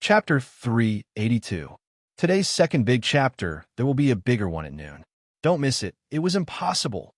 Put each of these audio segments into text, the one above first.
Chapter 382. Today's second big chapter, there will be a bigger one at noon. Don't miss it, it was impossible.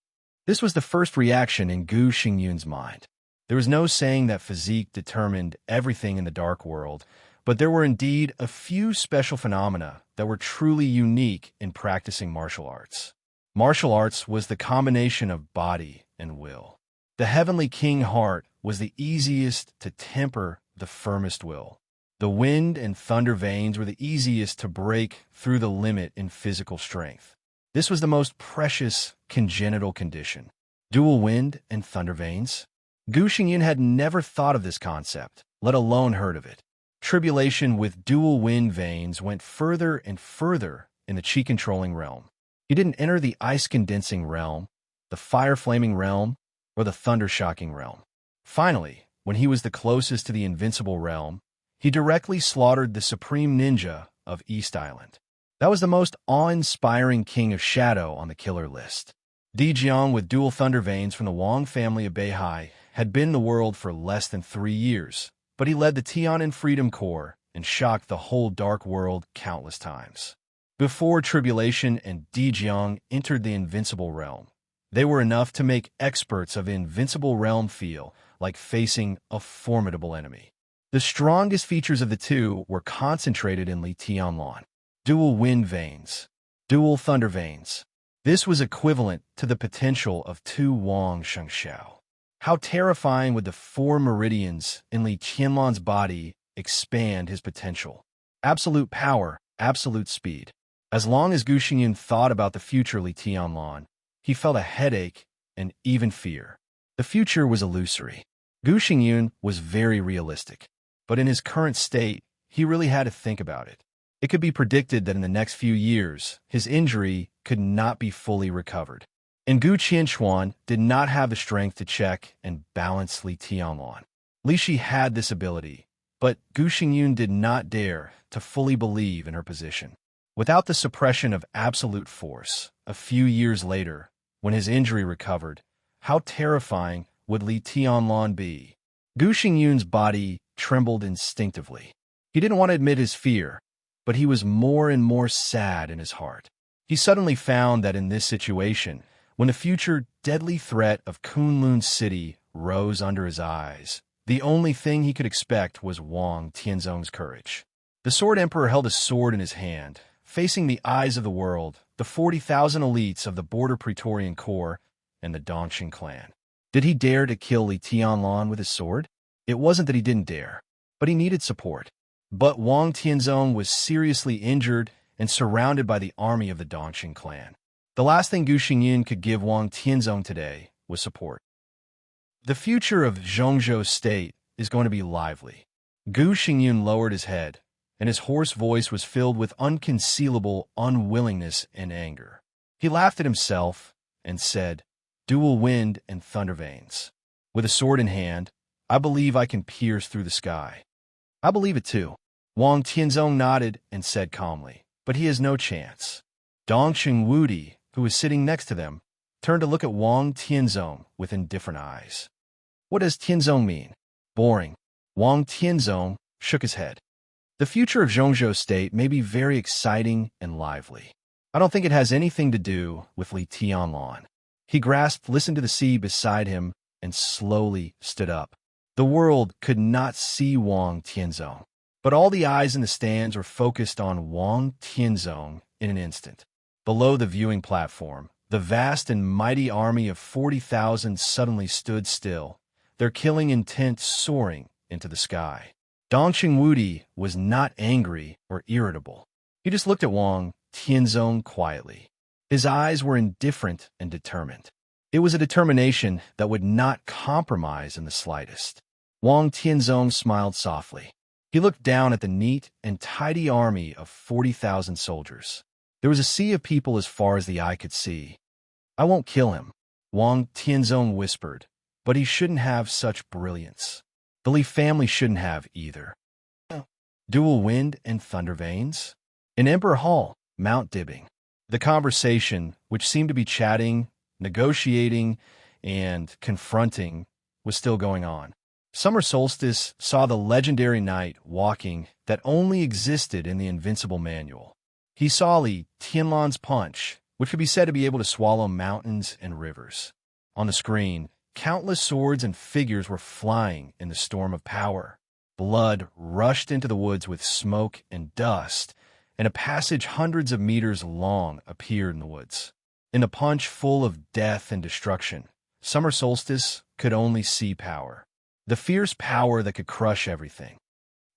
This was the first reaction in Gu Xingyun's mind. There was no saying that physique determined everything in the dark world, but there were indeed a few special phenomena that were truly unique in practicing martial arts. Martial arts was the combination of body and will. The heavenly king heart was the easiest to temper the firmest will. The wind and thunder veins were the easiest to break through the limit in physical strength. This was the most precious congenital condition. Dual wind and thunder veins? Gu Xingyun had never thought of this concept, let alone heard of it. Tribulation with dual wind veins went further and further in the chi-controlling realm. He didn't enter the ice-condensing realm, the fire-flaming realm, or the thunder-shocking realm. Finally, when he was the closest to the invincible realm, he directly slaughtered the supreme ninja of East Island. That was the most awe-inspiring king of shadow on the killer list. Di Jiang, with dual thunder veins from the Wang family of Beihai, had been in the world for less than 3 years, but he led the Tian'an Freedom Corps and shocked the whole dark world countless times. Before Tribulation and Di Jiang entered the invincible realm, they were enough to make experts of the invincible realm feel like facing a formidable enemy. The strongest features of the two were concentrated in Li Tianlan. Dual wind veins, dual thunder veins. This was equivalent to the potential of 2 Wang Shengxiao. How terrifying would the 4 meridians in Li Tianlan's body expand his potential? Absolute power, absolute speed. As long as Gu Xingyun thought about the future Li Tianlan, he felt a headache and even fear. The future was illusory. Gu Xingyun was very realistic, but in his current state, he really had to think about it. It could be predicted that in the next few years, his injury could not be fully recovered. And Gu Qianchuan did not have the strength to check and balance Li Tianlan. Li Shi had this ability, but Gu Xingyun did not dare to fully believe in her position. Without the suppression of absolute force, a few years later, when his injury recovered, how terrifying would Li Tianlan be? Gu Xingyun's body trembled instinctively. He didn't want to admit his fear, but he was more and more sad in his heart. He suddenly found that in this situation, when the future deadly threat of Kunlun City rose under his eyes, the only thing he could expect was Wang Tianzong's courage. The Sword Emperor held a sword in his hand, facing the eyes of the world, the 40,000 elites of the Border Praetorian Corps, and the Dongxing clan. Did he dare to kill Li Tianlan with his sword? It wasn't that he didn't dare, but he needed support. But Wang Tianzong was seriously injured and surrounded by the army of the Dongxing clan. The last thing Gu Xingyun could give Wang Tianzong today was support. The future of Zhongzhou State is going to be lively. Gu Xingyun lowered his head, and his hoarse voice was filled with unconcealable unwillingness and anger. He laughed at himself and said, "Dual wind and thunder veins. With a sword in hand, I believe I can pierce through the sky." "I believe it too." Wang Tianzong nodded and said calmly, "But he has no chance." Dongxing Wudi, who was sitting next to them, turned to look at Wang Tianzong with indifferent eyes. "What does Tianzong mean?" "Boring." Wang Tianzong shook his head. "The future of Zhongzhou State may be very exciting and lively. I don't think it has anything to do with Li Tianlan." He grasped, listened to the sea beside him, and slowly stood up. The world could not see Wang Tianzong, but all the eyes in the stands were focused on Wang Tianzong in an instant. Below the viewing platform, the vast and mighty army of 40,000 suddenly stood still, their killing intent soaring into the sky. Dongxing Wudi was not angry or irritable. He just looked at Wang Tianzong quietly. His eyes were indifferent and determined. It was a determination that would not compromise in the slightest. Wang Tianzong smiled softly. He looked down at the neat and tidy army of 40,000 soldiers. There was a sea of people as far as the eye could see. "I won't kill him," Wang Tianzong whispered, "but he shouldn't have such brilliance. The Li family shouldn't have either." Dual wind and thunder veins? In Emperor Hall, Mount Dibbing. The conversation, which seemed to be chatting, negotiating, and confronting, was still going on. Summer Solstice saw the legendary knight walking that only existed in the Invincible Manual. He saw Li Tianlan's punch, which could be said to be able to swallow mountains and rivers. On the screen, countless swords and figures were flying in the storm of power. Blood rushed into the woods with smoke and dust, and a passage hundreds of meters long appeared in the woods. In a punch full of death and destruction, Summer Solstice could only see power. The fierce power that could crush everything.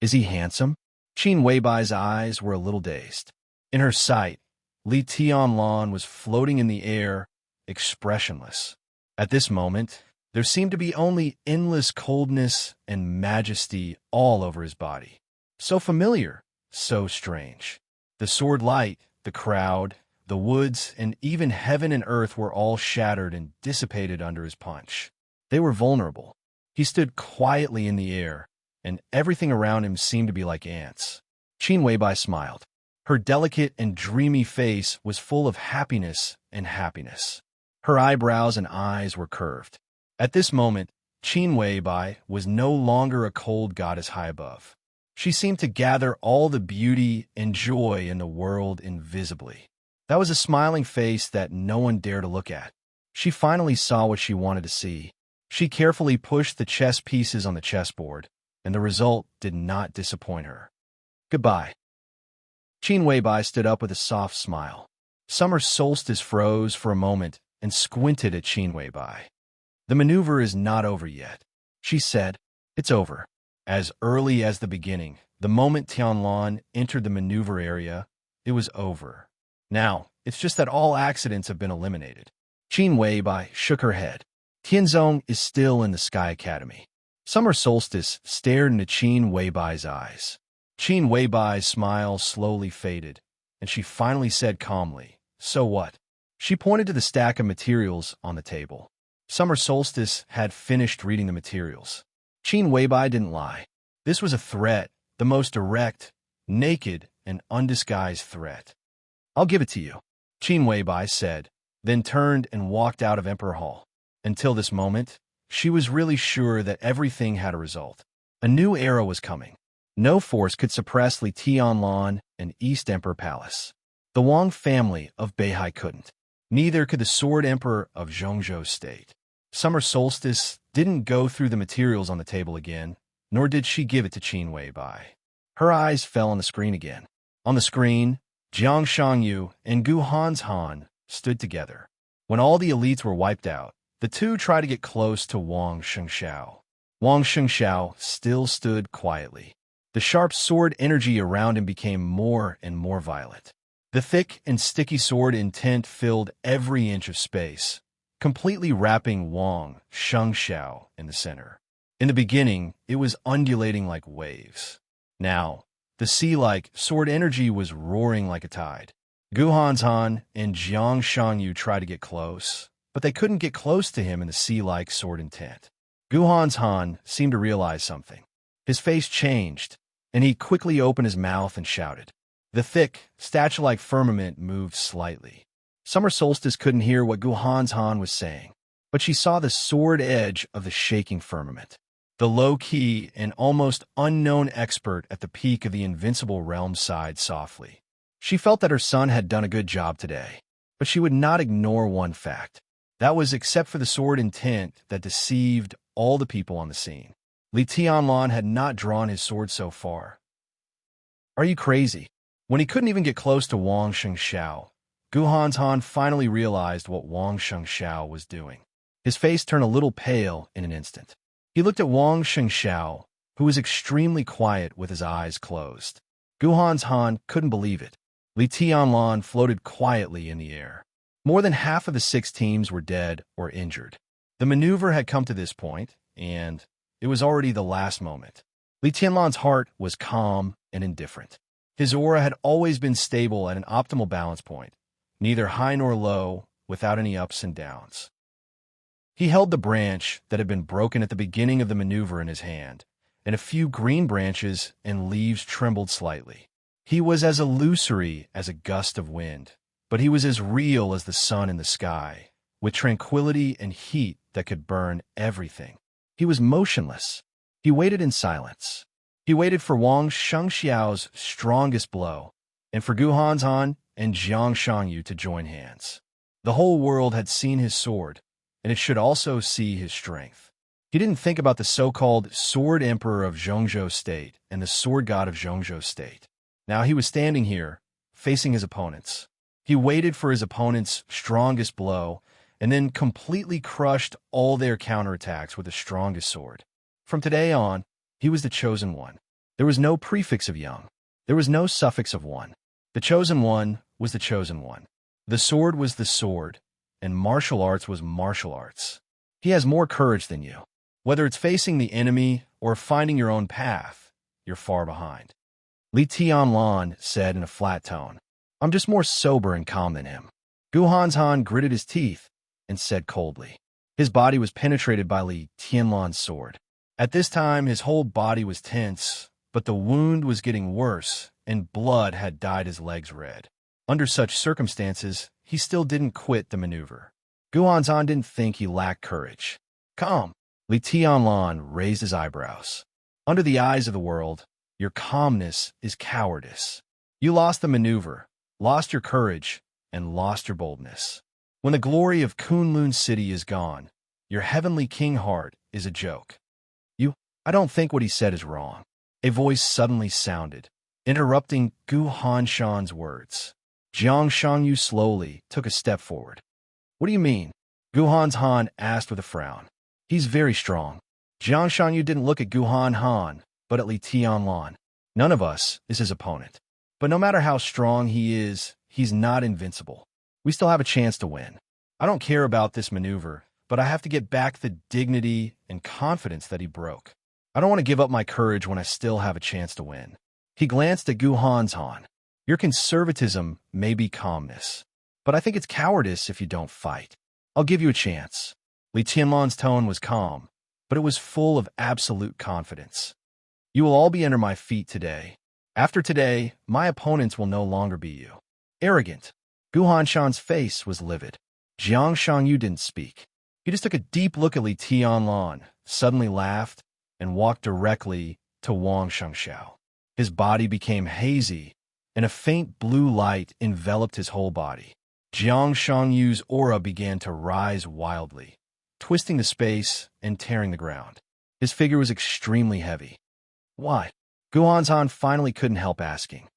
Is he handsome? Qin Weibai's eyes were a little dazed. In her sight, Li Tianlan was floating in the air, expressionless. At this moment, there seemed to be only endless coldness and majesty all over his body. So familiar, so strange. The sword light, the crowd, the woods, and even heaven and earth were all shattered and dissipated under his punch. They were vulnerable. He stood quietly in the air, and everything around him seemed to be like ants. Qin Weibai smiled. Her delicate and dreamy face was full of happiness and happiness. Her eyebrows and eyes were curved. At this moment, Qin Weibai was no longer a cold goddess high above. She seemed to gather all the beauty and joy in the world invisibly. That was a smiling face that no one dared to look at. She finally saw what she wanted to see. She carefully pushed the chess pieces on the chessboard, and the result did not disappoint her. Goodbye. Qin Weibai stood up with a soft smile. Summer Solstice froze for a moment and squinted at Qin Weibai. The maneuver is not over yet, she said. It's over. As early as the beginning, the moment Tianlan entered the maneuver area, it was over. Now, it's just that all accidents have been eliminated. Qin Weibai shook her head. Tianzong is still in the Sky Academy. Summer Solstice stared into Qin Weibai's eyes. Qin Weibai's smile slowly faded, and she finally said calmly, "So what?" She pointed to the stack of materials on the table. Summer Solstice had finished reading the materials. Qin Weibai didn't lie. This was a threat, the most direct, naked, and undisguised threat. "I'll give it to you," Qin Weibai said, then turned and walked out of Emperor Hall. Until this moment, she was really sure that everything had a result. A new era was coming. No force could suppress Li Tianlan and East Emperor Palace. The Wang family of Beihai couldn't. Neither could the Sword Emperor of Zhongzhou State. Summer Solstice didn't go through the materials on the table again, nor did she give it to Qin Weibai. Her eyes fell on the screen again. On the screen, Jiang Shangyu and Gu Hanshan stood together. When all the elites were wiped out, the two tried to get close to Wang Shengxiao. Wang Shengxiao still stood quietly. The sharp sword energy around him became more and more violent. The thick and sticky sword intent filled every inch of space, completely wrapping Wang Shengxiao in the center. In the beginning, it was undulating like waves. Now, the sea-like sword energy was roaring like a tide. Gu Hanshan and Jiang Shangyu tried to get close, but they couldn't get close to him in the sea-like sword intent. Gu Hanshan seemed to realize something. His face changed, and he quickly opened his mouth and shouted. The thick, statue-like firmament moved slightly. Summer Solstice couldn't hear what Gu Hanshan was saying, but she saw the sword edge of the shaking firmament. The low-key and almost unknown expert at the peak of the invincible realm sighed softly. She felt that her son had done a good job today, but she would not ignore one fact. That was except for the sword intent that deceived all the people on the scene. Li Tianlan had not drawn his sword so far. Are you crazy? When he couldn't even get close to Wang Shengxiao, Gu Hanshan finally realized what Wang Shengxiao was doing. His face turned a little pale in an instant. He looked at Wang Shengxiao, who was extremely quiet with his eyes closed. Gu Hanshan couldn't believe it. Li Tianlan floated quietly in the air. More than half of the 6 teams were dead or injured. The maneuver had come to this point, and it was already the last moment. Li Tianlan's heart was calm and indifferent. His aura had always been stable at an optimal balance point, neither high nor low, without any ups and downs. He held the branch that had been broken at the beginning of the maneuver in his hand, and a few green branches and leaves trembled slightly. He was as illusory as a gust of wind, but he was as real as the sun in the sky, with tranquility and heat that could burn everything. He was motionless. He waited in silence. He waited for Wang Shengxiao's strongest blow, and for Gu Hanzhan and Jiang Shangyu to join hands. The whole world had seen his sword, and it should also see his strength. He didn't think about the so-called Sword Emperor of Zhongzhou State and the Sword God of Zhongzhou State. Now he was standing here, facing his opponents. He waited for his opponent's strongest blow, and then completely crushed all their counterattacks with the strongest sword. From today on, he was the chosen one. There was no prefix of young. There was no suffix of one. The chosen one was the chosen one. The sword was the sword, and martial arts was martial arts. He has more courage than you. Whether it's facing the enemy or finding your own path, you're far behind. Li Tianlan said in a flat tone, I'm just more sober and calm than him. Gu Hanzhan gritted his teeth and said coldly. His body was penetrated by Li Tianlan's sword. At this time, his whole body was tense, but the wound was getting worse, and blood had dyed his legs red. Under such circumstances, he still didn't quit the maneuver. Gu Hanzhan didn't think he lacked courage. Calm. Li Tianlan raised his eyebrows. Under the eyes of the world, your calmness is cowardice. You lost the maneuver, lost your courage, and lost your boldness. When the glory of Kunlun City is gone, your heavenly king heart is a joke. I don't think what he said is wrong. A voice suddenly sounded, interrupting Gu Hanzhan's words. Jiang Shangyu slowly took a step forward. What do you mean? Gu Hanzhan asked with a frown. He's very strong. Jiang Shangyu didn't look at Gu Hanzhan, but at Li Tianlan. None of us is his opponent. But no matter how strong he is, he's not invincible. We still have a chance to win. I don't care about this maneuver, but I have to get back the dignity and confidence that he broke. I don't want to give up my courage when I still have a chance to win. He glanced at Gu Hanzhan. Your conservatism may be calmness, but I think it's cowardice if you don't fight. I'll give you a chance. Li Tianlan's tone was calm, but it was full of absolute confidence. You will all be under my feet today. After today, my opponents will no longer be you. Arrogant. Gu Hanzhan's face was livid. Jiang Shangyu didn't speak. He just took a deep look at Li Tianlan, suddenly laughed, and walked directly to Wang Shengxiao. His body became hazy, and a faint blue light enveloped his whole body. Jiang Shangyu's aura began to rise wildly, twisting the space and tearing the ground. His figure was extremely heavy. Why? Gu Hanzhan finally couldn't help asking.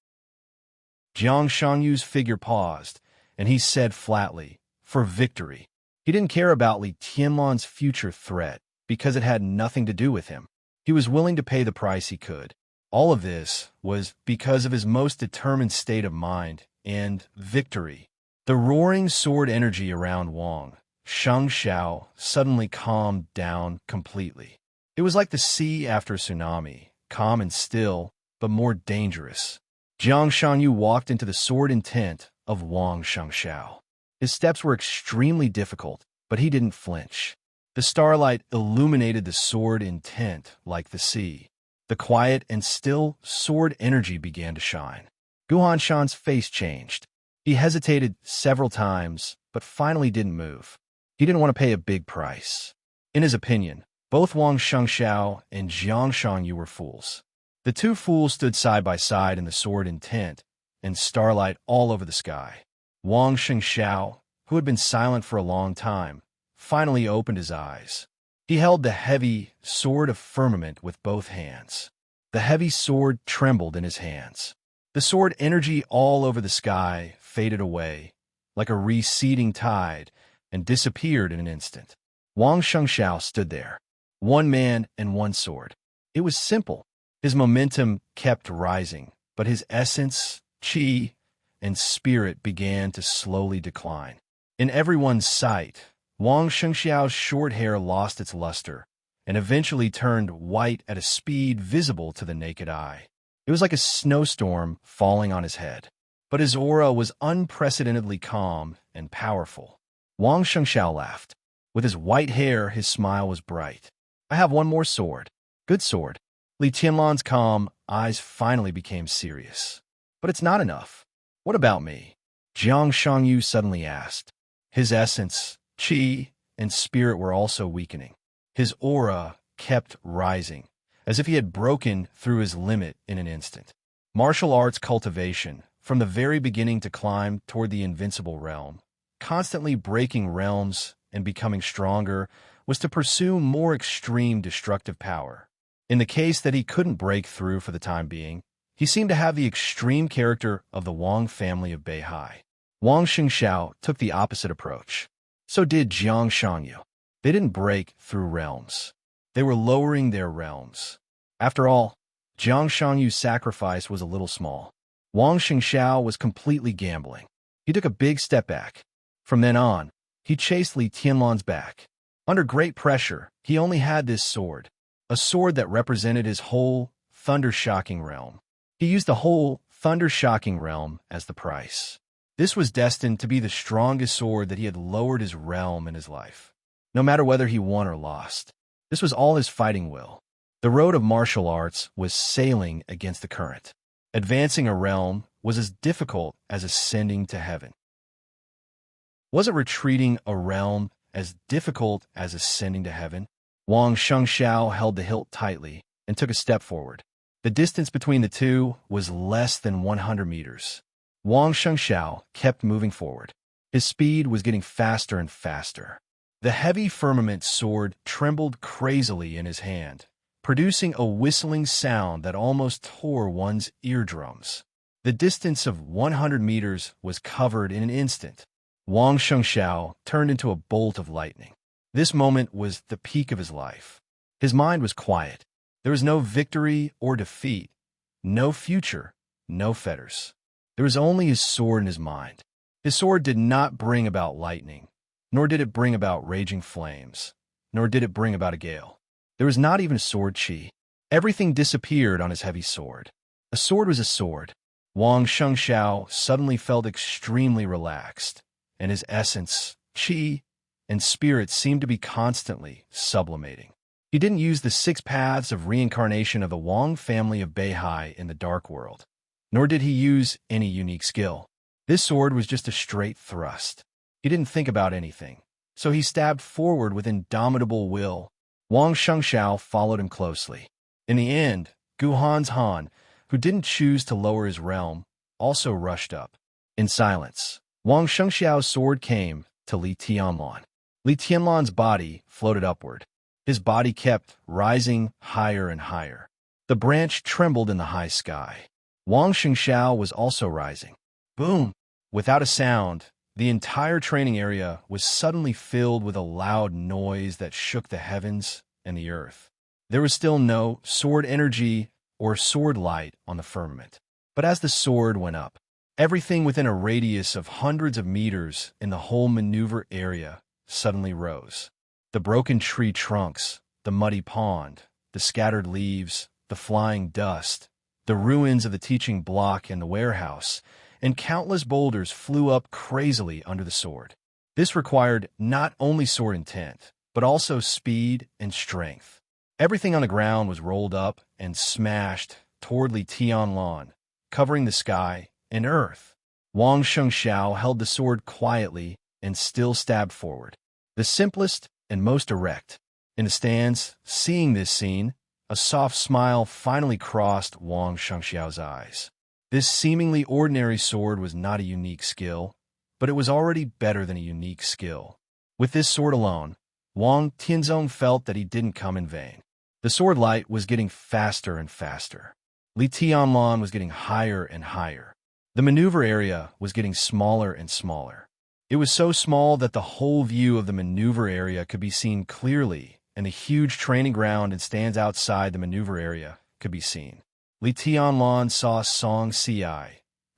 Jiang Shangyu's figure paused, and he said flatly, for victory. He didn't care about Li Tianlan's future threat, because it had nothing to do with him. He was willing to pay the price he could. All of this was because of his most determined state of mind and victory. The roaring sword energy around Wang Shengxiao suddenly calmed down completely. It was like the sea after a tsunami, calm and still, but more dangerous. Jiang Shangyu walked into the sword intent of Wang Shengxiao. His steps were extremely difficult, but he didn't flinch. The starlight illuminated the sword intent like the sea. The quiet and still sword energy began to shine. Gu Hanzhan's face changed. He hesitated several times, but finally didn't move. He didn't want to pay a big price. In his opinion, both Wang Shengxiao and Jiang Shangyu were fools. The two fools stood side by side in the sword intent, and starlight all over the sky. Wang Shengxiao, who had been silent for a long time, finally opened his eyes. He held the heavy sword of firmament with both hands. The heavy sword trembled in his hands. The sword energy all over the sky faded away, like a receding tide, and disappeared in an instant. Wang Shengxiao stood there, one man and one sword. It was simple. His momentum kept rising, but his essence, qi, and spirit began to slowly decline. In everyone's sight, Wang Shengxiao's short hair lost its luster and eventually turned white at a speed visible to the naked eye. It was like a snowstorm falling on his head, but his aura was unprecedentedly calm and powerful. Wang Shengxiao laughed. With his white hair, his smile was bright. I have one more sword. Good sword. Li Tianlan's calm eyes finally became serious. But it's not enough. What about me? Jiang Shangyu suddenly asked. His essence, qi, and spirit were also weakening. His aura kept rising, as if he had broken through his limit in an instant. Martial arts cultivation, from the very beginning to climb toward the invincible realm, constantly breaking realms and becoming stronger, was to pursue more extreme destructive power. In the case that he couldn't break through for the time being, he seemed to have the extreme character of the Wang family of Beihai. Wang Xingxiao took the opposite approach. So did Jiang Shangyu. They didn't break through realms. They were lowering their realms. After all, Jiang Shangyu's sacrifice was a little small. Wang Xingxiao was completely gambling. He took a big step back. From then on, he chased Li Tianlan's back. Under great pressure, he only had this sword, a sword that represented his whole thunder-shocking realm. He used the whole thunder-shocking realm as the price. This was destined to be the strongest sword that he had lowered his realm in his life. No matter whether he won or lost, this was all his fighting will. The road of martial arts was sailing against the current. Advancing a realm was as difficult as ascending to heaven. Was it retreating a realm as difficult as ascending to heaven? Wang Shengxiao held the hilt tightly and took a step forward. The distance between the two was less than 100 meters. Wang Shengxiao kept moving forward. His speed was getting faster and faster. The heavy firmament sword trembled crazily in his hand, producing a whistling sound that almost tore one's eardrums. The distance of 100 meters was covered in an instant. Wang Shengxiao turned into a bolt of lightning. This moment was the peak of his life. His mind was quiet. There was no victory or defeat, no future, no fetters. There was only his sword in his mind. His sword did not bring about lightning, nor did it bring about raging flames, nor did it bring about a gale. There was not even a sword chi. Everything disappeared on his heavy sword. A sword was a sword. Wang Shengxiao suddenly felt extremely relaxed, and his essence, chi, and spirit seemed to be constantly sublimating. He didn't use the 6 paths of reincarnation of the Wang family of Beihai in the dark world, nor did he use any unique skill. This sword was just a straight thrust. He didn't think about anything, so he stabbed forward with indomitable will. Wang Shengxiao followed him closely. In the end, Guhan's Han, who didn't choose to lower his realm, also rushed up. In silence, Wang Shengxiao's sword came to Li Tianlan. Li Tianlan's body floated upward. His body kept rising higher and higher. The branch trembled in the high sky. Wang Xingxiao was also rising. Boom! Without a sound, the entire training area was suddenly filled with a loud noise that shook the heavens and the earth. There was still no sword energy or sword light on the firmament. But as the sword went up, everything within a radius of hundreds of meters in the whole maneuver area suddenly rose. The broken tree trunks, the muddy pond, the scattered leaves, the flying dust, the ruins of the teaching block and the warehouse, and countless boulders flew up crazily under the sword. This required not only sword intent, but also speed and strength. Everything on the ground was rolled up and smashed toward Li Tianlan, covering the sky and earth. Wang Shengxiao held the sword quietly and still stabbed forward. The simplest and most direct. In the stands, seeing this scene, a soft smile finally crossed Wang Shengxiao's eyes. This seemingly ordinary sword was not a unique skill, but it was already better than a unique skill. With this sword alone, Wang Tianzong felt that he didn't come in vain. The sword light was getting faster and faster. Li Tianlan was getting higher and higher. The maneuver area was getting smaller and smaller. It was so small that the whole view of the maneuver area could be seen clearly, and the huge training ground and stands outside the maneuver area could be seen. Li Tianlan saw Song Ci,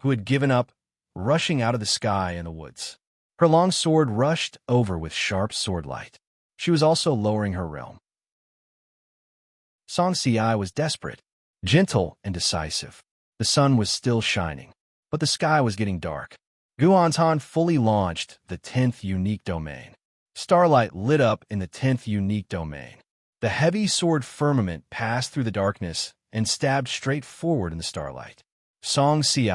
who had given up, rushing out of the sky in the woods. Her long sword rushed over with sharp sword light. She was also lowering her realm. Song Ci was desperate, gentle, and decisive. The sun was still shining, but the sky was getting dark. Guhan's Han fully launched the 10th unique domain. Starlight lit up in the 10th unique domain. The heavy sword firmament passed through the darkness and stabbed straight forward in the starlight. Song Ci,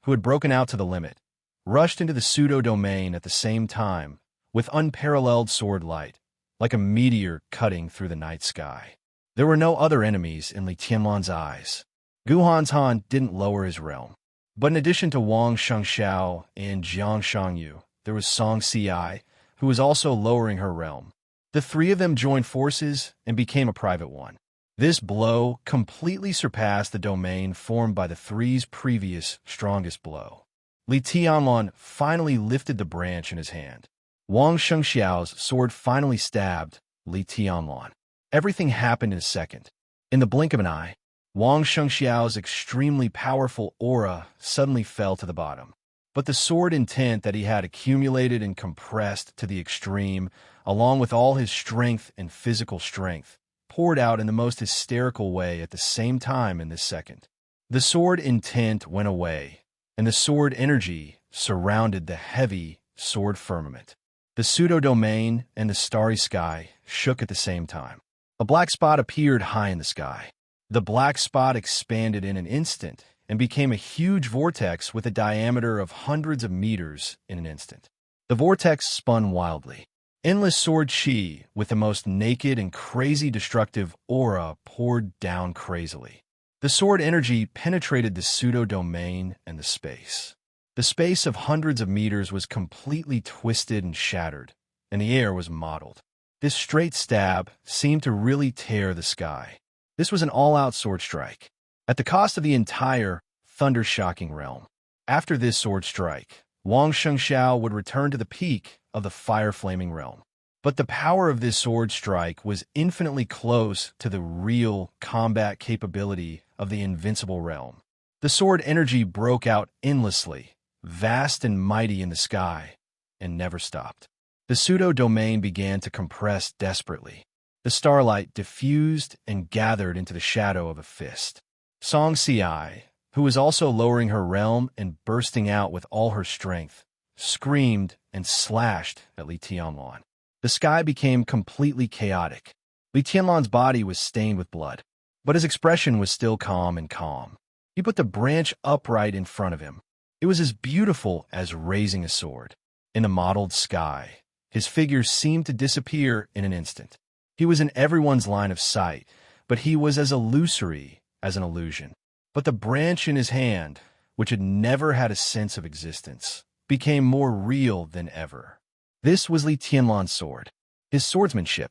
who had broken out to the limit, rushed into the pseudo-domain at the same time, with unparalleled sword light, like a meteor cutting through the night sky. There were no other enemies in Li Tianlan's eyes. Gu Hantan didn't lower his realm. But in addition to Wang Shengxiao and Jiang Shangyu, there was Song Ci, who was also lowering her realm. The three of them joined forces and became a private one. This blow completely surpassed the domain formed by the three's previous strongest blow. Li Tianlan finally lifted the branch in his hand. Wang Shengxiao's sword finally stabbed Li Tianlan. Everything happened in a second. In the blink of an eye, Wang Shengxiao's extremely powerful aura suddenly fell to the bottom. But the sword intent that he had accumulated and compressed to the extreme, along with all his strength and physical strength, poured out in the most hysterical way at the same time in this second. The sword intent went away, and the sword energy surrounded the heavy sword firmament. The pseudo-domain and the starry sky shook at the same time. A black spot appeared high in the sky. The black spot expanded in an instant and became a huge vortex with a diameter of hundreds of meters in an instant. The vortex spun wildly. Endless sword chi, with the most naked and crazy destructive aura, poured down crazily. The sword energy penetrated the pseudo-domain and the space. The space of hundreds of meters was completely twisted and shattered, and the air was mottled. This straight stab seemed to really tear the sky. This was an all-out sword strike, at the cost of the entire thunder-shocking realm. After this sword strike, Wang Shengxiao would return to the peak of the fire-flaming realm. But the power of this sword strike was infinitely close to the real combat capability of the invincible realm. The sword energy broke out endlessly, vast and mighty in the sky, and never stopped. The pseudo-domain began to compress desperately. The starlight diffused and gathered into the shadow of a fist. Song Ci, who was also lowering her realm and bursting out with all her strength, screamed and slashed at Li Tianlan. The sky became completely chaotic. Li Tianlan's body was stained with blood, but his expression was still calm and calm. He put the branch upright in front of him. It was as beautiful as raising a sword. In the mottled sky, his figure seemed to disappear in an instant. He was in everyone's line of sight, but he was as illusory as an illusion. But the branch in his hand, which had never had a sense of existence, became more real than ever. This was Li Tianlan's sword, his swordsmanship.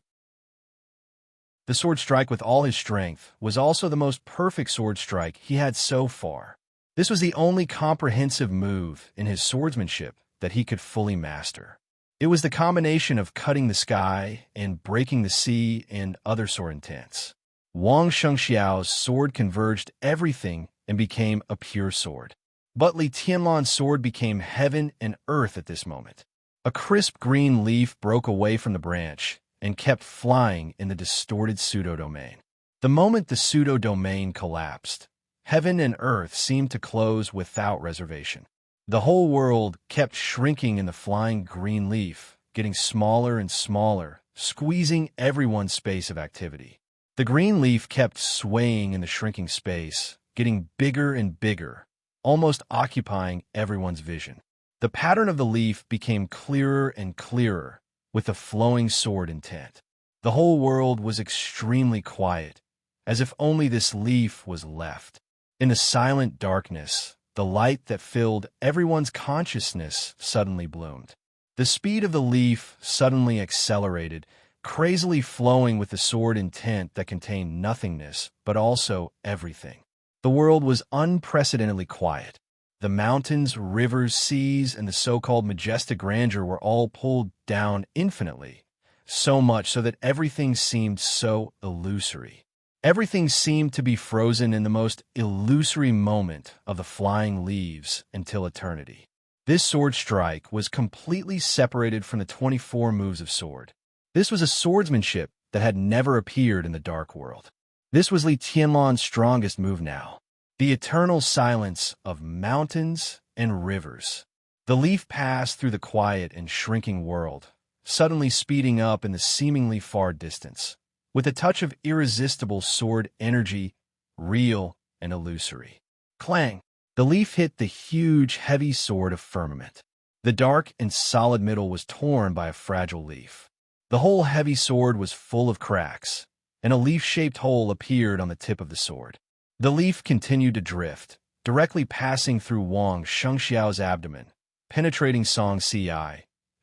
The sword strike with all his strength was also the most perfect sword strike he had so far. This was the only comprehensive move in his swordsmanship that he could fully master. It was the combination of cutting the sky and breaking the sea and other sword intents. Wang Shengxiao's sword converged everything and became a pure sword. But Li Tianlan's sword became heaven and earth at this moment. A crisp green leaf broke away from the branch and kept flying in the distorted pseudo-domain. The moment the pseudo-domain collapsed, heaven and earth seemed to close without reservation. The whole world kept shrinking in the flying green leaf, getting smaller and smaller, squeezing everyone's space of activity. The green leaf kept swaying in the shrinking space, getting bigger and bigger, almost occupying everyone's vision. The pattern of the leaf became clearer and clearer, with a flowing sword intent. The whole world was extremely quiet, as if only this leaf was left. In the silent darkness, the light that filled everyone's consciousness suddenly bloomed. The speed of the leaf suddenly accelerated, crazily flowing with the sword intent that contained nothingness, but also everything. The world was unprecedentedly quiet. The mountains, rivers, seas, and the so-called majestic grandeur were all pulled down infinitely, so much so that everything seemed so illusory. Everything seemed to be frozen in the most illusory moment of the flying leaves until eternity. This sword strike was completely separated from the 24 moves of sword. This was a swordsmanship that had never appeared in the dark world. This was Li Tianlan's strongest move now. The eternal silence of mountains and rivers. The leaf passed through the quiet and shrinking world, suddenly speeding up in the seemingly far distance, with a touch of irresistible sword energy, real and illusory. Clang! The leaf hit the huge, heavy sword of firmament. The dark and solid middle was torn by a fragile leaf. The whole heavy sword was full of cracks, and a leaf-shaped hole appeared on the tip of the sword. The leaf continued to drift, directly passing through Wang Shengxiao's abdomen, penetrating Song Ci,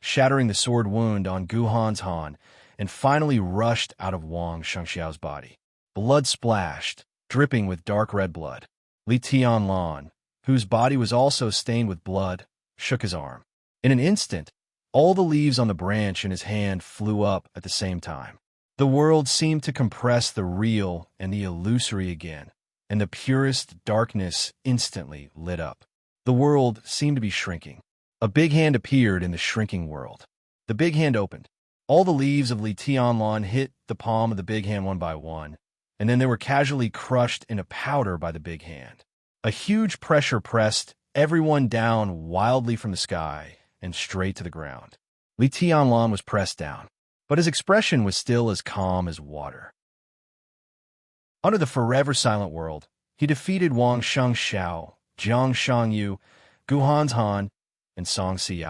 shattering the sword wound on Gu Han's Han, and finally rushed out of Wang Shengxiao's body. Blood splashed, dripping with dark red blood. Li Tianlan, whose body was also stained with blood, shook his arm. In an instant, all the leaves on the branch in his hand flew up at the same time. The world seemed to compress the real and the illusory again, and the purest darkness instantly lit up. The world seemed to be shrinking. A big hand appeared in the shrinking world. The big hand opened. All the leaves of Li Tianlan hit the palm of the big hand one by one, and then they were casually crushed into powder by the big hand. A huge pressure pressed everyone down wildly from the sky and straight to the ground. Li Tianlan was pressed down, but his expression was still as calm as water. Under the forever silent world, he defeated Wang Shengxiao, Jiang Shangyu, Gu Han's Han, and Song Ci.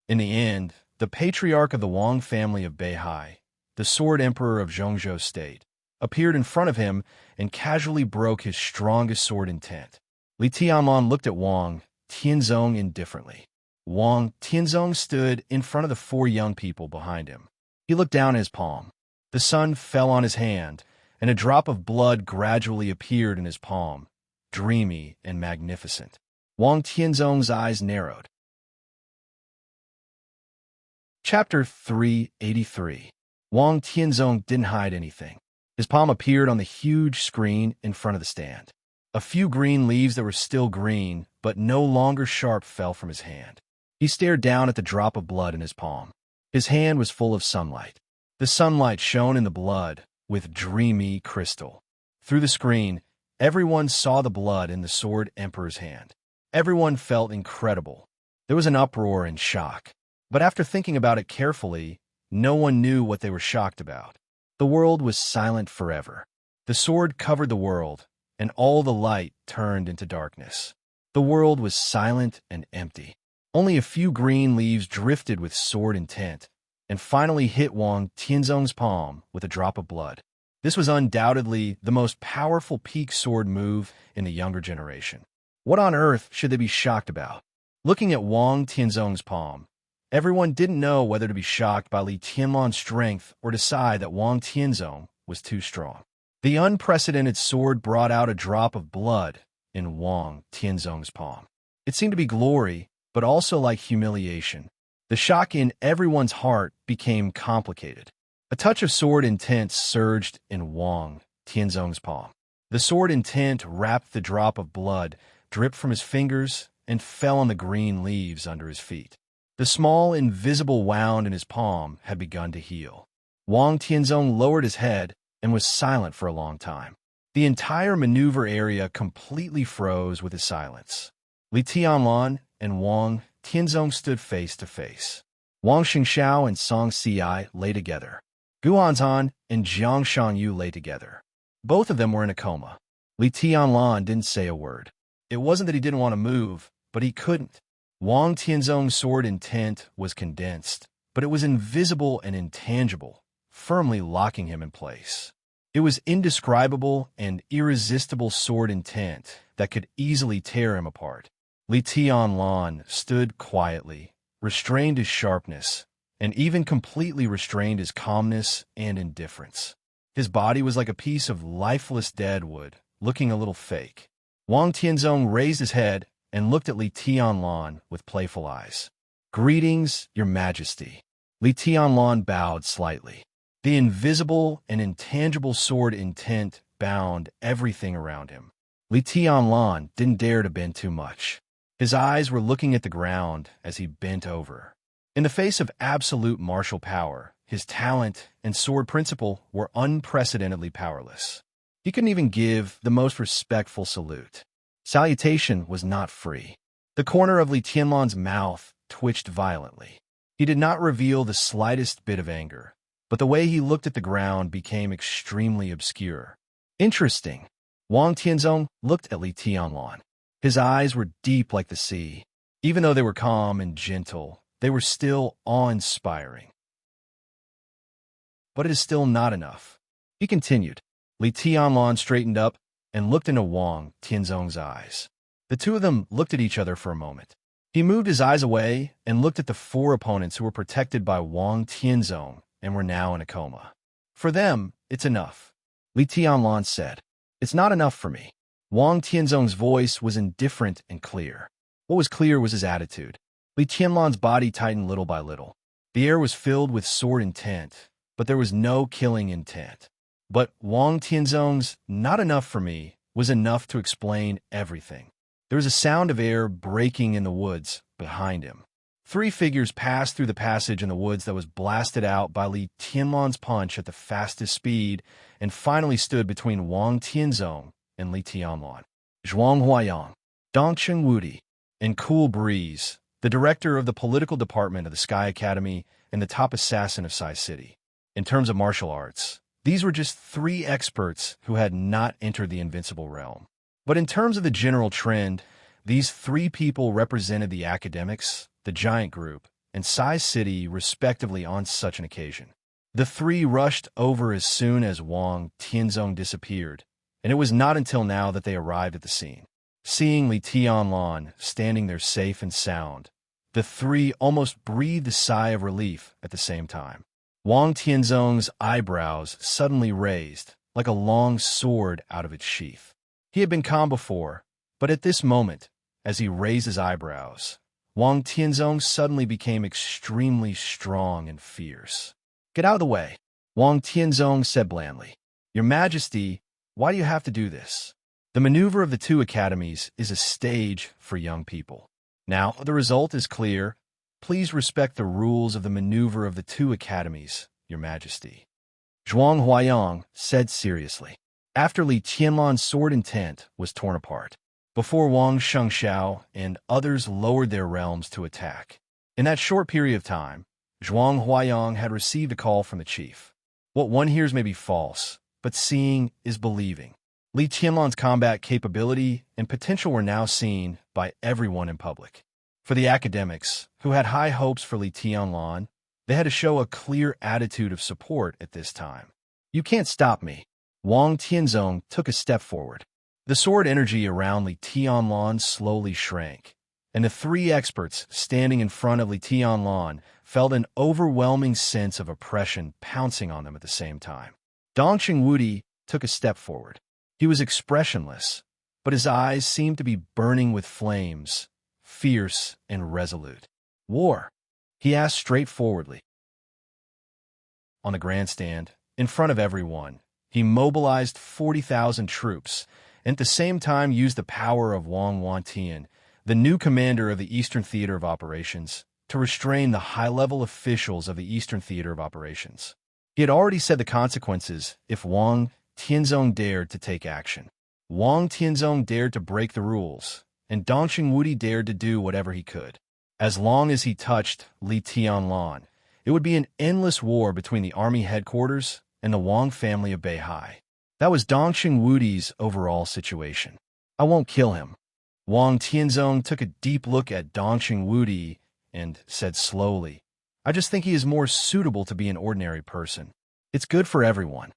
In the end, the patriarch of the Wang family of Beihai, the sword emperor of Zhongzhou State, appeared in front of him and casually broke his strongest sword intent. Li Tianlan looked at Wang Tianzong indifferently. Wang Tianzong stood in front of the four young people behind him. He looked down at his palm. The sun fell on his hand, and a drop of blood gradually appeared in his palm, dreamy and magnificent. Wang Tianzong's eyes narrowed. Chapter 383. Wang Tianzong didn't hide anything. His palm appeared on the huge screen in front of the stand. A few green leaves that were still green, but no longer sharp, fell from his hand. He stared down at the drop of blood in his palm. His hand was full of sunlight. The sunlight shone in the blood with dreamy crystal. Through the screen, everyone saw the blood in the sword emperor's hand. Everyone felt incredible. There was an uproar and shock. But after thinking about it carefully, no one knew what they were shocked about. The world was silent forever. The sword covered the world, and all the light turned into darkness. The world was silent and empty. Only a few green leaves drifted with sword intent, and finally hit Wang Tianzong's palm with a drop of blood. This was undoubtedly the most powerful peak sword move in the younger generation. What on earth should they be shocked about? Looking at Wang Tianzong's palm, everyone didn't know whether to be shocked by Li Tianlan's strength or decide that Wang Tianzong was too strong. The unprecedented sword brought out a drop of blood in Wang Tianzong's palm. It seemed to be glory, but also like humiliation. The shock in everyone's heart became complicated. A touch of sword intent surged in Wang Tianzong's palm. The sword intent wrapped the drop of blood, dripped from his fingers, and fell on the green leaves under his feet. The small, invisible wound in his palm had begun to heal. Wang Tianzong lowered his head and was silent for a long time. The entire maneuver area completely froze with his silence. Li Tianlan and Wang Tianzong stood face to face. Wang Shengxiao and Song Ci lay together. Gu Hanzhan and Jiang Shangyu lay together. Both of them were in a coma. Li Tianlan didn't say a word. It wasn't that he didn't want to move, but he couldn't. Wang Tianzong's sword intent was condensed, but it was invisible and intangible, firmly locking him in place. It was indescribable and irresistible sword intent that could easily tear him apart. Li Tianlan stood quietly, restrained his sharpness, and even completely restrained his calmness and indifference. His body was like a piece of lifeless dead wood, looking a little fake. Wang Tianzong raised his head and looked at Li Tianlan with playful eyes. "Greetings, Your Majesty." Li Tianlan bowed slightly. The invisible and intangible sword intent bound everything around him. Li Tianlan didn't dare to bend too much. His eyes were looking at the ground as he bent over. In the face of absolute martial power, his talent and sword principle were unprecedentedly powerless. He couldn't even give the most respectful salute. Salutation was not free. The corner of Li Tianlan's mouth twitched violently. He did not reveal the slightest bit of anger, but the way he looked at the ground became extremely obscure. Interesting. Wang Tianzong looked at Li Tianlan. His eyes were deep like the sea. Even though they were calm and gentle, they were still awe-inspiring. But it is still not enough. He continued. Li Tianlan straightened up and looked into Wang Tianzong's eyes. The two of them looked at each other for a moment. He moved his eyes away and looked at the four opponents who were protected by Wang Tianzong and were now in a coma. For them, it's enough. Li Tianlan said. It's not enough for me. Wang Tianzong's voice was indifferent and clear. What was clear was his attitude. Li Tianlan's body tightened little by little. The air was filled with sword intent, but there was no killing intent. But Wang Tianzong's "not enough for me" was enough to explain everything. There was a sound of air breaking in the woods behind him. Three figures passed through the passage in the woods that was blasted out by Li Tianlan's punch at the fastest speed and finally stood between Wang Tianzong and Li Tianlan. Zhuang Huayang, Dongcheng Wudi, and Cool Breeze, the director of the political department of the Sky Academy and the top assassin of Sai City. In terms of martial arts, these were just three experts who had not entered the invincible realm. But in terms of the general trend, these three people represented the academics, the giant group, and Sai City respectively on such an occasion. The three rushed over as soon as Wang Tianzong disappeared, and it was not until now that they arrived at the scene. Seeing Li Tianlan standing there safe and sound, the three almost breathed a sigh of relief at the same time. Wang Tianzong's eyebrows suddenly raised, like a long sword out of its sheath. He had been calm before, but at this moment, as he raised his eyebrows, Wang Tianzong suddenly became extremely strong and fierce. Get out of the way, Wang Tianzong said blandly. Your Majesty, why do you have to do this? The maneuver of the two academies is a stage for young people. Now, the result is clear. Please respect the rules of the maneuver of the two academies, Your Majesty. Zhuang Huayang said seriously. After Li Tianlan's sword intent was torn apart, before Wang Shengxiao and others lowered their realms to attack. In that short period of time, Zhuang Huayang had received a call from the chief. What one hears may be false, but seeing is believing. Li Tianlan's combat capability and potential were now seen by everyone in public. For the academics, who had high hopes for Li Tianlan, they had to show a clear attitude of support at this time. You can't stop me. Wang Tianzong took a step forward. The sword energy around Li Tianlan slowly shrank, and the three experts standing in front of Li Tianlan felt an overwhelming sense of oppression pouncing on them at the same time. Dongcheng Wudi took a step forward. He was expressionless, but his eyes seemed to be burning with flames, fierce and resolute. War? He asked straightforwardly. On the grandstand, in front of everyone, he mobilized 40,000 troops, and at the same time used the power of Wang Wantian, the new commander of the Eastern Theater of Operations, to restrain the high-level officials of the Eastern Theater of Operations. He had already said the consequences if Wang Tianzong dared to take action. Wang Tianzong dared to break the rules, and Dongcheng Wudi dared to do whatever he could. As long as he touched Li Tianlan, it would be an endless war between the army headquarters and the Wang family of Beihai. That was Dongcheng Wudi's overall situation. I won't kill him. Wang Tianzong took a deep look at Dongcheng Wudi and said slowly, I just think he is more suitable to be an ordinary person. It's good for everyone.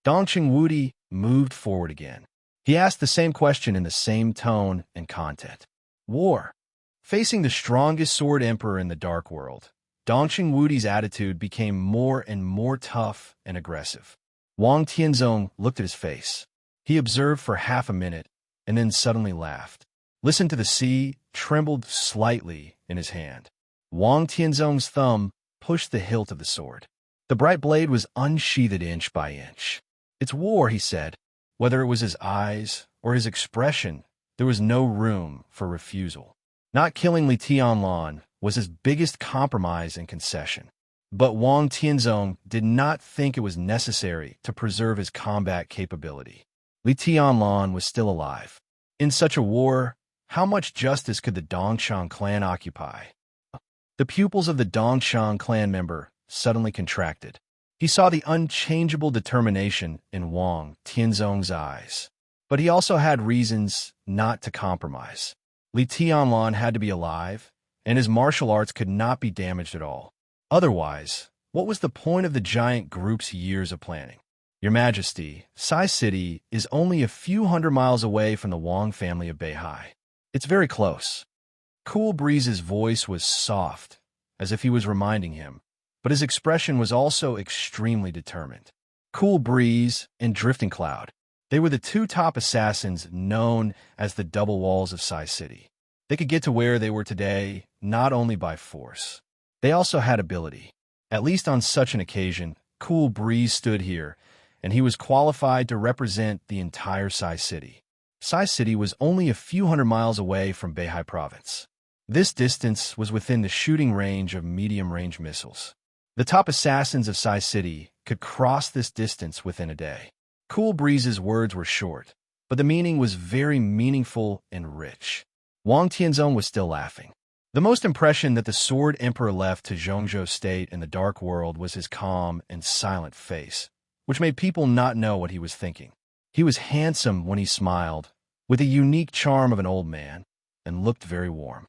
Dongcheng Wudi moved forward again. He asked the same question in the same tone and content. War. Facing the strongest sword emperor in the dark world, Dongcheng Wudi's attitude became more and more tough and aggressive. Wang Tianzong looked at his face. He observed for half a minute and then suddenly laughed. Listened to the sea, trembled slightly in his hand. Wang Tianzong's thumb pushed the hilt of the sword. The bright blade was unsheathed inch by inch. It's war, he said. Whether it was his eyes or his expression, there was no room for refusal. Not killing Li Tianlan was his biggest compromise and concession. But Wang Tianzong did not think it was necessary to preserve his combat capability. Li Tianlan was still alive. In such a war, how much justice could the Dongshan clan occupy? The pupils of the Dongshan clan member suddenly contracted. He saw the unchangeable determination in Wang Tianzong's eyes. But he also had reasons not to compromise. Li Tianlan had to be alive, and his martial arts could not be damaged at all. Otherwise, what was the point of the giant group's years of planning? Your Majesty, Sai City is only a few hundred miles away from the Wang family of Beihai. It's very close. Cool Breeze's voice was soft, as if he was reminding him, but his expression was also extremely determined. Cool Breeze and Drifting Cloud. They were the two top assassins known as the Double Walls of Sai City. They could get to where they were today not only by force. They also had ability. At least on such an occasion, Cool Breeze stood here, and he was qualified to represent the entire Sai City. Sai City was only a few hundred miles away from Beihai Province. This distance was within the shooting range of medium-range missiles. The top assassins of Sai City could cross this distance within a day. Cool Breeze's words were short, but the meaning was very meaningful and rich. Wang Tianzong was still laughing. The most impression that the Sword Emperor left to Zhongzhou State in the Dark World was his calm and silent face, which made people not know what he was thinking. He was handsome when he smiled, with a unique charm of an old man, and looked very warm.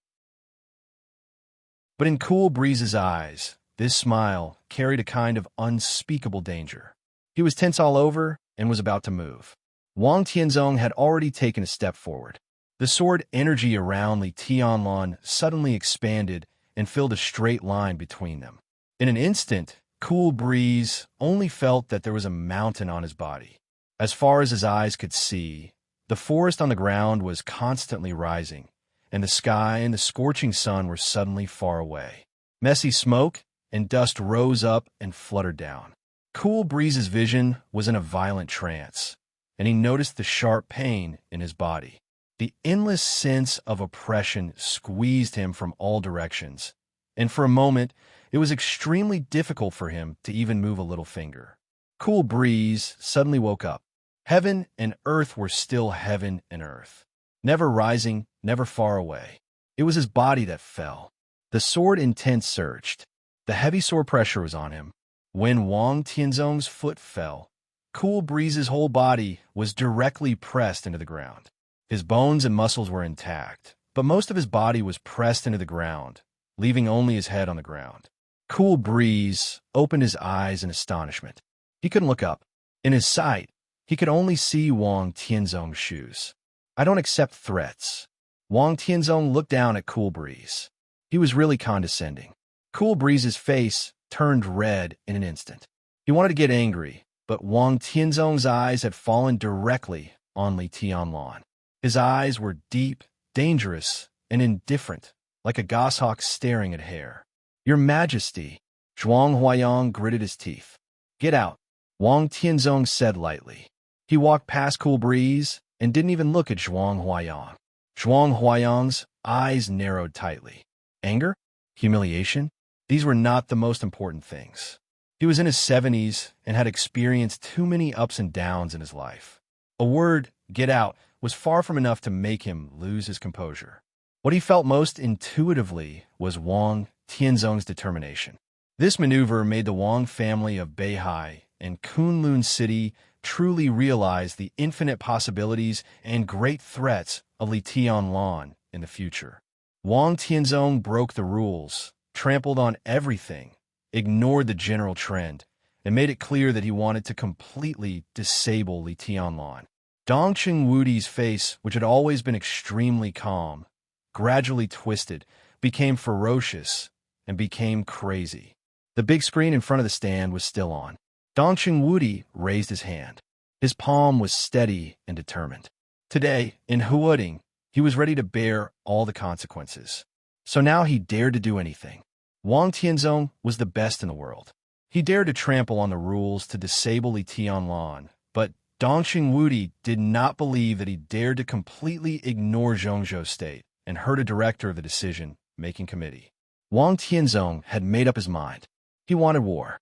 But in Cool Breeze's eyes, this smile carried a kind of unspeakable danger. He was tense all over and was about to move. Wang Tianzong had already taken a step forward. The sword energy around Li Tianlan suddenly expanded and filled a straight line between them. In an instant, Cool Breeze only felt that there was a mountain on his body. As far as his eyes could see, the forest on the ground was constantly rising, and the sky and the scorching sun were suddenly far away. Messy smoke and dust rose up and fluttered down. Cool Breeze's vision was in a violent trance, and he noticed the sharp pain in his body. The endless sense of oppression squeezed him from all directions, and for a moment, it was extremely difficult for him to even move a little finger. Cool Breeze suddenly woke up. Heaven and earth were still heaven and earth, never rising, never far away. It was his body that fell. The sword intent surged. The heavy sword pressure was on him. When Wang Tianzong's foot fell, Cool Breeze's whole body was directly pressed into the ground. His bones and muscles were intact, but most of his body was pressed into the ground, leaving only his head on the ground. Cool Breeze opened his eyes in astonishment. He couldn't look up. In his sight, he could only see Wang Tianzong's shoes. I don't accept threats. Wang Tianzong looked down at Cool Breeze. He was really condescending. Cool Breeze's face turned red in an instant. He wanted to get angry, but Wang Tianzong's eyes had fallen directly on Li Tianlan. His eyes were deep, dangerous, and indifferent, like a goshawk staring at hair. Your Majesty, Zhuang Huayang gritted his teeth. Get out, Wang Tianzong said lightly. He walked past Cool Breeze and didn't even look at Zhuang Huayang. Zhuang Huayang's eyes narrowed tightly. Anger? Humiliation? These were not the most important things. He was in his 70s and had experienced too many ups and downs in his life. A word, get out, was far from enough to make him lose his composure. What he felt most intuitively was Wang Tianzong's determination. This maneuver made the Wang family of Beihai and Kunlun City truly realize the infinite possibilities and great threats of Li Tianlan in the future. Wang Tianzong broke the rules, trampled on everything, ignored the general trend, and made it clear that he wanted to completely disable Li Tianlan. Dongqing Wudi's face, which had always been extremely calm, gradually twisted, became ferocious, and became crazy. The big screen in front of the stand was still on. Dongqing Wudi raised his hand. His palm was steady and determined. Today, in Huading, he was ready to bear all the consequences. So now he dared to do anything. Wang Tianzong was the best in the world. He dared to trample on the rules to disable Li Tianlan, but Dongqing Wudi did not believe that he dared to completely ignore Zhongzhou State and hurt a director of the decision-making committee. Wang Tianzong had made up his mind. He wanted war.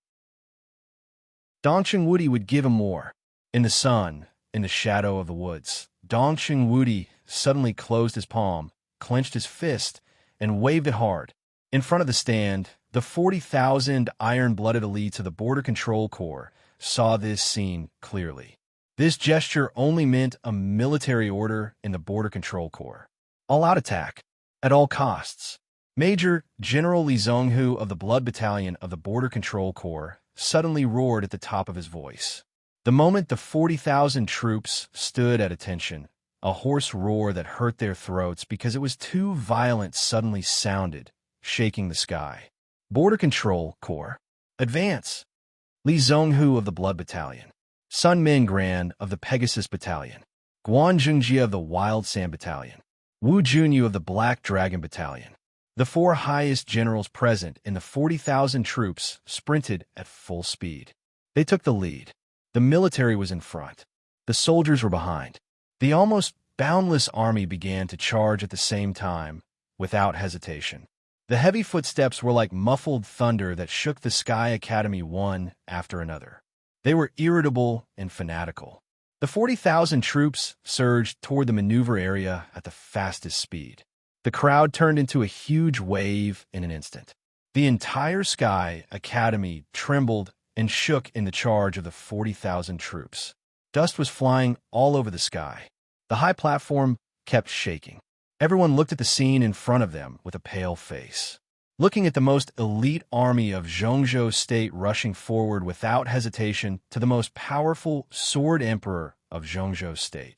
Dongqing Wudi would give him war. In the sun, in the shadow of the woods, Dongqing Wudi suddenly closed his palm, clenched his fist, and waved it hard. In front of the stand, the 40,000 iron-blooded elites of the Border Control Corps saw this scene clearly. This gesture only meant a military order in the Border Control Corps. All-out attack, at all costs. Major General Li Zhonghu of the Blood Battalion of the Border Control Corps suddenly roared at the top of his voice. The moment the 40,000 troops stood at attention, a hoarse roar that hurt their throats because it was too violent suddenly sounded, shaking the sky. Border Control Corps. Advance! Li Zhonghu of the Blood Battalion. Sun Mingran of the Pegasus Battalion. Guan Zhongjie of the Wild Sand Battalion. Wu Junyu of the Black Dragon Battalion. The four highest generals present in the 40,000 troops sprinted at full speed. They took the lead. The military was in front. The soldiers were behind. The almost boundless army began to charge at the same time, without hesitation. The heavy footsteps were like muffled thunder that shook the Sky Academy one after another. They were irritable and fanatical. The 40,000 troops surged toward the maneuver area at the fastest speed. The crowd turned into a huge wave in an instant. The entire Sky Academy trembled and shook in the charge of the 40,000 troops. Dust was flying all over the sky. The high platform kept shaking. Everyone looked at the scene in front of them with a pale face. Looking at the most elite army of Zhongzhou State rushing forward without hesitation to the most powerful sword emperor of Zhongzhou State,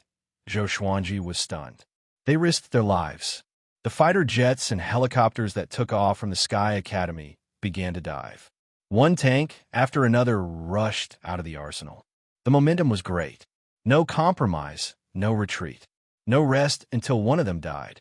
Zhou Xuanji was stunned. They risked their lives. The fighter jets and helicopters that took off from the Sky Academy began to dive. One tank after another rushed out of the arsenal. The momentum was great. No compromise, no retreat. No rest until one of them died.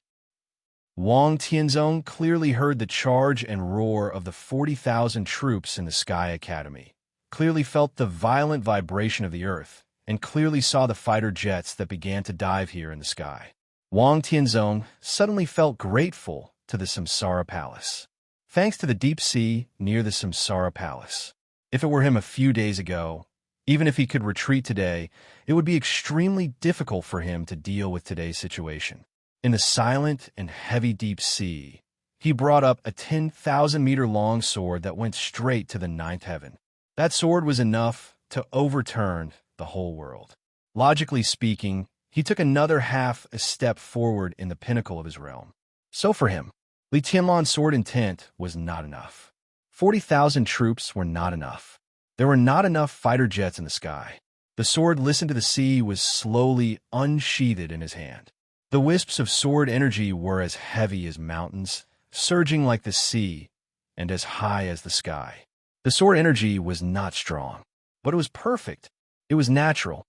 Wang Tianzong clearly heard the charge and roar of the 40,000 troops in the Sky Academy, clearly felt the violent vibration of the earth, and clearly saw the fighter jets that began to dive here in the sky. Wang Tianzong suddenly felt grateful to the Samsara Palace. Thanks to the deep sea near the Samsara Palace. If it were him a few days ago, even if he could retreat today, it would be extremely difficult for him to deal with today's situation. In the silent and heavy deep sea, he brought up a 10,000-meter-long sword that went straight to the ninth heaven. That sword was enough to overturn the whole world. Logically speaking, he took another half a step forward in the pinnacle of his realm. So for him, Li Tianlan's sword intent was not enough. 40,000 troops were not enough. There were not enough fighter jets in the sky. The sword listened to the sea was slowly unsheathed in his hand. The wisps of sword energy were as heavy as mountains, surging like the sea, and as high as the sky. The sword energy was not strong, but it was perfect. It was natural.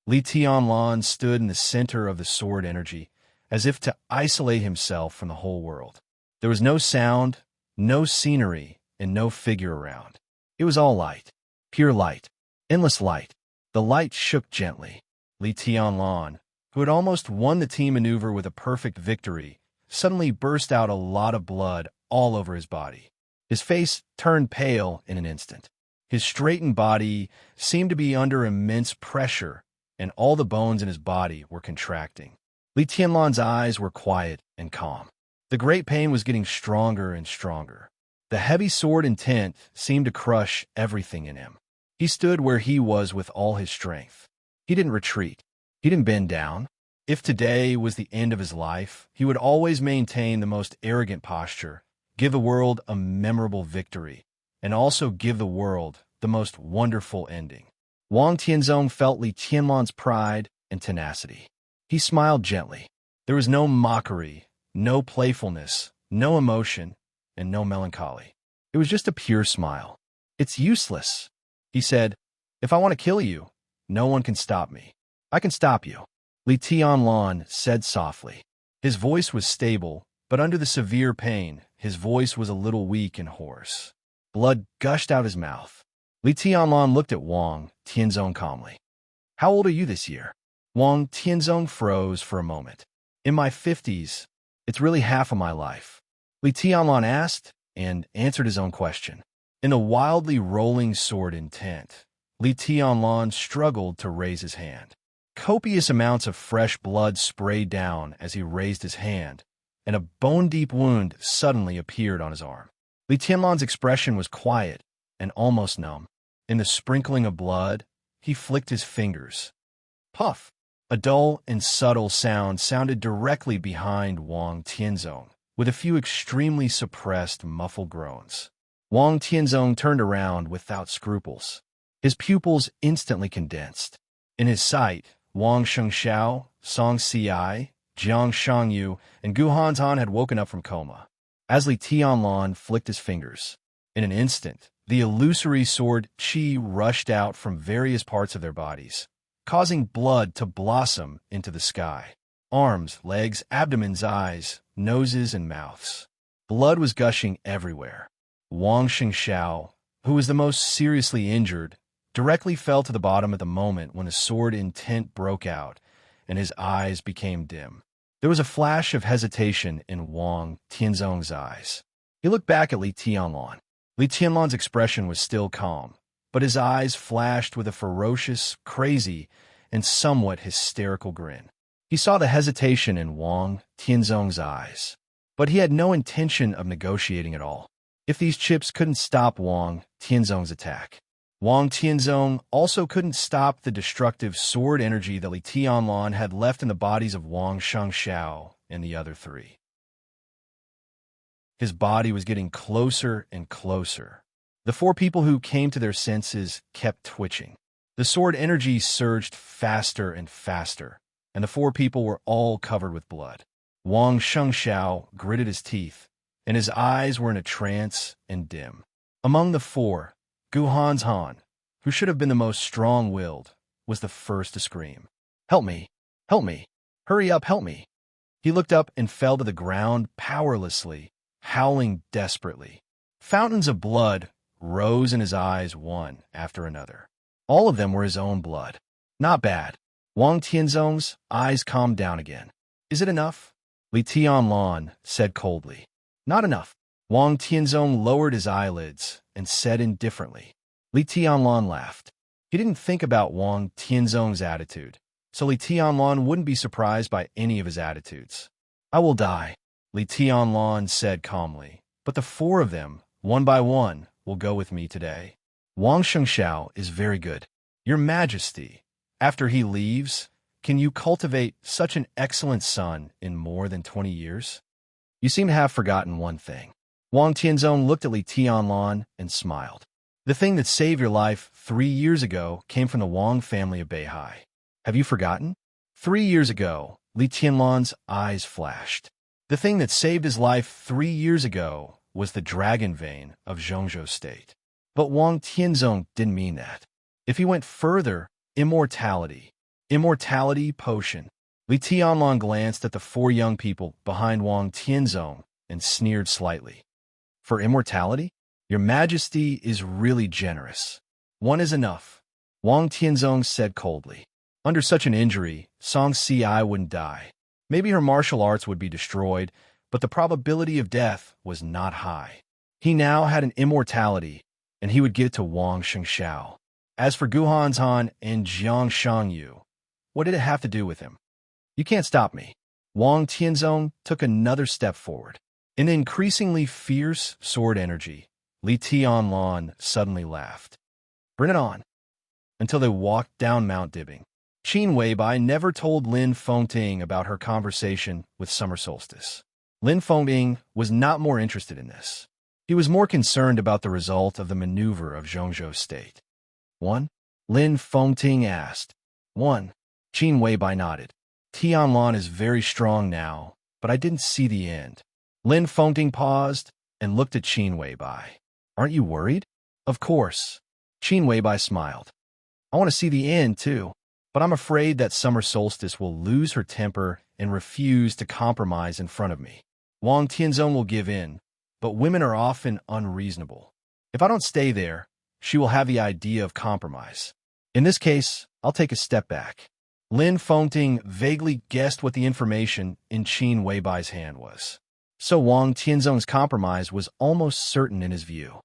Li Tianlan stood in the center of the sword energy, as if to isolate himself from the whole world. There was no sound, no scenery, and no figure around. It was all light, pure light, endless light. The light shook gently. Li Tianlan, who had almost won the team maneuver with a perfect victory, suddenly burst out a lot of blood all over his body. His face turned pale in an instant. His straightened body seemed to be under immense pressure, and all the bones in his body were contracting. Li Tianlan's eyes were quiet and calm. The great pain was getting stronger and stronger. The heavy sword intent seemed to crush everything in him. He stood where he was with all his strength. He didn't retreat. He didn't bend down. If today was the end of his life, he would always maintain the most arrogant posture, give the world a memorable victory, and also give the world the most wonderful ending. Wang Tianzong felt Li Tianlan's pride and tenacity. He smiled gently. There was no mockery, no playfulness, no emotion, and no melancholy. It was just a pure smile. "It's useless," he said. "If I want to kill you, no one can stop me. I can stop you," Li Tianlan said softly. His voice was stable, but under the severe pain, his voice was a little weak and hoarse. Blood gushed out his mouth. Li Tianlan looked at Wang Tianzong calmly. "How old are you this year?" Wang Tianzong froze for a moment. "In my 50s. It's really half of my life," Li Tianlan asked and answered his own question. In a wildly rolling sword intent, Li Tianlan struggled to raise his hand. Copious amounts of fresh blood sprayed down as he raised his hand, and a bone-deep wound suddenly appeared on his arm. Li Tianlan's expression was quiet and almost numb. In the sprinkling of blood, he flicked his fingers. Puff! A dull and subtle sound sounded directly behind Wang Tianzong, with a few extremely suppressed, muffled groans. Wang Tianzong turned around without scruples. His pupils instantly condensed. In his sight, Wang Shengxiao, Song Si, Jiang Shangyu, and Gu Hanzhan had woken up from coma. As Li Tianlan flicked his fingers, in an instant, the illusory sword qi rushed out from various parts of their bodies, causing blood to blossom into the sky. Arms, legs, abdomens, eyes, noses, and mouths. Blood was gushing everywhere. Wang Shengxiao, who was the most seriously injured, directly fell to the bottom at the moment when the sword intent broke out, and his eyes became dim. There was a flash of hesitation in Wang Tianzong's eyes. He looked back at Li Tianlan. Li Tianlan's expression was still calm, but his eyes flashed with a ferocious, crazy, and somewhat hysterical grin. He saw the hesitation in Wang Tianzong's eyes, but he had no intention of negotiating at all. If these chips couldn't stop Wang Tianzong's attack, Wang Tianzong also couldn't stop the destructive sword energy that Li Tianlan had left in the bodies of Wang Shengxiao and the other three. His body was getting closer and closer. The four people who came to their senses kept twitching. The sword energy surged faster and faster, and the four people were all covered with blood. Wang Shengxiao gritted his teeth, and his eyes were in a trance and dim. Among the four, Gu Hanzhan, who should have been the most strong-willed, was the first to scream. "Help me! Help me! Hurry up, help me!" He looked up and fell to the ground powerlessly, howling desperately. Fountains of blood rose in his eyes one after another. All of them were his own blood. Not bad. Wang Tianzong's eyes calmed down again. "Is it enough?" Li Tianlan said coldly. "Not enough." Wang Tianzong lowered his eyelids and said indifferently. Li Tianlan laughed. He didn't think about Wang Tianzong's attitude, so Li Tianlan wouldn't be surprised by any of his attitudes. "I will die," Li Tianlan said calmly, "but the four of them, one by one, will go with me today. Wang Shengxiao is very good. Your Majesty, after he leaves, can you cultivate such an excellent son in more than 20 years? You seem to have forgotten one thing." Wang Tianzong looked at Li Tianlan and smiled. "The thing that saved your life 3 years ago came from the Wang family of Beihai. Have you forgotten?" 3 years ago, Li Tianlan's eyes flashed. The thing that saved his life 3 years ago was the dragon vein of Zhongzhou State. But Wang Tianzong didn't mean that. If he went further, immortality. Immortality potion. Li Tianlan glanced at the four young people behind Wang Tianzong and sneered slightly. "For immortality? Your Majesty is really generous. One is enough," Wang Tianzong said coldly. Under such an injury, Song Si wouldn't die. Maybe her martial arts would be destroyed, but the probability of death was not high. He now had an immortality, and he would give it to Wang Shengxiao. As for Gu Hanzhan and Jiang Shangyu, what did it have to do with him? "You can't stop me." Wang Tianzong took another step forward. In the increasingly fierce sword energy, Li Tianlan suddenly laughed. "Bring it on." Until they walked down Mount Dibbing. Qin Weibai never told Lin Fengting about her conversation with Summer Solstice. Lin Fengting was not more interested in this. He was more concerned about the result of the maneuver of Zhongzhou State. "One?" Lin Fengting asked. "One." Qin Weibai nodded. "Tianlan is very strong now, but I didn't see the end." Lin Fengting paused and looked at Qin Weibai. "Aren't you worried?" "Of course." Qin Weibai smiled. "I want to see the end, too, but I'm afraid that Summer Solstice will lose her temper and refuse to compromise in front of me. Wang Tianzong will give in, but women are often unreasonable. If I don't stay there, she will have the idea of compromise. In this case, I'll take a step back." Lin Fengting vaguely guessed what the information in Qin Weibai's hand was. So Wang Tianzong's compromise was almost certain in his view.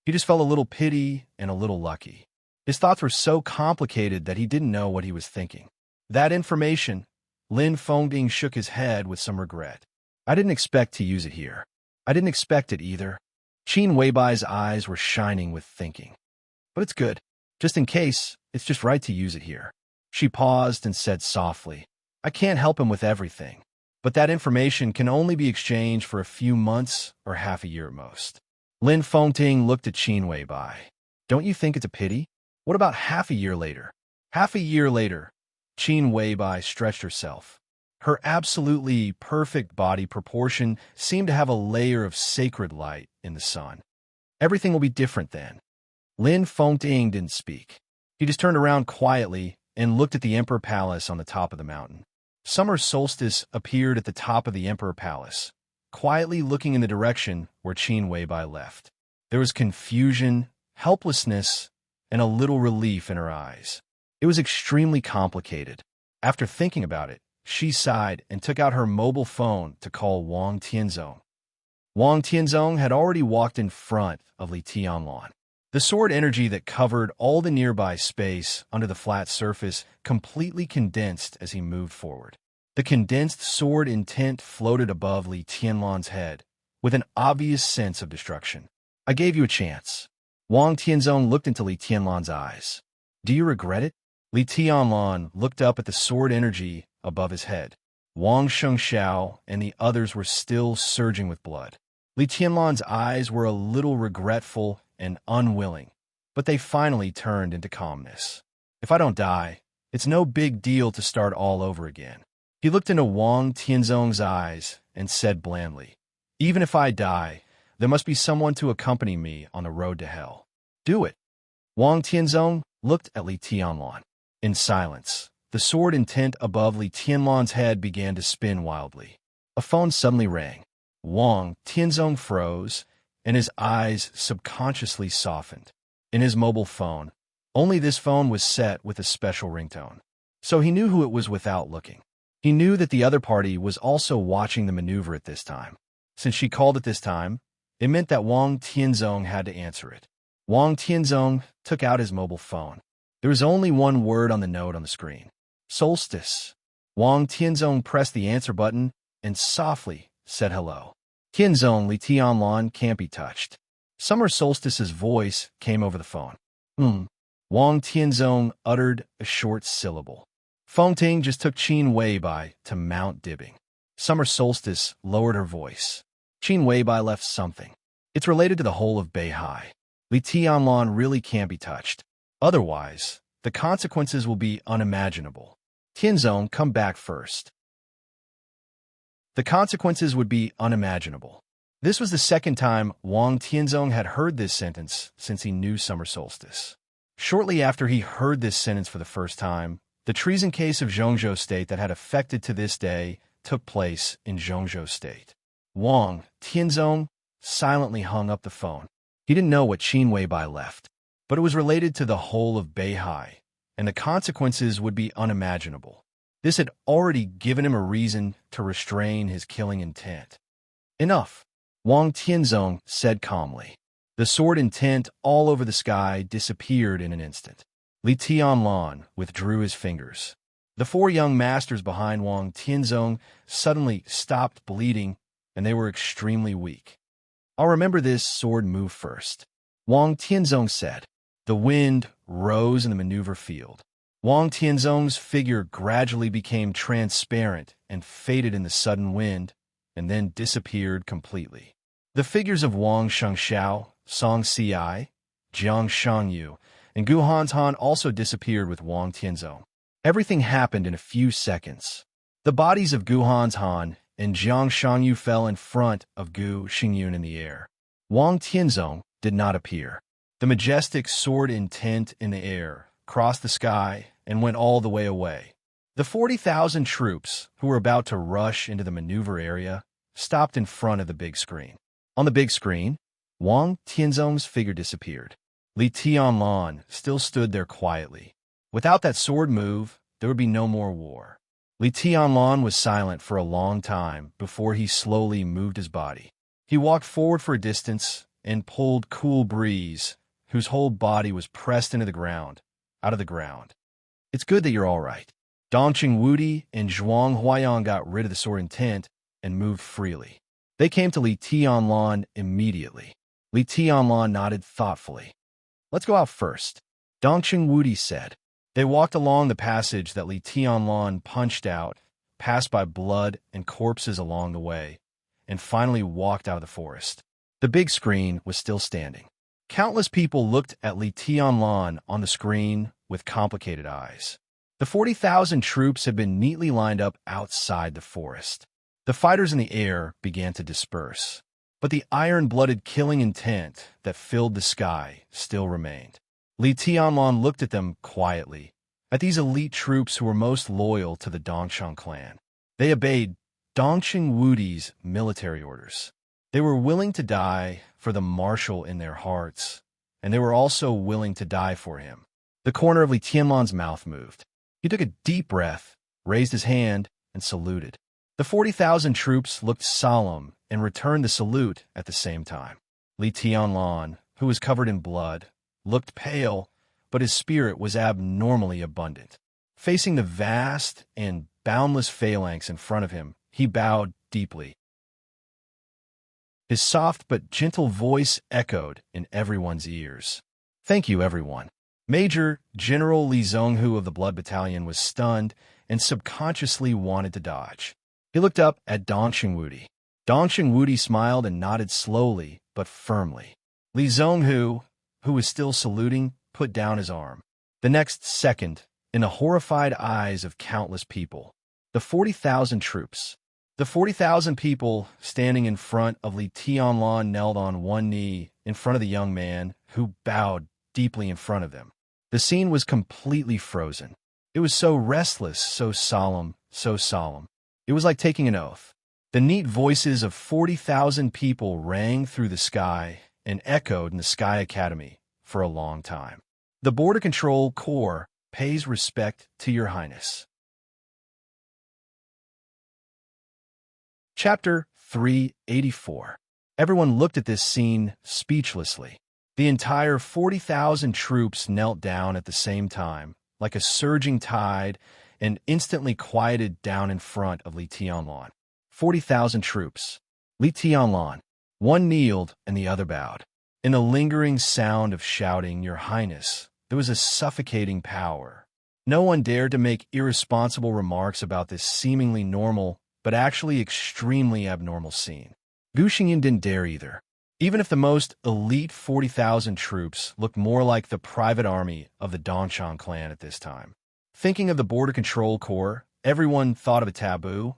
He just felt a little pity and a little lucky. His thoughts were so complicated that he didn't know what he was thinking. That information, Lin Fengting shook his head with some regret. "I didn't expect to use it here. I didn't expect it either." Qin Weibai's eyes were shining with thinking. "But it's good. Just in case, it's just right to use it here." She paused and said softly, "I can't help him with everything, but that information can only be exchanged for a few months or half a year at most." Lin Fengting looked at Qin Weibai. Don't you think it's a pity? What about half a year later? Half a year later, Qin Weibai stretched herself. Her absolutely perfect body proportion seemed to have a layer of sacred light in the sun. Everything will be different then. Lin Fengting didn't speak. He just turned around quietly and looked at the Emperor Palace on the top of the mountain. Summer solstice appeared at the top of the Emperor Palace, quietly looking in the direction where Qin Weibai left. There was confusion, helplessness, and a little relief in her eyes. It was extremely complicated. After thinking about it, she sighed and took out her mobile phone to call Wang Tianzong. Wang Tianzong had already walked in front of Li Tianlan. The sword energy that covered all the nearby space under the flat surface completely condensed as he moved forward. The condensed sword intent floated above Li Tianlan's head, with an obvious sense of destruction. I gave you a chance. Wang Tianzong looked into Li Tianlan's eyes. Do you regret it? Li Tianlan looked up at the sword energy above his head. Wang Shengxiao and the others were still surging with blood. Li Tianlan's eyes were a little regretful and unwilling, but they finally turned into calmness. If I don't die, it's no big deal to start all over again. He looked into Wang Tianzong's eyes and said blandly, even if I die, there must be someone to accompany me on the road to hell. Do it. Wang Tianzong looked at Li Tianlan. In silence, the sword intent above Li Tianlan's head began to spin wildly. A phone suddenly rang. Wang Tianzong froze, and his eyes subconsciously softened. In his mobile phone, only this phone was set with a special ringtone, so he knew who it was without looking. He knew that the other party was also watching the maneuver at this time. Since she called at this time, it meant that Wang Tianzong had to answer it. Wang Tianzong took out his mobile phone. There was only one word on the note on the screen. Solstice. Wang Tianzong pressed the answer button and softly said hello. Tianzong, Li Tianlan can't be touched. Summer Solstice's voice came over the phone. Wang Tianzong uttered a short syllable. Fengting just took Qin Weibai to Mount Dibbing. Summer Solstice lowered her voice. Qin Weibai left something. It's related to the whole of Beihai. Li Tianlan really can't be touched. Otherwise, the consequences will be unimaginable. Tianzong, come back first. The consequences would be unimaginable. This was the second time Wang Tianzong had heard this sentence since he knew Summer Solstice. Shortly after he heard this sentence for the first time, the treason case of Zhongzhou State that had affected to this day took place in Zhongzhou State. Wang Tianzong silently hung up the phone. He didn't know what Qin Weibai left, but it was related to the whole of Beihai, and the consequences would be unimaginable. This had already given him a reason to restrain his killing intent. Enough, Wang Tianzong said calmly. The sword intent all over the sky disappeared in an instant. Li Tianlan withdrew his fingers. The four young masters behind Wang Tianzong suddenly stopped bleeding, and they were extremely weak. I'll remember this sword move first, Wang Tianzong said. The wind rose in the maneuver field. Wang Tianzong's figure gradually became transparent and faded in the sudden wind, and then disappeared completely. The figures of Wang Shengxiao, Song Ci, Jiang Shangyu, and Gu Hantan also disappeared with Wang Tianzong. Everything happened in a few seconds. The bodies of Gu Hantan and Jiang Shangyu fell in front of Gu Xingyun in the air. Wang Tianzong did not appear. The majestic sword intent in the air crossed the sky and went all the way away. The 40,000 troops who were about to rush into the maneuver area stopped in front of the big screen. On the big screen, Wang Tianzong's figure disappeared. Li Tianlan still stood there quietly. Without that sword move, there would be no more war. Li Tianlan was silent for a long time before he slowly moved his body. He walked forward for a distance and pulled cool breeze, whose whole body was pressed into the ground, out of the ground. It's good that you're all right. Dongqing Wudi and Zhuang Huayan got rid of the sword intent and moved freely. They came to Li Tianlan immediately. Li Tianlan nodded thoughtfully. Let's go out first, Dongqing Wudi said. They walked along the passage that Li Tianlan punched out, passed by blood and corpses along the way, and finally walked out of the forest. The big screen was still standing. Countless people looked at Li Tianlan on the screen with complicated eyes. The 40,000 troops had been neatly lined up outside the forest. The fighters in the air began to disperse, but the iron-blooded killing intent that filled the sky still remained. Li Tianlan looked at them quietly, at these elite troops who were most loyal to the Dongchang clan. They obeyed Dongqing Wudi's military orders. They were willing to die for the marshal in their hearts, and they were also willing to die for him. The corner of Li Tianlan's mouth moved. He took a deep breath, raised his hand, and saluted. The 40,000 troops looked solemn and returned the salute at the same time. Li Tianlan, who was covered in blood, looked pale, but his spirit was abnormally abundant. Facing the vast and boundless phalanx in front of him, he bowed deeply. His soft but gentle voice echoed in everyone's ears. "Thank you, everyone." Major General Li Zhonghu of the Blood Battalion was stunned and subconsciously wanted to dodge. He looked up at Dongqing Wudi. Dongqing Wudi smiled and nodded slowly but firmly. Li Zhonghu, who was still saluting, put down his arm. The next second, in the horrified eyes of countless people, the 40,000 troops, the 40,000 people standing in front of Li Tianlan knelt on one knee in front of the young man who bowed deeply in front of them. The scene was completely frozen. It was so restless, so solemn, so solemn. It was like taking an oath. The neat voices of 40,000 people rang through the sky and echoed in the Sky Academy for a long time. The Border Control Corps pays respect to Your Highness. Chapter 384. Everyone looked at this scene speechlessly. The entire 40,000 troops knelt down at the same time, like a surging tide, and instantly quieted down in front of Li Tianlan. 40,000 troops. Li Tianlan. One kneeled and the other bowed. In the lingering sound of shouting, "Your Highness," there was a suffocating power. No one dared to make irresponsible remarks about this seemingly normal, but actually extremely abnormal scene. Gu Xingyan didn't dare either. Even if the most elite 40,000 troops looked more like the private army of the Dongchang clan at this time. Thinking of the Border Control Corps, everyone thought of a taboo,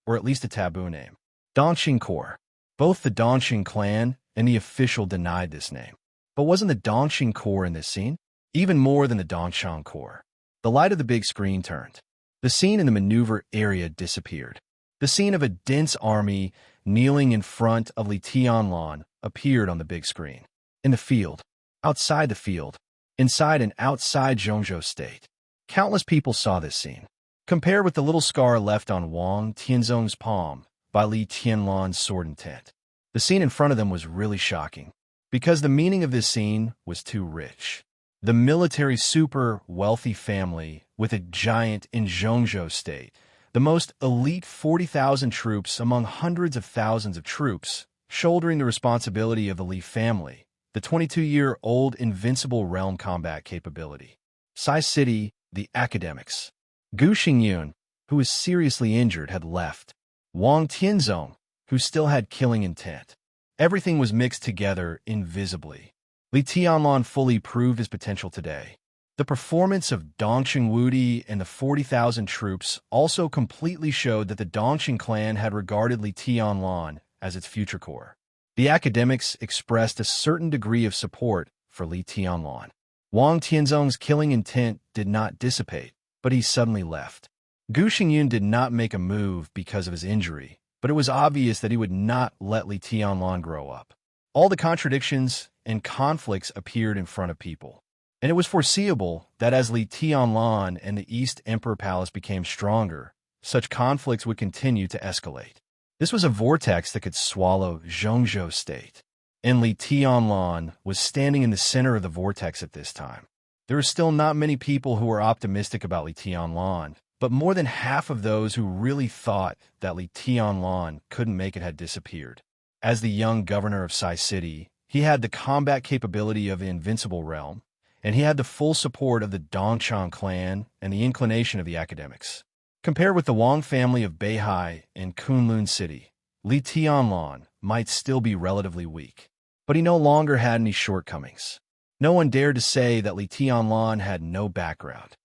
or at least a taboo name. Dongqing Corps. Both the Dongqing clan and the official denied this name. But wasn't the Dongqing Corps in this scene? Even more than the Dongchang Corps. The light of the big screen turned. The scene in the maneuver area disappeared. The scene of a dense army kneeling in front of Li Tianlan appeared on the big screen. In the field, outside the field, inside and outside Zhongzhou State. Countless people saw this scene. Compared with the little scar left on Wang Tianzong's palm by Li Tianlan's sword intent, the scene in front of them was really shocking, because the meaning of this scene was too rich. The military super wealthy family with a giant in Zhongzhou State, the most elite 40,000 troops among hundreds of thousands of troops, shouldering the responsibility of the Li family, the 22-year-old invincible realm combat capability. Sai City, the academics. Gu Xingyan, who was seriously injured, had left. Wang Tianzong, who still had killing intent. Everything was mixed together invisibly. Li Tianlan fully proved his potential today. The performance of Dongqing Wudi and the 40,000 troops also completely showed that the Dongqing clan had regarded Li Tianlan as its future core. The academics expressed a certain degree of support for Li Tianlan. Wang Tianzong's killing intent did not dissipate, but he suddenly left. Gu Xingyan did not make a move because of his injury, but it was obvious that he would not let Li Tianlan grow up. All the contradictions and conflicts appeared in front of people, and it was foreseeable that as Li Tianlan and the East Emperor Palace became stronger, such conflicts would continue to escalate. This was a vortex that could swallow Zhongzhou State, and Li Tianlan was standing in the center of the vortex at this time. There are still not many people who are optimistic about Li Tianlan, but more than half of those who really thought that Li Tianlan couldn't make it had disappeared. As the young governor of Sai City, he had the combat capability of the invincible realm, and he had the full support of the Dongchang clan and the inclination of the academics. Compared with the Wang family of Beihai and Kunlun City, Li Tianlan might still be relatively weak. but he no longer had any shortcomings. No one dared to say that Li Tianlan had no background.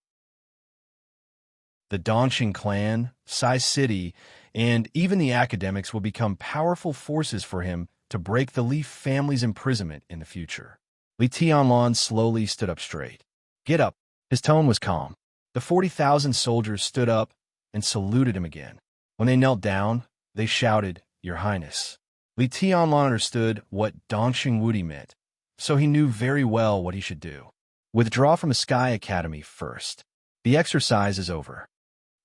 The Dongqing clan, Sai City, and even the academics will become powerful forces for him to break the Li family's imprisonment in the future. Li Tianlan slowly stood up straight. "Get up." His tone was calm. The 40,000 soldiers stood up and saluted him again. When they knelt down, they shouted, "Your Highness." Li Tianlan understood what Dongqing Wudi meant, so he knew very well what he should do. Withdraw from the Sky Academy first. The exercise is over.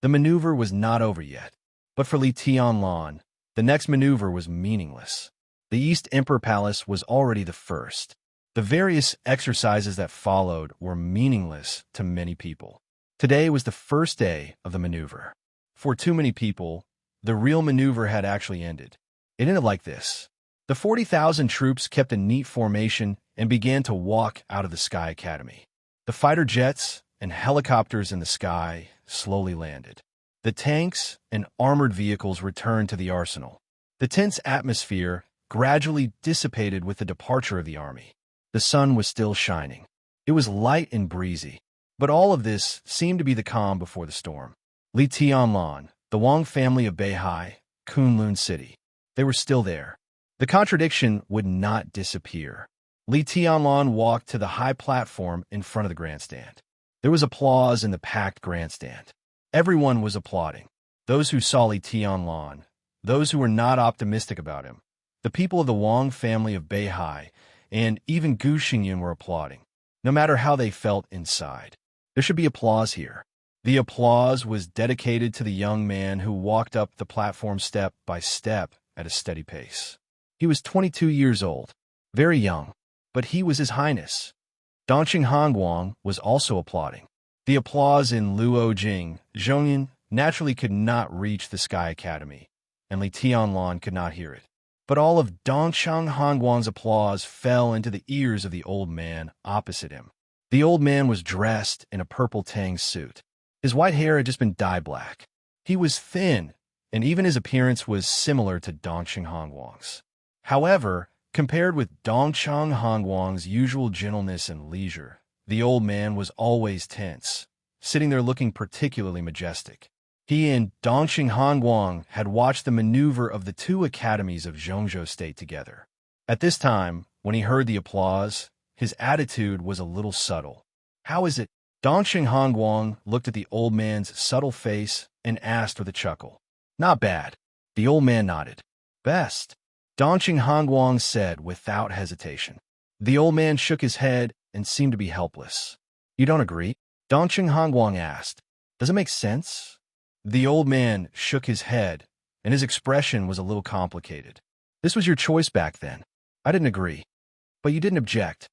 The maneuver was not over yet, but for Li Tianlan, the next maneuver was meaningless. The East Emperor Palace was already the first. The various exercises that followed were meaningless to many people. Today was the first day of the maneuver. For too many people, the real maneuver had actually ended. It ended like this. The 40,000 troops kept a neat formation and began to walk out of the Sky Academy. The fighter jets and helicopters in the sky slowly landed. The tanks and armored vehicles returned to the arsenal. The tense atmosphere gradually dissipated with the departure of the army. The sun was still shining. It was light and breezy, but all of this seemed to be the calm before the storm. Li Tianlan, the Wang family of Beihai, Kunlun City. They were still there. The contradiction would not disappear. Li Tianlan walked to the high platform in front of the grandstand. There was applause in the packed grandstand. Everyone was applauding. Those who saw Li Tianlan, those who were not optimistic about him, the people of the Wang family of Beihai, and even Gu Xingyun were applauding, no matter how they felt inside. There should be applause here. The applause was dedicated to the young man who walked up the platform step by step at a steady pace. He was 22 years old, very young, but he was His Highness. Dongqing Hongguang was also applauding. The applause in Luojing, Zhongyan, naturally could not reach the Sky Academy, and Li Tianlan could not hear it. But all of Dongqing Hongguang's applause fell into the ears of the old man opposite him. The old man was dressed in a purple tang suit. His white hair had just been dyed black. He was thin, and even his appearance was similar to Dongqing Hongguang's. However, compared with Dongqing Hongguang's usual gentleness and leisure, the old man was always tense, sitting there looking particularly majestic. He and Dongqing Hongguang had watched the maneuver of the two academies of Zhongzhou State together. At this time, when he heard the applause, his attitude was a little subtle. "How is it?" Dongqing Hongguang looked at the old man's subtle face and asked with a chuckle. "Not bad." The old man nodded. "Best," Dongqing Hongguang said without hesitation. The old man shook his head and seemed to be helpless. "You don't agree?" Dongqing Hongguang asked. "Does it make sense?" The old man shook his head, and his expression was a little complicated. "This was your choice back then. I didn't agree. But you didn't object."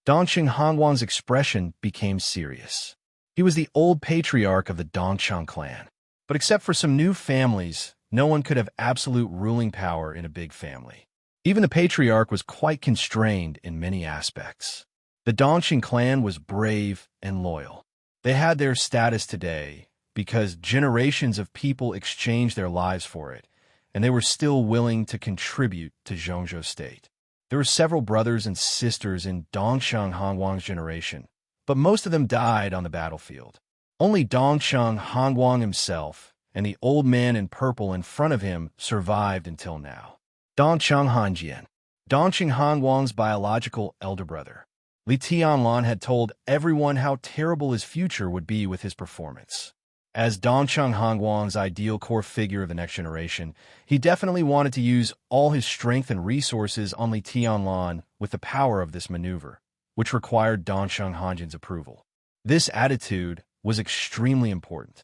Dongqing Hongguang's expression became serious. He was the old patriarch of the Dongqing clan. But except for some new families, no one could have absolute ruling power in a big family. Even the patriarch was quite constrained in many aspects. The Dongqing clan was brave and loyal. They had their status today because generations of people exchanged their lives for it, and they were still willing to contribute to Zhongzhou State. There were several brothers and sisters in Dongqing Hongguang's generation, but most of them died on the battlefield. Only Dongqing Hongguang himself and the old man in purple in front of him survived until now. Dongqing Hanjian, Dongqing Hongguang's biological elder brother. Li Tianlan had told everyone how terrible his future would be with his performance. As Dongqing Hongguang's ideal core figure of the next generation, he definitely wanted to use all his strength and resources on Li Tianlan with the power of this maneuver, which required Dongqing Hanjian's approval. This attitude was extremely important.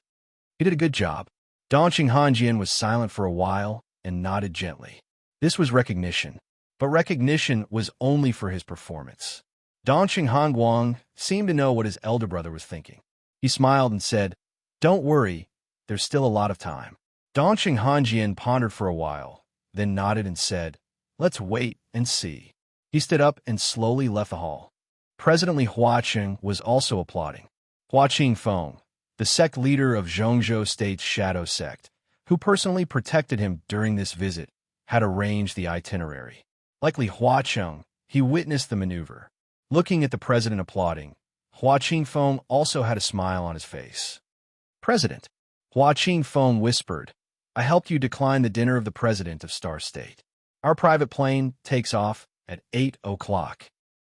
He did a good job. Dongqing Hanjian was silent for a while and nodded gently. This was recognition, but recognition was only for his performance. Dongqing Hongguang seemed to know what his elder brother was thinking. He smiled and said, "Don't worry, there's still a lot of time." Dongqing Hanjian pondered for a while, then nodded and said, "Let's wait and see." He stood up and slowly left the hall. President Li Huaqing was also applauding. Hua Qingfeng, the sect leader of Zhongzhou State's shadow sect, who personally protected him during this visit, had arranged the itinerary. Like Li Huacheng, he witnessed the maneuver. Looking at the president applauding, Hua Qingfeng also had a smile on his face. President, Hua Qingfeng whispered, I helped you decline the dinner of the president of Star State. Our private plane takes off at 8 o'clock.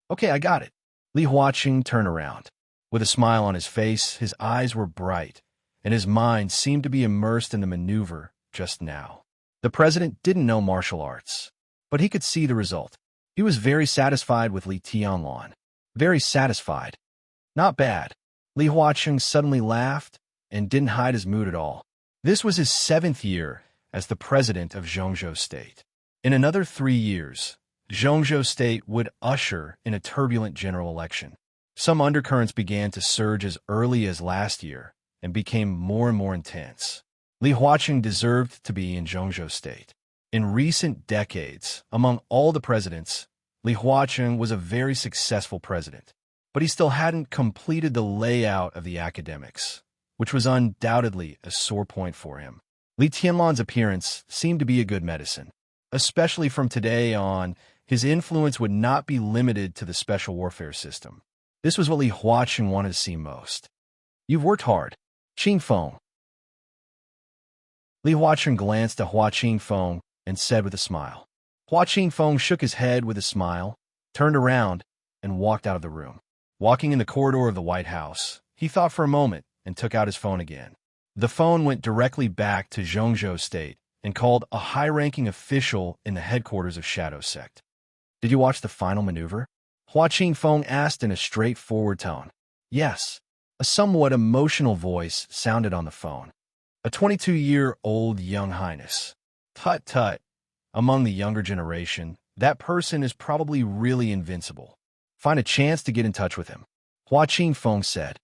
Okay, I got it. Li Huaqing turned around. With a smile on his face, his eyes were bright, and his mind seemed to be immersed in the maneuver just now. The president didn't know martial arts, but he could see the result. He was very satisfied with Li Tianlan. Very satisfied. Not bad. Li Huaqing suddenly laughed and didn't hide his mood at all. This was his 7th year as the president of Zhongzhou State. In another 3 years, Zhongzhou State would usher in a turbulent general election. Some undercurrents began to surge as early as last year and became more and more intense. Li Huaqing deserved to be in Zhongzhou State. In recent decades, among all the presidents, Li Huaqing was a very successful president, but he still hadn't completed the layout of the academics, which was undoubtedly a sore point for him. Li Tianlan's appearance seemed to be a good medicine. Especially from today on, his influence would not be limited to the special warfare system. This was what Li Huaqing wanted to see most. You've worked hard, Qingfeng. Li Huaqing glanced at Hua Qingfeng and said with a smile. Hua Qingfeng shook his head with a smile, turned around, and walked out of the room. Walking in the corridor of the White House, he thought for a moment and took out his phone again. The phone went directly back to Zhongzhou State and called a high-ranking official in the headquarters of Shadow Sect. Did you watch the final maneuver? Hua Qingfeng asked in a straightforward tone. Yes. A somewhat emotional voice sounded on the phone. A 22-year-old young highness. Tut-tut. Among the younger generation, that person is probably really invincible. Find a chance to get in touch with him. Hua Qingfeng said.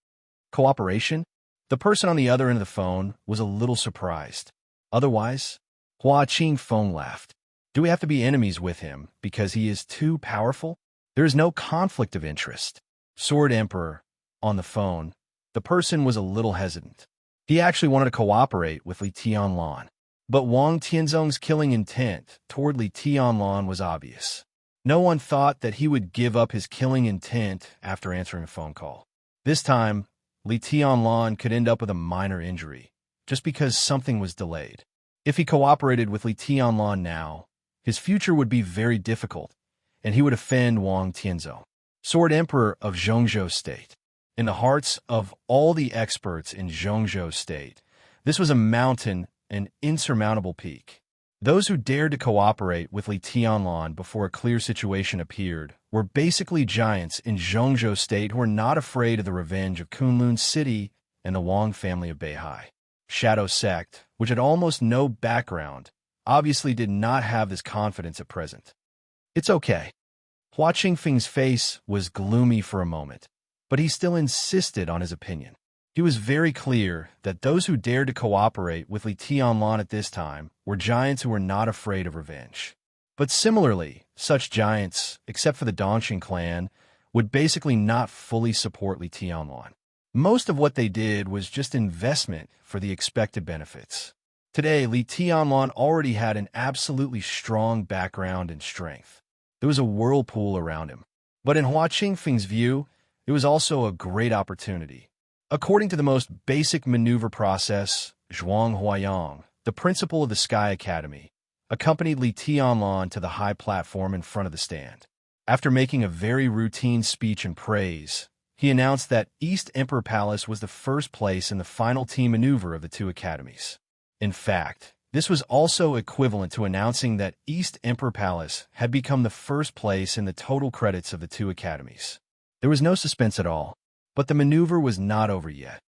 Cooperation? The person on the other end of the phone was a little surprised. Otherwise, Hua Qingfeng laughed. Do we have to be enemies with him because he is too powerful? There is no conflict of interest. Sword Emperor, on the phone, the person was a little hesitant. He actually wanted to cooperate with Li Tianlan. But Wang Tianzong's killing intent toward Li Tianlan was obvious. No one thought that he would give up his killing intent after answering a phone call. This time, Li Tianlan could end up with a minor injury, just because something was delayed. If he cooperated with Li Tianlan now, his future would be very difficult, and he would offend Wang Tianzong, Sword Emperor of Zhongzhou State. In the hearts of all the experts in Zhongzhou State, this was a mountain, an insurmountable peak. Those who dared to cooperate with Li Tianlan before a clear situation appeared were basically giants in Zhongzhou State who were not afraid of the revenge of Kunlun City and the Wang family of Beihai. Shadow Sect, which had almost no background, obviously did not have this confidence at present. It's okay. Hua Qingfeng's face was gloomy for a moment, but he still insisted on his opinion. He was very clear that those who dared to cooperate with Li Tianlan at this time were giants who were not afraid of revenge. But similarly, such giants, except for the Dongxing clan, would basically not fully support Li Tianlan. Most of what they did was just investment for the expected benefits. Today, Li Tianlan already had an absolutely strong background and strength. There was a whirlpool around him. But in Hua Qingfeng's view, it was also a great opportunity. According to the most basic maneuver process, Zhuang Huayang, the principal of the Sky Academy, accompanied Li Tianlan to the high platform in front of the stand. After making a very routine speech in praise, he announced that East Emperor Palace was the first place in the final team maneuver of the two academies. In fact, this was also equivalent to announcing that East Emperor Palace had become the first place in the total credits of the two academies. There was no suspense at all, but the maneuver was not over yet.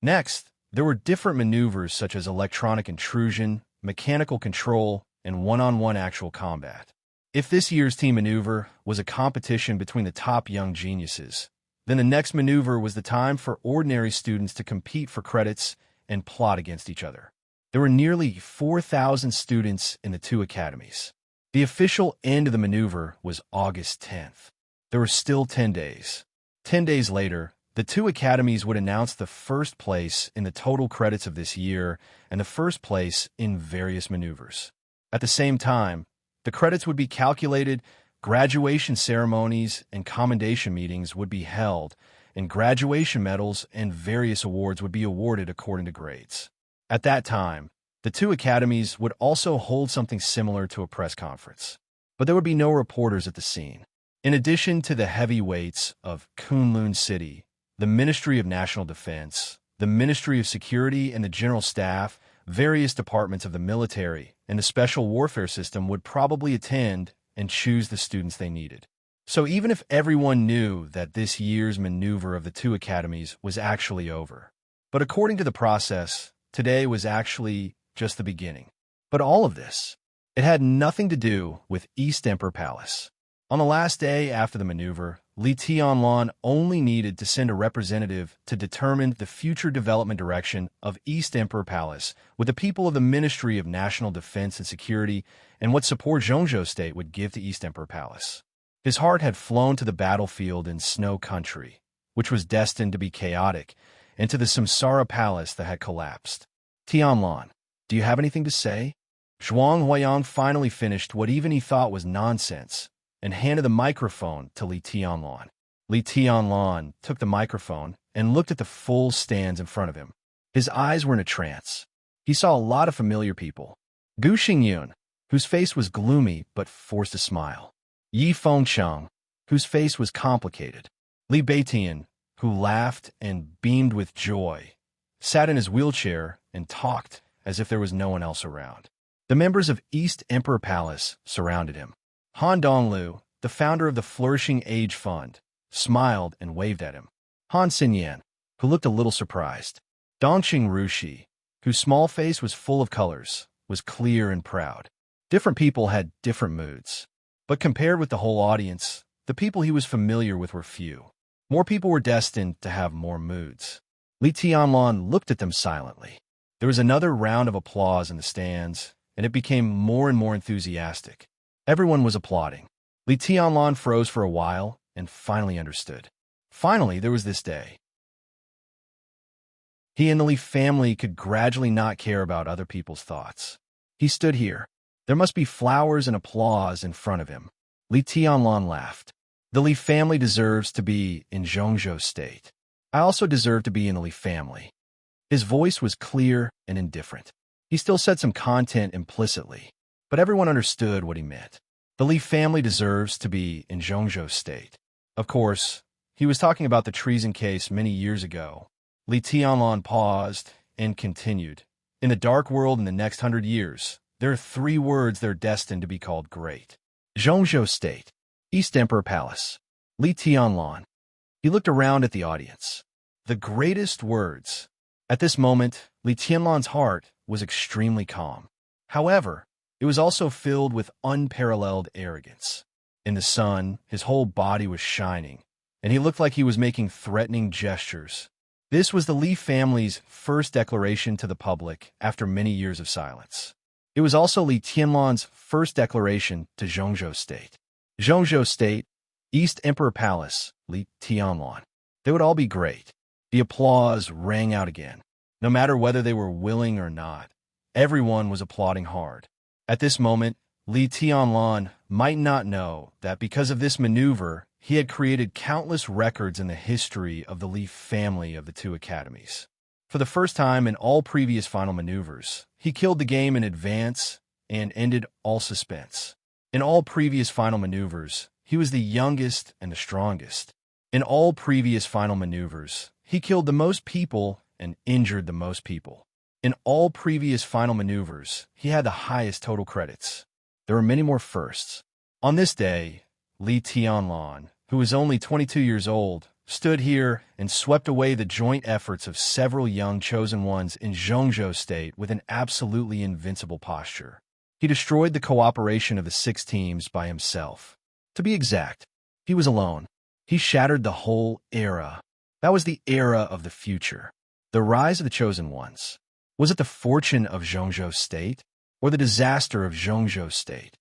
Next, there were different maneuvers such as electronic intrusion, mechanical control, and one-on-one actual combat. If this year's team maneuver was a competition between the top young geniuses, then the next maneuver was the time for ordinary students to compete for credits and plot against each other. There were nearly 4,000 students in the two academies. The official end of the maneuver was August 10th. There were still 10 days. 10 days later, the two academies would announce the first place in the total credits of this year and the first place in various maneuvers. At the same time, The credits would be calculated, graduation ceremonies and commendation meetings would be held, and graduation medals and various awards would be awarded according to grades. At that time, the two academies would also hold something similar to a press conference, but there would be no reporters at the scene. In addition to the heavyweights of Kunlun City, the Ministry of National Defense, the Ministry of Security, and the General Staff, various departments of the military, and the Special Warfare System would probably attend and choose the students they needed. So even if everyone knew that this year's maneuver of the two academies was actually over, but according to the process, today was actually just the beginning. But all of this, it had nothing to do with East Emperor Palace. On the last day after the maneuver, Li Tianlan only needed to send a representative to determine the future development direction of East Emperor Palace with the people of the Ministry of National Defense and Security and what support Zhongzhou State would give to East Emperor Palace. His heart had flown to the battlefield in Snow Country, which was destined to be chaotic, and to the Samsara Palace that had collapsed. Tianlan, do you have anything to say? Zhuang Huayang finally finished what even he thought was nonsense and handed the microphone to Li Tianlan. Li Tianlan took the microphone and looked at the full stands in front of him. His eyes were in a trance. He saw a lot of familiar people. Gu Xingyun, whose face was gloomy but forced a smile. Yi Fengcheng, whose face was complicated. Li Beitian, who laughed and beamed with joy, sat in his wheelchair and talked as if there was no one else around. The members of East Emperor Palace surrounded him. Han Donglu, the founder of the Flourishing Age Fund, smiled and waved at him. Han Xinyan, who looked a little surprised. Dongqing Rushi, whose small face was full of colors, was clear and proud. Different people had different moods. But compared with the whole audience, the people he was familiar with were few. More people were destined to have more moods. Li Tianlan looked at them silently. There was another round of applause in the stands, and it became more and more enthusiastic. Everyone was applauding. Li Tianlan froze for a while and finally understood. Finally, there was this day. He and the Li family could gradually not care about other people's thoughts. He stood here. There must be flowers and applause in front of him. Li Tianlan laughed. The Li family deserves to be in Zhongzhou State. I also deserve to be in the Li family. His voice was clear and indifferent. He still said some content implicitly, but everyone understood what he meant. The Li family deserves to be in Zhongzhou State. Of course, he was talking about the treason case many years ago. Li Tianlan paused and continued. In the dark world in the next 100 years, there are 3 words that are destined to be called great. Zhongzhou State, East Emperor Palace, Li Tianlan. He looked around at the audience. The greatest words. At this moment, Li Tianlan's heart was extremely calm. However, it was also filled with unparalleled arrogance. In the sun, his whole body was shining, and he looked like he was making threatening gestures. This was the Li family's first declaration to the public after many years of silence. It was also Li Tianlan's first declaration to Zhongzhou State. Zhongzhou State, East Emperor Palace, Li Tianlan. They would all be great. The applause rang out again. No matter whether they were willing or not, everyone was applauding hard. At this moment, Li Tianlan might not know that because of this maneuver, he had created countless records in the history of the Li family of the 2 academies. For the first time in all previous final maneuvers, he killed the game in advance and ended all suspense. In all previous final maneuvers, he was the youngest and the strongest. In all previous final maneuvers, he killed the most people and injured the most people. In all previous final maneuvers, he had the highest total credits. There were many more firsts. On this day, Li Tianlan, who was only 22 years old, stood here and swept away the joint efforts of several young chosen ones in Zhongzhou State with an absolutely invincible posture. He destroyed the cooperation of the 6 teams by himself. To be exact, he was alone. He shattered the whole era. That was the era of the future. The rise of the chosen ones. Was it the fortune of Zhongzhou State or the disaster of Zhongzhou State?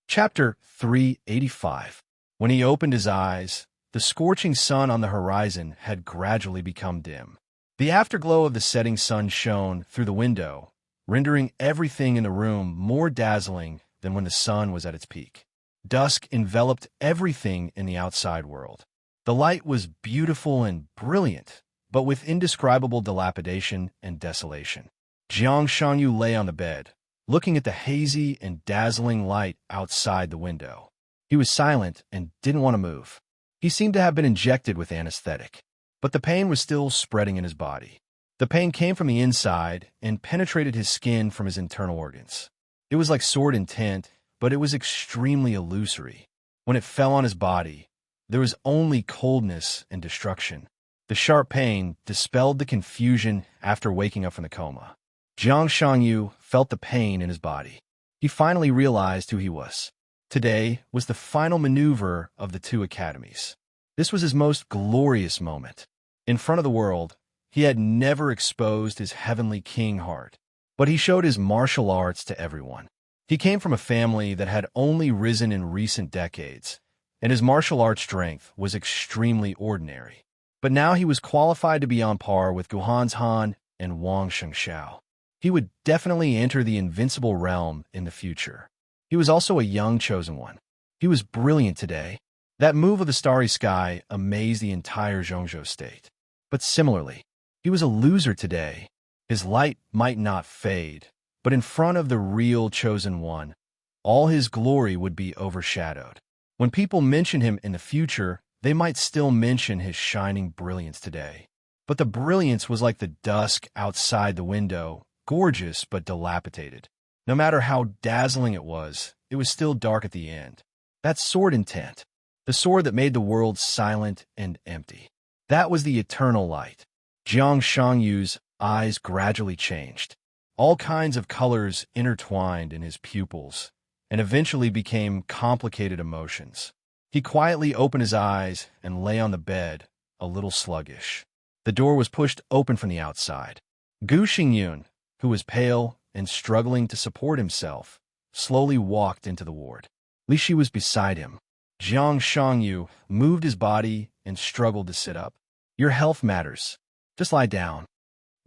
Chapter 385. When he opened his eyes, the scorching sun on the horizon had gradually become dim. The afterglow of the setting sun shone through the window, rendering everything in the room more dazzling than when the sun was at its peak. Dusk enveloped everything in the outside world. The light was beautiful and brilliant, but with indescribable dilapidation and desolation. Jiang Shangyu lay on the bed, looking at the hazy and dazzling light outside the window. He was silent and didn't want to move. He seemed to have been injected with anesthetic, but the pain was still spreading in his body. The pain came from the inside and penetrated his skin from his internal organs. It was like sword intent, but it was extremely illusory. When it fell on his body, there was only coldness and destruction. The sharp pain dispelled the confusion after waking up from the coma. Jiang Shangyu felt the pain in his body. He finally realized who he was. Today was the final maneuver of the two academies. This was his most glorious moment. In front of the world, he had never exposed his heavenly king heart, but he showed his martial arts to everyone. He came from a family that had only risen in recent decades, and his martial arts strength was extremely ordinary. But now he was qualified to be on par with Guhan's Han and Wang Shengxiao. He would definitely enter the invincible realm in the future. He was also a young chosen one. He was brilliant today. That move of the starry sky amazed the entire Zhongzhou state. But similarly, he was a loser today. His light might not fade, but in front of the real chosen one, all his glory would be overshadowed. When people mention him in the future, they might still mention his shining brilliance today. But the brilliance was like the dusk outside the window, gorgeous but dilapidated. No matter how dazzling it was still dark at the end. That sword intent, the sword that made the world silent and empty. That was the eternal light. Jiang Shangyu's eyes gradually changed. All kinds of colors intertwined in his pupils and eventually became complicated emotions. He quietly opened his eyes and lay on the bed, a little sluggish. The door was pushed open from the outside. Gu Xingyun, who was pale and struggling to support himself, slowly walked into the ward. Li Shi was beside him. Jiang Shangyu moved his body and struggled to sit up. Your health matters. Just lie down.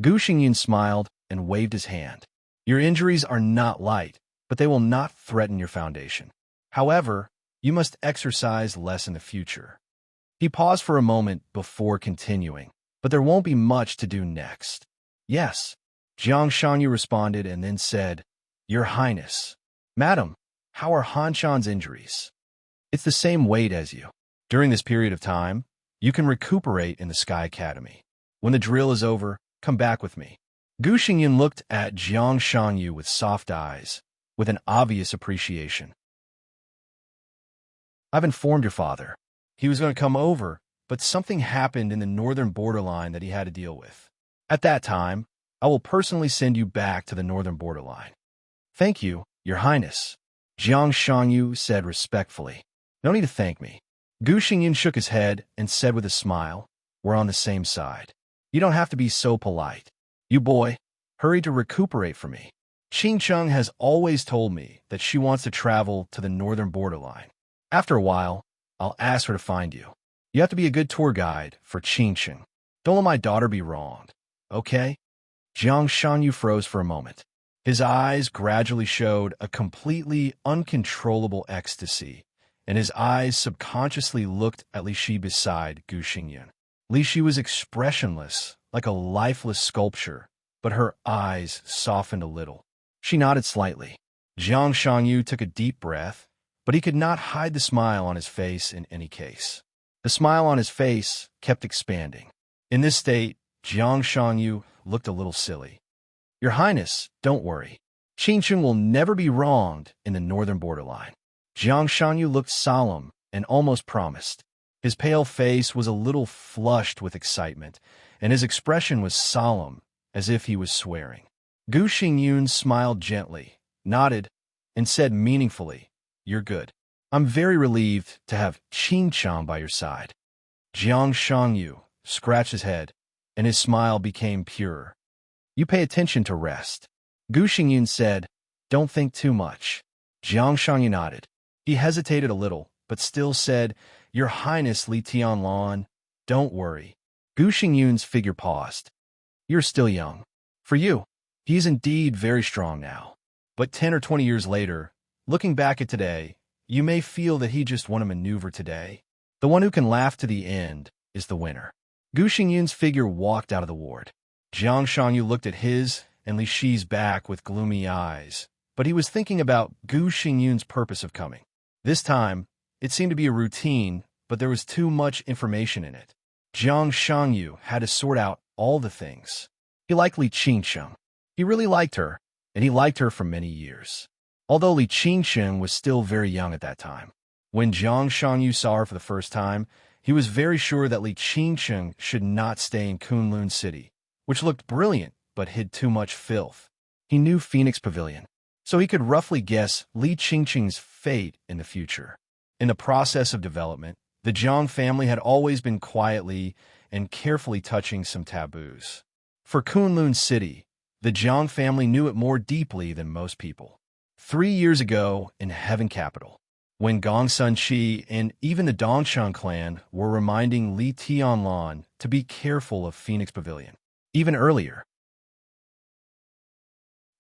Gu Xingyun smiled and waved his hand. Your injuries are not light, but they will not threaten your foundation. However, you must exercise less in the future. He paused for a moment before continuing, but there won't be much to do next. Yes, Jiang Shangyu responded and then said, Your Highness. Madam, how are Han Shan's injuries? It's the same weight as you. During this period of time, you can recuperate in the Sky Academy. When the drill is over, come back with me. Gu Xingyun looked at Jiang Shangyu with soft eyes, with an obvious appreciation. I've informed your father. He was going to come over, but something happened in the northern borderline that he had to deal with. At that time, I will personally send you back to the northern borderline. Thank you, Your Highness, Jiang Shangyu said respectfully. No need to thank me. Gu Xingyun shook his head and said with a smile, We're on the same side. You don't have to be so polite. You boy, hurry to recuperate for me. Qing Cheng has always told me that she wants to travel to the northern borderline. After a while, I'll ask her to find you. You have to be a good tour guide for Qing Cheng. Don't let my daughter be wronged, okay? Jiang Shangyu froze for a moment. His eyes gradually showed a completely uncontrollable ecstasy, and his eyes subconsciously looked at Li Shi beside Gu Xingyun. Li Shi was expressionless, like a lifeless sculpture, but her eyes softened a little. She nodded slightly. Jiang Shangyu took a deep breath, but he could not hide the smile on his face in any case. The smile on his face kept expanding. In this state, Jiang Shangyu looked a little silly. Your Highness, don't worry. Qing Cheng will never be wronged in the northern borderline. Jiang Shangyu looked solemn and almost promised. His pale face was a little flushed with excitement, and his expression was solemn, as if he was swearing. Gu Xingyun smiled gently, nodded, and said meaningfully, You're good. I'm very relieved to have Qing Cheng by your side. Jiang Shangyu scratched his head, and his smile became purer. You pay attention to rest. Gu Xingyun said, Don't think too much. Jiang Shangyu nodded. He hesitated a little, but still said, Your Highness Li Tianlan, don't worry. Gu Xingyun's figure paused. You're still young. For you, He is indeed very strong now. But 10 or 20 years later, looking back at today, you may feel that he just won a maneuver today. The one who can laugh to the end is the winner. Gu Xingyun's figure walked out of the ward. Jiang Shangyu looked at his and Li Shi's back with gloomy eyes, but he was thinking about Gu Xingyun's purpose of coming. This time, it seemed to be a routine, but there was too much information in it. Jiang Shangyu had to sort out all the things. He liked Li Qingsheng. He really liked her, and he liked her for many years. Although Li Qingsheng was still very young at that time. When Jiang Shangyu saw her for the first time, he was very sure that Li Qingsheng should not stay in Kunlun City, which looked brilliant but hid too much filth. He knew Phoenix Pavilion, so he could roughly guess Li Qingsheng's fate in the future. In the process of development, the Jiang family had always been quietly and carefully touching some taboos. For Kunlun City, the Jiang family knew it more deeply than most people. 3 years ago in Heaven Capital, when Gong Sun Qi and even the Dongshan clan were reminding Li Tianlan to be careful of Phoenix Pavilion. Even earlier,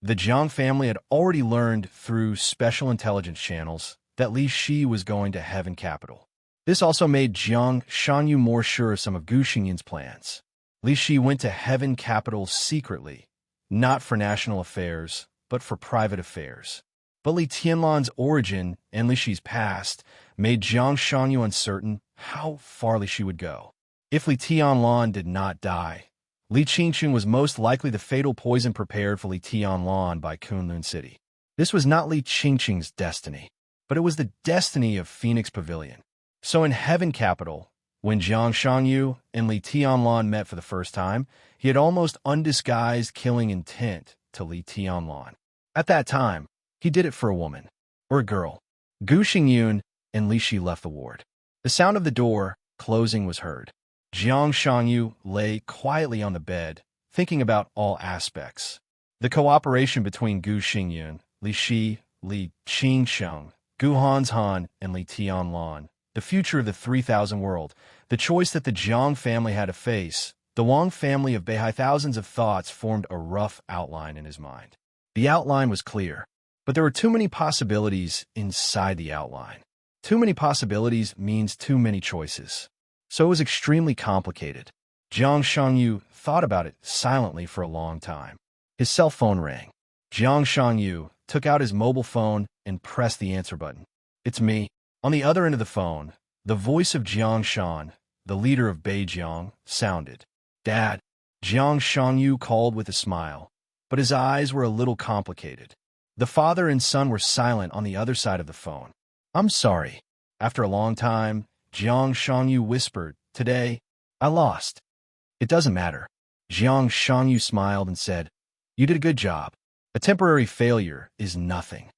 the Jiang family had already learned through special intelligence channels that Li Shi was going to Heaven Capital. This also made Jiang Shangyu more sure of some of Gu Xingyun's plans. Li Shi went to Heaven Capital secretly, not for national affairs, but for private affairs. But Li Tianlan's origin and Li Shi's past made Jiang Shangyu uncertain how far Li Shi would go. If Li Tianlan did not die, Li Qingsheng was most likely the fatal poison prepared for Li Tianlan by Kunlun City. This was not Li Qingsheng's destiny, but it was the destiny of Phoenix Pavilion. So in Heaven Capital, when Jiang Shangyu and Li Tianlan met for the first time, he had almost undisguised killing intent to Li Tianlan. At that time, he did it for a woman, or a girl. Gu Xingyun and Li Shi left the ward. The sound of the door closing was heard. Jiang Shangyu lay quietly on the bed, thinking about all aspects. The cooperation between Gu Xingyun, Li Shi, Li Qingsheng, Gu Hanshan, and Li Tianlan, the future of the 3,000 world, the choice that the Jiang family had to face, the Wang family of Beihai. Thousands of thoughts formed a rough outline in his mind. The outline was clear, but there were too many possibilities inside the outline. Too many possibilities means too many choices. So it was extremely complicated. Jiang Shangyu thought about it silently for a long time. His cell phone rang. Jiang Shangyu took out his mobile phone and pressed the answer button. "It's me." On the other end of the phone, the voice of Jiang Shan, the leader of Beijiang, sounded. "Dad." Jiang Shangyu called with a smile, but his eyes were a little complicated. The father and son were silent on the other side of the phone. "I'm sorry." After a long time, Jiang Shangyu whispered, "Today, I lost." "It doesn't matter." Jiang Shangyu smiled and said, "You did a good job. A temporary failure is nothing."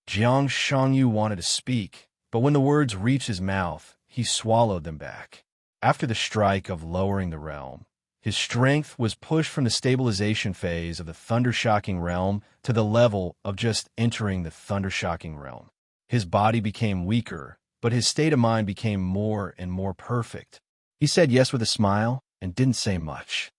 Jiang Shangyu wanted to speak, but when the words reached his mouth, he swallowed them back. After the strike of lowering the realm, his strength was pushed from the stabilization phase of the thunder-shocking realm to the level of just entering the thunder-shocking realm. His body became weaker, but his state of mind became more and more perfect. He said yes with a smile and didn't say much.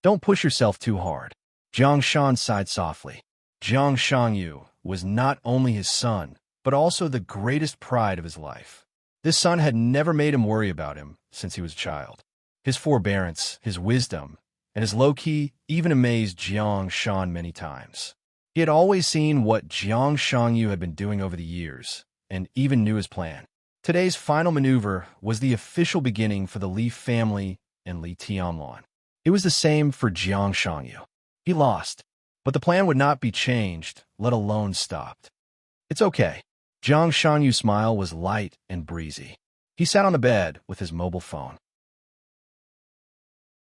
"Don't push yourself too hard." Jiang Shan sighed softly. Jiang Shangyu was not only his son, but also the greatest pride of his life. This son had never made him worry about him since he was a child. His forbearance, his wisdom, and his low-key even amazed Jiang Shan many times. He had always seen what Jiang Shangyu had been doing over the years, and even knew his plan. Today's final maneuver was the official beginning for the Li family and Li Tianlan. It was the same for Jiang Shangyu. He lost, but the plan would not be changed, let alone stopped. "It's okay." Jiang Shangyu's smile was light and breezy. He sat on the bed with his mobile phone.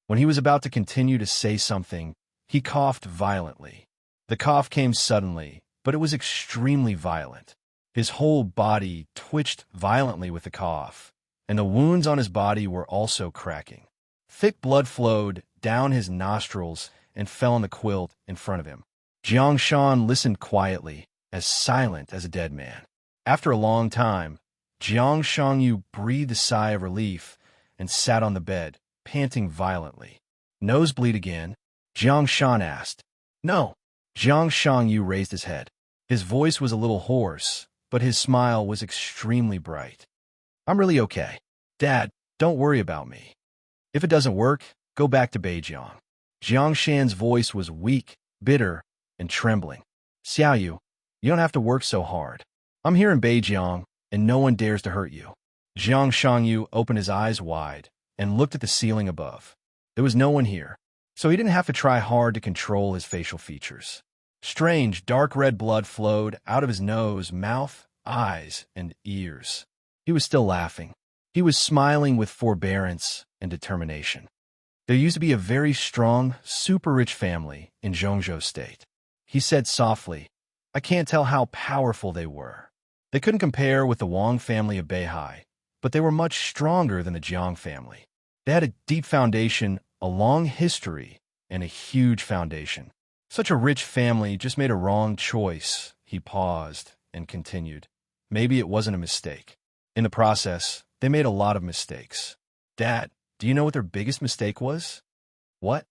When he was about to continue to say something, he coughed violently. The cough came suddenly, but it was extremely violent. His whole body twitched violently with the cough, and the wounds on his body were also cracking. Thick blood flowed down his nostrils and fell on the quilt in front of him. Jiang Shan listened quietly, as silent as a dead man. After a long time, Jiang Shangyu breathed a sigh of relief and sat on the bed, panting violently. "Nosebleed again?" Jiang Shan asked. "No." Jiang Shangyu raised his head. His voice was a little hoarse, but his smile was extremely bright. I'm really okay. Dad, don't worry about me. If it doesn't work, go back to Beijiang. Jiang Shan's voice was weak, bitter, and trembling. Xiaoyu, you don't have to work so hard. I'm here in Beijiang, and no one dares to hurt you. Jiang Shangyu opened his eyes wide and looked at the ceiling above. There was no one here, so he didn't have to try hard to control his facial features. Strange, dark red blood flowed out of his nose, mouth, eyes, and ears. He was still laughing. He was smiling with forbearance and determination. There used to be a very strong, super-rich family in Zhongzhou State. He said softly, I can't tell how powerful they were. They couldn't compare with the Wang family of Beihai, but they were much stronger than the Jiang family. They had a deep foundation, a long history, and a huge foundation. Such a rich family just made a wrong choice. He paused and continued. Maybe it wasn't a mistake. In the process, they made a lot of mistakes. Dad, do you know what their biggest mistake was? What?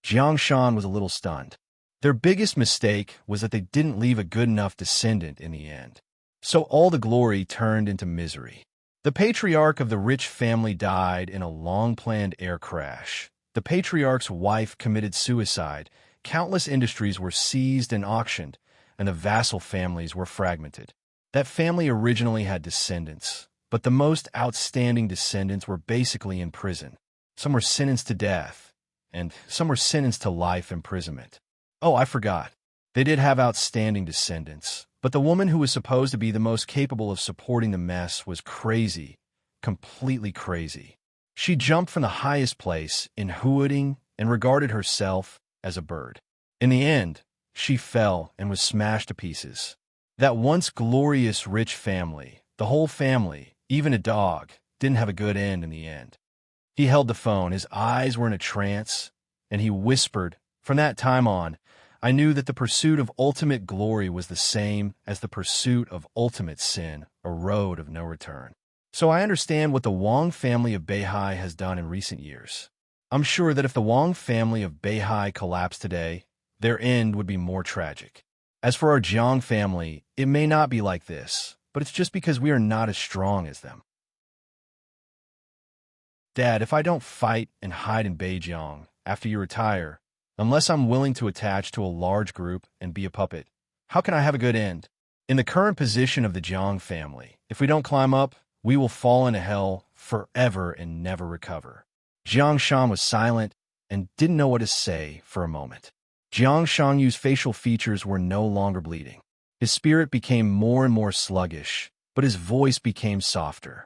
Jiang Shan was a little stunned. Their biggest mistake was that they didn't leave a good enough descendant in the end. So all the glory turned into misery. The patriarch of the rich family died in a long-planned air crash. The patriarch's wife committed suicide. Countless industries were seized and auctioned, and the vassal families were fragmented. That family originally had descendants, but the most outstanding descendants were basically in prison. Some were sentenced to death, and some were sentenced to life imprisonment. Oh, I forgot. They did have outstanding descendants, but the woman who was supposed to be the most capable of supporting the mess was crazy, completely crazy. She jumped from the highest place in hooting and regarded herself as a bird. In the end, she fell and was smashed to pieces. That once glorious rich family, the whole family, even a dog, didn't have a good end in the end. He held the phone, his eyes were in a trance, and he whispered, from that time on, I knew that the pursuit of ultimate glory was the same as the pursuit of ultimate sin, a road of no return. So I understand what the Wang family of Beihai has done in recent years. I'm sure that if the Wang family of Beihai collapsed today, their end would be more tragic. As for our Jiang family, it may not be like this, but it's just because we are not as strong as them. Dad, if I don't fight and hide in Beijiang after you retire, unless I'm willing to attach to a large group and be a puppet, how can I have a good end? In the current position of the Jiang family, if we don't climb up, we will fall into hell forever and never recover. Jiang Shan was silent and didn't know what to say for a moment. Jiang Shangyu's facial features were no longer bleeding. His spirit became more and more sluggish, but his voice became softer.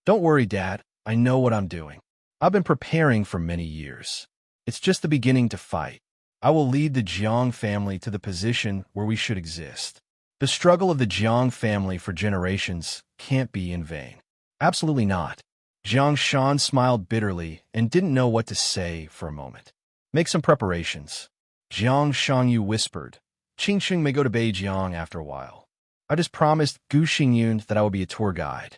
Don't worry, Dad. I know what I'm doing. I've been preparing for many years. It's just the beginning to fight. I will lead the Jiang family to the position where we should exist. The struggle of the Jiang family for generations can't be in vain. Absolutely not. Jiang Shan smiled bitterly and didn't know what to say for a moment. Make some preparations. Jiang Shangyu whispered. Qingxing may go to Beijiang after a while. I just promised Gu Xingyun that I will be a tour guide.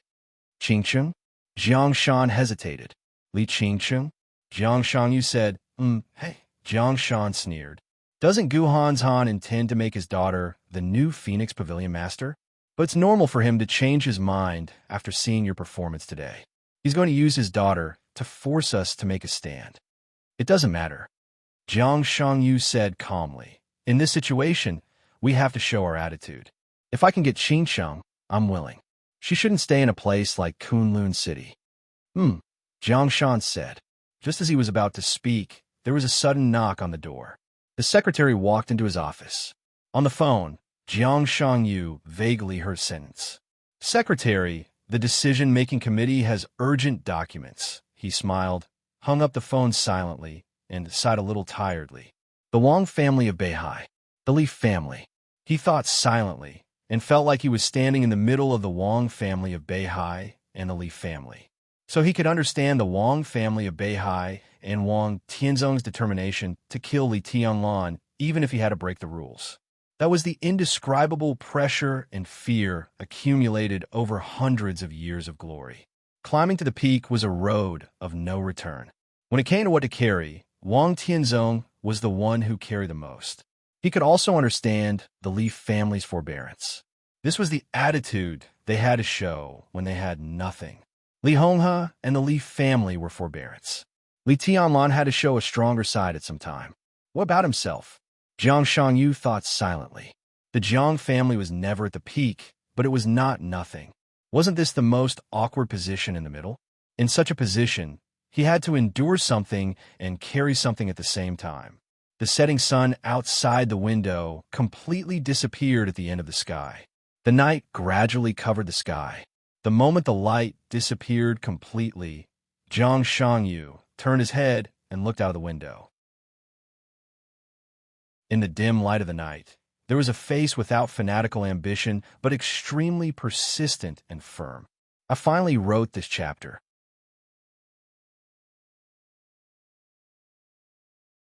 Qingxing? Jiang Shan hesitated. Li Qingxing? Jiang Shangyu said, hey. Jiang Shan sneered. Doesn't Gu Hanzhan intend to make his daughter the new Phoenix Pavilion Master? But it's normal for him to change his mind after seeing your performance today. He's going to use his daughter to force us to make a stand. It doesn't matter. Jiang Shangyu said calmly. In this situation, we have to show our attitude. If I can get Qingsheng, I'm willing. She shouldn't stay in a place like Kunlun City. Jiang Shan said. Just as he was about to speak, there was a sudden knock on the door. The secretary walked into his office. On the phone, Jiang Shangyu vaguely heard a sentence. Secretary, the decision-making committee has urgent documents. He smiled, hung up the phone silently, and sighed a little tiredly. The Wang family of Beihai. The Li family. He thought silently, and felt like he was standing in the middle of the Wang family of Beihai and the Li family. So he could understand the Wang family of Beihai and Wang Tianzong's determination to kill Li Tianlan, even if he had to break the rules. That was the indescribable pressure and fear accumulated over hundreds of years of glory. Climbing to the peak was a road of no return. When it came to what to carry, Wang Tianzong was the one who carried the most. He could also understand the Li family's forbearance. This was the attitude they had to show when they had nothing. Li Honghe and the Li family were forbearance. Li Tianlan had to show a stronger side at some time. What about himself? Jiang Shangyu thought silently. The Jiang family was never at the peak, but it was not nothing. Wasn't this the most awkward position in the middle? In such a position, he had to endure something and carry something at the same time. The setting sun outside the window completely disappeared at the end of the sky. The night gradually covered the sky. The moment the light disappeared completely, Jiang Shangyu turned his head and looked out of the window. In the dim light of the night, there was a face without fanatical ambition, but extremely persistent and firm. I finally wrote this chapter.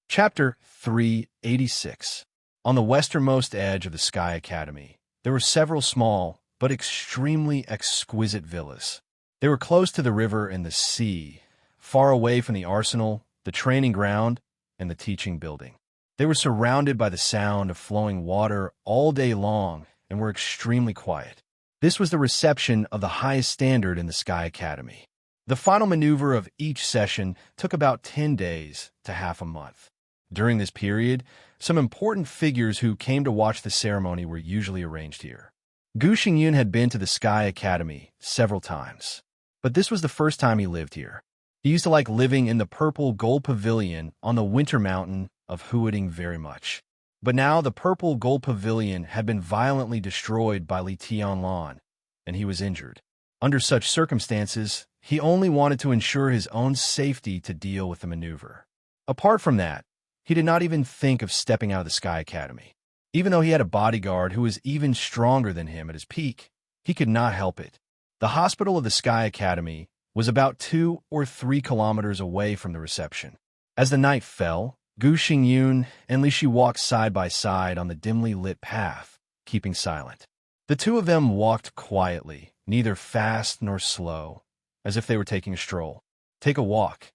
Chapter 386. On the westernmost edge of the Sky Academy, there were several small but extremely exquisite villas. They were close to the river and the sea, far away from the arsenal, the training ground, and the teaching building. They were surrounded by the sound of flowing water all day long and were extremely quiet. This was the reception of the highest standard in the Sky Academy. The final maneuver of each session took about 10 days to half a month. During this period, some important figures who came to watch the ceremony were usually arranged here. Gu Xingyun had been to the Sky Academy several times, but this was the first time he lived here. He used to like living in the purple gold pavilion on the winter mountain of Huading very much. But now the purple gold pavilion had been violently destroyed by Li Tianlan, and he was injured. Under such circumstances, he only wanted to ensure his own safety to deal with the maneuver. Apart from that, he did not even think of stepping out of the Sky Academy. Even though he had a bodyguard who was even stronger than him at his peak, he could not help it. The hospital of the Sky Academy was about 2 or 3 kilometers away from the reception. As the night fell, Gu Xingyun and Li Shi walked side by side on the dimly lit path, keeping silent. The two of them walked quietly, neither fast nor slow, as if they were taking a stroll. Take a walk.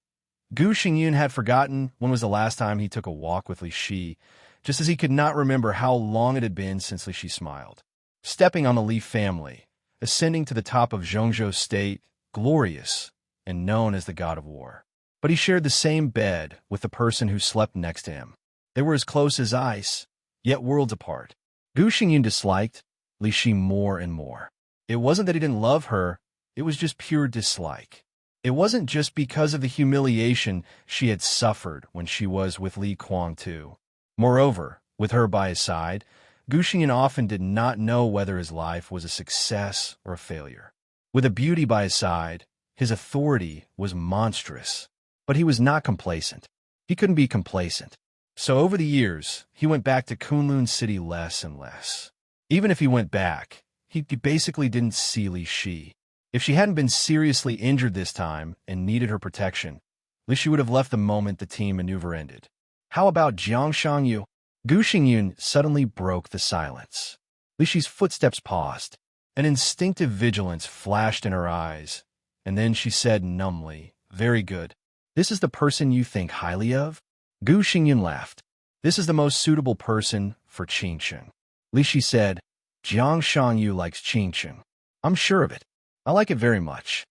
Gu Xingyun had forgotten when was the last time he took a walk with Li Shi, just as he could not remember how long it had been since Li Shi smiled. Stepping on the Li family, ascending to the top of Zhongzhou State, glorious and known as the god of war. But he shared the same bed with the person who slept next to him. They were as close as ice, yet worlds apart. Gu Xingyun disliked Li Shi more and more. It wasn't that he didn't love her, it was just pure dislike. It wasn't just because of the humiliation she had suffered when she was with Li Kuang-tu. Moreover, with her by his side, Gu Xingyun often did not know whether his life was a success or a failure. With a beauty by his side, his authority was monstrous. But he was not complacent. He couldn't be complacent. So over the years, he went back to Kunlun City less and less. Even if he went back, he basically didn't see Li Shi. If she hadn't been seriously injured this time and needed her protection, Li Shi would have left the moment the team maneuver ended. How about Jiang Shangyu? Gu Xingyun suddenly broke the silence. Li Shi's footsteps paused. An instinctive vigilance flashed in her eyes, and then she said numbly, "Very good. This is the person you think highly of?" Gu Xingyun laughed. "This is the most suitable person for Qingsheng." Li Shi said, "Jiang Shangyu likes Qingsheng. I'm sure of it. I like it very much.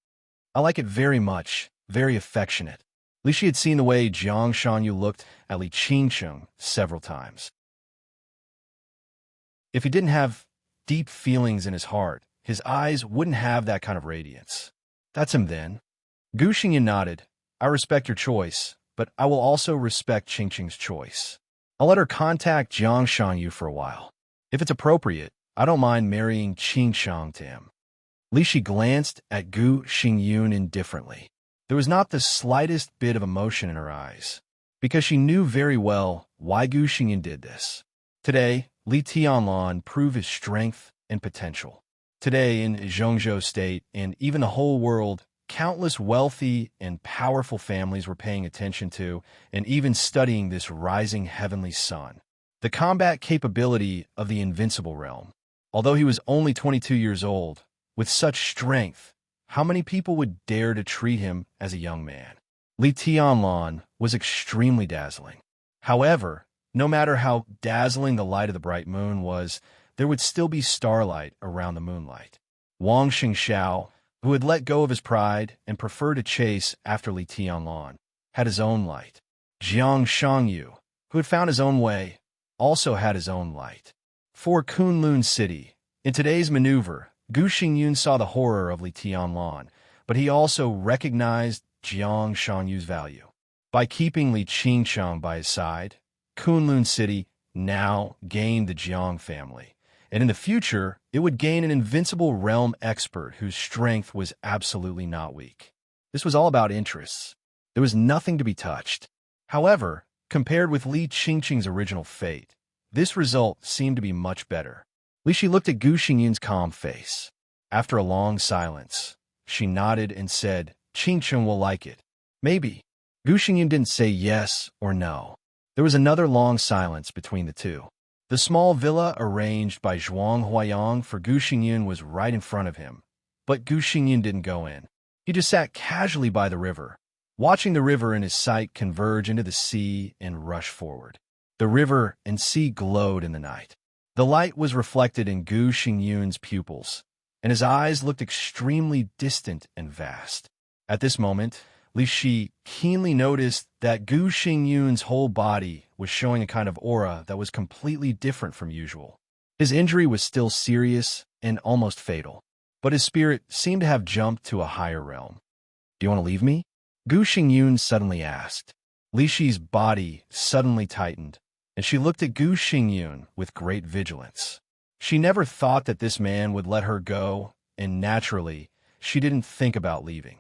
I like it very much, very affectionate." Li Shi had seen the way Jiang Shangyu looked at Li Qingsheng several times. If he didn't have deep feelings in his heart, his eyes wouldn't have that kind of radiance. That's him then. Gu Xingyun nodded. "I respect your choice, but I will also respect Qingsheng's choice. I'll let her contact Jiang Shangyu for a while. If it's appropriate, I don't mind marrying Qingsheng to him." Li Shi glanced at Gu Xingyun indifferently. There was not the slightest bit of emotion in her eyes, because she knew very well why Gu Xingyun did this. Today, Li Tianlan proved his strength and potential. Today, in Zhongzhou State and even the whole world, countless wealthy and powerful families were paying attention to and even studying this rising heavenly sun. The combat capability of the invincible realm. Although he was only 22 years old, with such strength, how many people would dare to treat him as a young man? Li Tianlan was extremely dazzling. However, No matter how dazzling the light of the bright moon was, there would still be starlight around the moonlight. Wang Xingxiao, who had let go of his pride and preferred to chase after Li Tianlan, had his own light. Jiang Shangyu, who had found his own way, also had his own light. For Kunlun City, in today's maneuver, Gu Xingyun saw the horror of Li Tianlan, but he also recognized Jiang Shangyu's value. By keeping Li Qingchang by his side, Kunlun City now gained the Jiang family, and in the future, it would gain an invincible realm expert whose strength was absolutely not weak. This was all about interests. There was nothing to be touched. However, compared with Li Qingqing's original fate, this result seemed to be much better. Li Shi looked at Gu Xingyun's calm face. After a long silence, she nodded and said, Qingqing will like it. Maybe. Gu Xingyun didn't say yes or no. There was another long silence between the two. The small villa arranged by Zhuang Huayang for Gu Xingyun was right in front of him, but Gu Xingyun didn't go in. He just sat casually by the river, watching the river and his sight converge into the sea and rush forward. The river and sea glowed in the night. The light was reflected in Gu Xingyun's pupils, and his eyes looked extremely distant and vast. At this moment, Li Shi keenly noticed that Gu Xingyun's whole body was showing a kind of aura that was completely different from usual. His injury was still serious and almost fatal, but his spirit seemed to have jumped to a higher realm. Do you want to leave me? Gu Xingyun suddenly asked. Li Shi's body suddenly tightened, and she looked at Gu Xingyun with great vigilance. She never thought that this man would let her go, and naturally, she didn't think about leaving.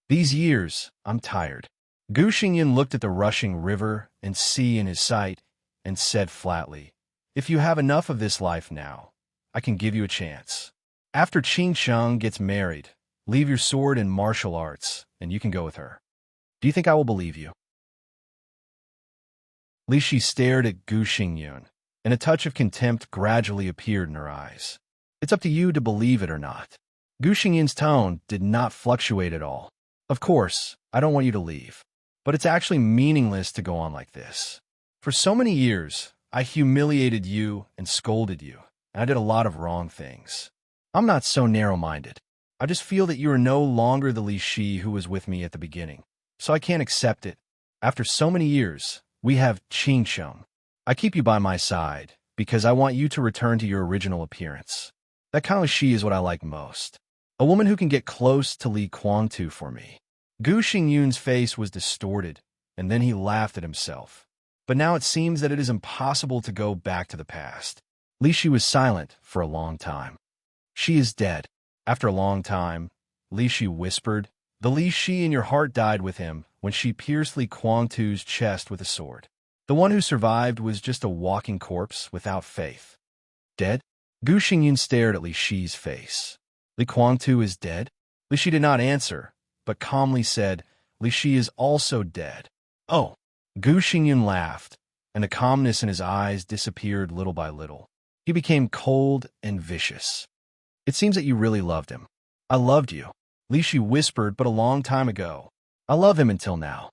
These years, I'm tired. Gu Xingyun looked at the rushing river and sea in his sight and said flatly, If you have enough of this life now, I can give you a chance. After Qingchang gets married, leave your sword and martial arts, and you can go with her. Do you think I will believe you? Li Shi stared at Gu Xingyun, and a touch of contempt gradually appeared in her eyes. It's up to you to believe it or not. Gu Xingyun's tone did not fluctuate at all. Of course, I don't want you to leave, but it's actually meaningless to go on like this. For so many years, I humiliated you and scolded you, and I did a lot of wrong things. I'm not so narrow-minded. I just feel that you are no longer the Li Shi who was with me at the beginning, so I can't accept it. After so many years, we have Qingcheng. I keep you by my side because I want you to return to your original appearance. That kind of Shi is what I like most. A woman who can get close to Li Guangtu for me. Gu Xingyun's face was distorted, and then he laughed at himself. But now it seems that it is impossible to go back to the past. Li Shi was silent for a long time. She is dead. After a long time, Li Shi whispered, The Li Shi in your heart died with him when she pierced Li Guangtu's chest with a sword. The one who survived was just a walking corpse without faith. Dead? Gu Xingyun stared at Li Shi's face. Li Guangtu is dead? Li Shi did not answer, but calmly said, Li Shi is also dead. Oh! Gu Xingyun laughed, and the calmness in his eyes disappeared little by little. He became cold and vicious. It seems that you really loved him. I loved you. Li Shi whispered, but a long time ago. I love him until now.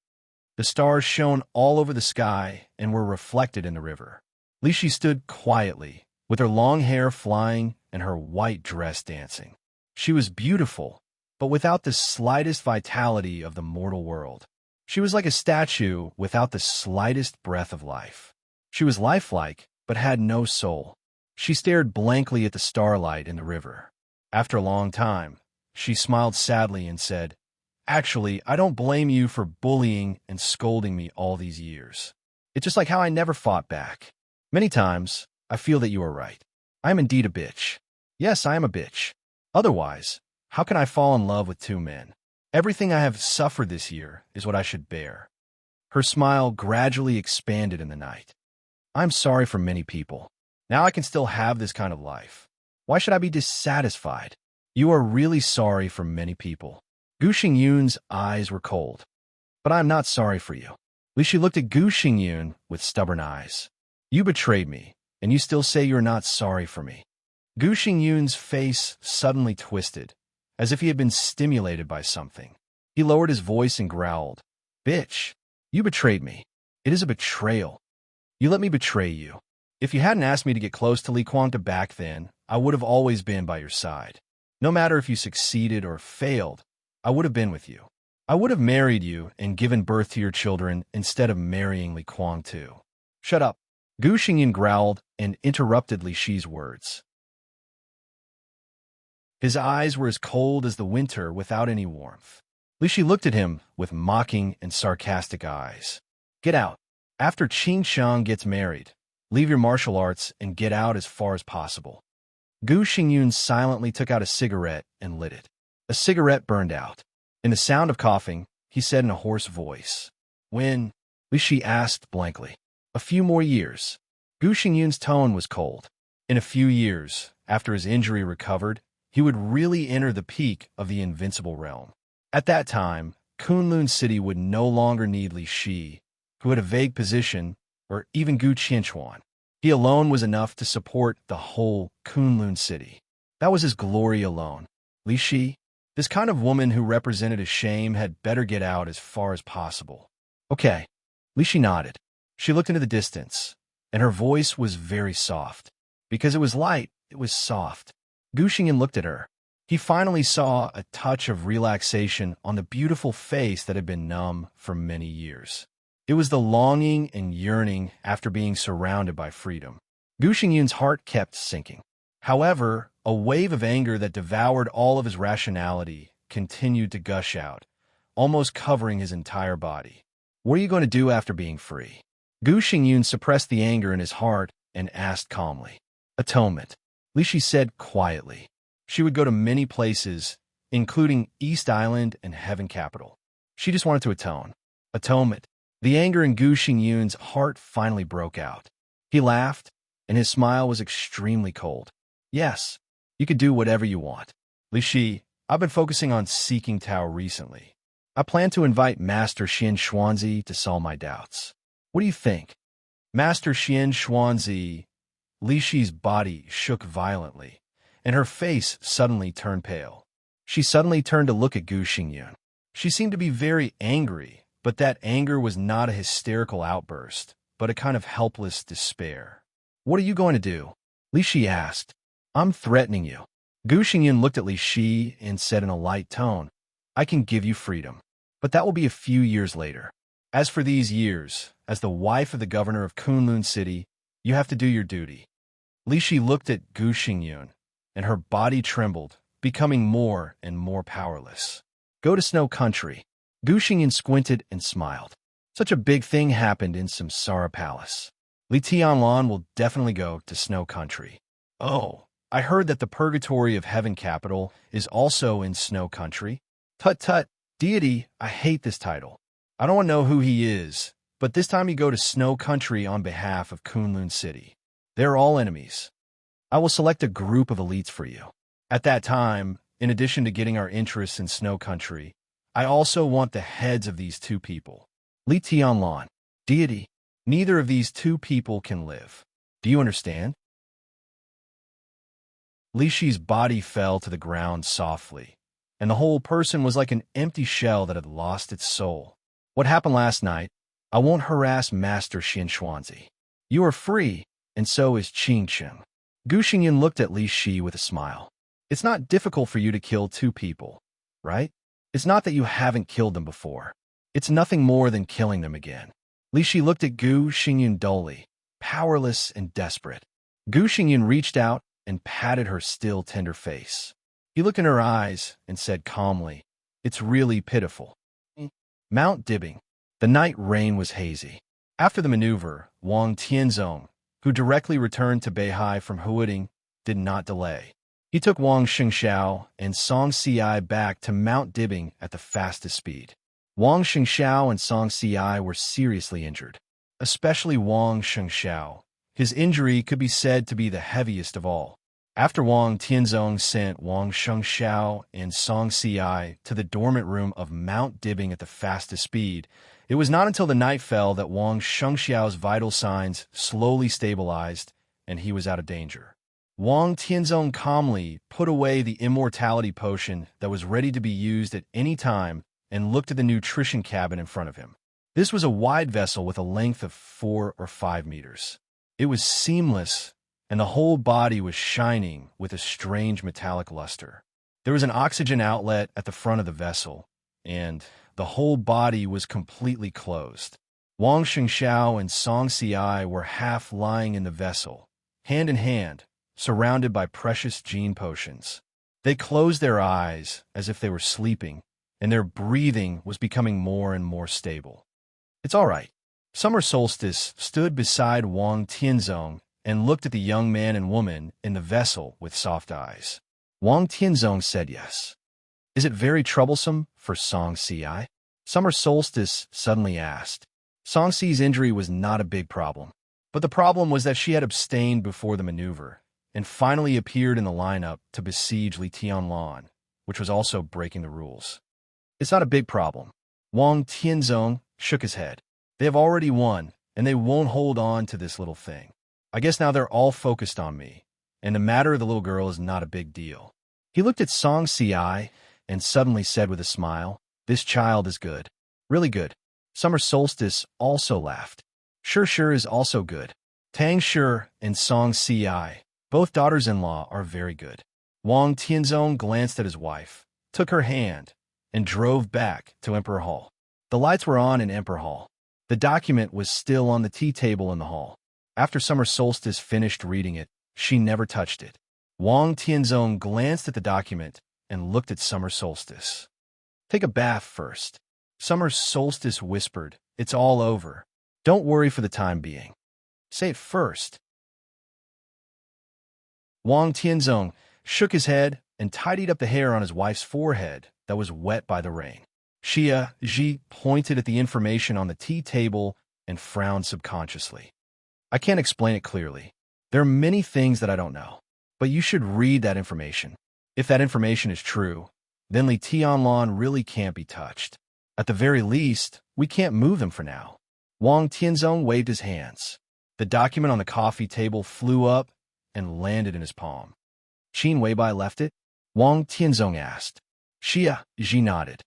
The stars shone all over the sky and were reflected in the river. Li Shi stood quietly, with her long hair flying and her white dress dancing. She was beautiful, but without the slightest vitality of the mortal world. She was like a statue without the slightest breath of life. She was lifelike, but had no soul. She stared blankly at the starlight in the river. After a long time, she smiled sadly and said, Actually, I don't blame you for bullying and scolding me all these years. It's just like how I never fought back. Many times, I feel that you are right. I am indeed a bitch. Yes, I am a bitch. Otherwise, how can I fall in love with two men? Everything I have suffered this year is what I should bear. Her smile gradually expanded in the night. I'm sorry for many people. Now I can still have this kind of life. Why should I be dissatisfied? You are really sorry for many people. Gu Xingyun's eyes were cold. But I am not sorry for you. Li Shi looked at Gu Xingyun with stubborn eyes. You betrayed me, and you still say you are not sorry for me. Gu Xingyun's face suddenly twisted, as if he had been stimulated by something. He lowered his voice and growled, Bitch, you betrayed me. It is a betrayal. You let me betray you. If you hadn't asked me to get close to Li Kuangta back then, I would have always been by your side. No matter if you succeeded or failed, I would have been with you. I would have married you and given birth to your children instead of marrying Li Kuangtu. Shut up. Gu Xingyin growled and interrupted Li Shi's words. His eyes were as cold as the winter without any warmth. Li Shi looked at him with mocking and sarcastic eyes. Get out. After Qing Shang gets married, leave your martial arts and get out as far as possible. Gu Xingyun silently took out a cigarette and lit it. A cigarette burned out. In the sound of coughing, he said in a hoarse voice, When? Li Shi asked blankly. A few more years. Gu Xingyun's tone was cold. In a few years, after his injury recovered, he would really enter the peak of the invincible realm. At that time, Kunlun City would no longer need Li Shi, who had a vague position, or even Gu Qianchuan. He alone was enough to support the whole Kunlun City. That was his glory alone. Li Shi, this kind of woman who represented his shame, had better get out as far as possible. Okay. Li Shi nodded. She looked into the distance, and her voice was very soft. Because it was light, it was soft. Gu Xingyin looked at her. He finally saw a touch of relaxation on the beautiful face that had been numb for many years. It was the longing and yearning after being surrounded by freedom. Gu Xingyun's heart kept sinking. However, a wave of anger that devoured all of his rationality continued to gush out, almost covering his entire body. What are you going to do after being free? Gu Xingyun suppressed the anger in his heart and asked calmly. Atonement. Li Shi said quietly. She would go to many places, including East Island and Heaven Capital. She just wanted to atone. Atonement. The anger in Gu Xingyun's heart finally broke out. He laughed, and his smile was extremely cold. Yes, you could do whatever you want. Li Shi, I've been focusing on seeking Tao recently. I plan to invite Master Xian Xuanzi to solve my doubts. What do you think? Master Xian Xuanzi. Li Shi's body shook violently, and her face suddenly turned pale. She suddenly turned to look at Gu Xingyun. She seemed to be very angry, but that anger was not a hysterical outburst, but a kind of helpless despair. What are you going to do? Li Shi asked. I'm threatening you. Gu Xingyun looked at Li Shi and said in a light tone, I can give you freedom, but that will be a few years later. As for these years, as the wife of the governor of Kunlun City, you have to do your duty. Li Shi looked at Gu Xingyun, and her body trembled, becoming more and more powerless. Go to Snow Country. Gu Xingyun squinted and smiled. Such a big thing happened in Samsara Palace. Li Tianlan will definitely go to Snow Country. Oh, I heard that the Purgatory of Heaven Capital is also in Snow Country. Tut tut, deity, I hate this title. I don't want to know who he is, but this time you go to Snow Country on behalf of Kunlun City. They're all enemies. I will select a group of elites for you. At that time, in addition to getting our interests in Snow Country, I also want the heads of these two people. Li Tianlan, deity, neither of these two people can live. Do you understand? Li Shi's body fell to the ground softly, and the whole person was like an empty shell that had lost its soul. What happened last night, I won't harass Master Xian Xuanzi. You are free, and so is Qing Cheng. Gu Xingyin looked at Li Shi with a smile. It's not difficult for you to kill two people, right? It's not that you haven't killed them before. It's nothing more than killing them again. Li Shi looked at Gu Xingyin dully, powerless and desperate. Gu Xingyin reached out and patted her still tender face. He looked in her eyes and said calmly, It's really pitiful. Mount Dibbing. The night rain was hazy. After the maneuver, Wang Tianzong, who directly returned to Beihai from Huading, did not delay. He took Wang Xingxiao and Song Ci back to Mount Dibbing at the fastest speed. Wang Xingxiao and Song Ci were seriously injured, especially Wang Xingxiao. His injury could be said to be the heaviest of all. After Wang Tianzong sent Wang Xingxiao and Song Ci to the dormant room of Mount Dibbing at the fastest speed, it was not until the night fell that Wang Xingxiao's vital signs slowly stabilized and he was out of danger. Wang Tianzong calmly put away the immortality potion that was ready to be used at any time and looked at the nutrition cabinet in front of him. This was a wide vessel with a length of 4 or 5 meters. It was seamless, and the whole body was shining with a strange metallic luster. There was an oxygen outlet at the front of the vessel, and the whole body was completely closed. Wang Xingxiao and Song Si were half lying in the vessel, hand in hand, surrounded by precious gene potions. They closed their eyes as if they were sleeping, and their breathing was becoming more and more stable. "It's all right." Summer Solstice stood beside Wang Tianzong and looked at the young man and woman in the vessel with soft eyes. Wang Tianzong said yes. "Is it very troublesome for Song Si?" Summer Solstice suddenly asked. Song Si's injury was not a big problem, but the problem was that she had abstained before the maneuver and finally appeared in the lineup to besiege Li Tianlan, which was also breaking the rules. "It's not a big problem." Wang Tianzong shook his head. "They have already won, and they won't hold on to this little thing. I guess now they're all focused on me, and the matter of the little girl is not a big deal." He looked at Song Si and suddenly said with a smile, "This child is good. Really good." Summer Solstice also laughed. Sure is also good. Tang Shi and Song Si, both daughters-in-law, are very good." Wang Tianzong glanced at his wife, took her hand, and drove back to Emperor Hall. The lights were on in Emperor Hall. The document was still on the tea table in the hall. After Summer Solstice finished reading it, she never touched it. Wang Tianzong glanced at the document and looked at Summer Solstice. "Take a bath first." Summer Solstice whispered, "It's all over. Don't worry for the time being. Say it first." Wang Tianzong shook his head and tidied up the hair on his wife's forehead that was wet by the rain. Xia Ji pointed at the information on the tea table and frowned subconsciously. "I can't explain it clearly. There are many things that I don't know. But you should read that information. If that information is true, then Li Tianlan really can't be touched. At the very least, we can't move them for now." Wang Tianzong waved his hands. The document on the coffee table flew up and landed in his palm. "Qin Weibai left it?" Wang Tianzong asked. Xia Ji nodded.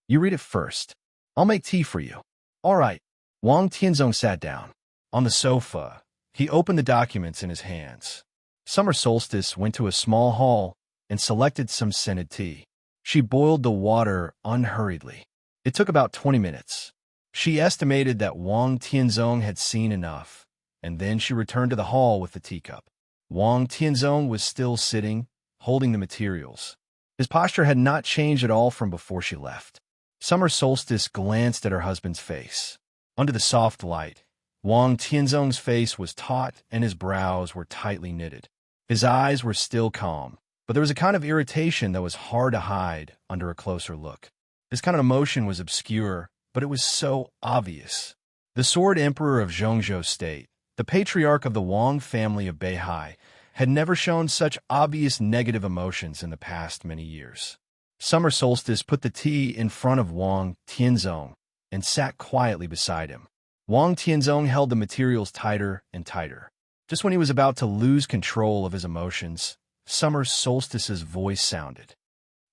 "You read it first. I'll make tea for you." "All right." Wang Tianzong sat down. On the sofa, he opened the documents in his hands. Summer Solstice went to a small hall and selected some scented tea. She boiled the water unhurriedly. It took about 20 minutes. She estimated that Wang Tianzong had seen enough, and then she returned to the hall with the teacup. Wang Tianzong was still sitting, holding the materials. His posture had not changed at all from before she left. Summer Solstice glanced at her husband's face. Under the soft light, Wang Tianzong's face was taut and his brows were tightly knitted. His eyes were still calm, but there was a kind of irritation that was hard to hide under a closer look. This kind of emotion was obscure, but it was so obvious. The Sword Emperor of Zhongzhou State, the patriarch of the Wang family of Beihai, had never shown such obvious negative emotions in the past many years. Summer Solstice put the tea in front of Wang Tianzong and sat quietly beside him. Wang Tianzong held the materials tighter and tighter. Just when he was about to lose control of his emotions, Summer Solstice's voice sounded.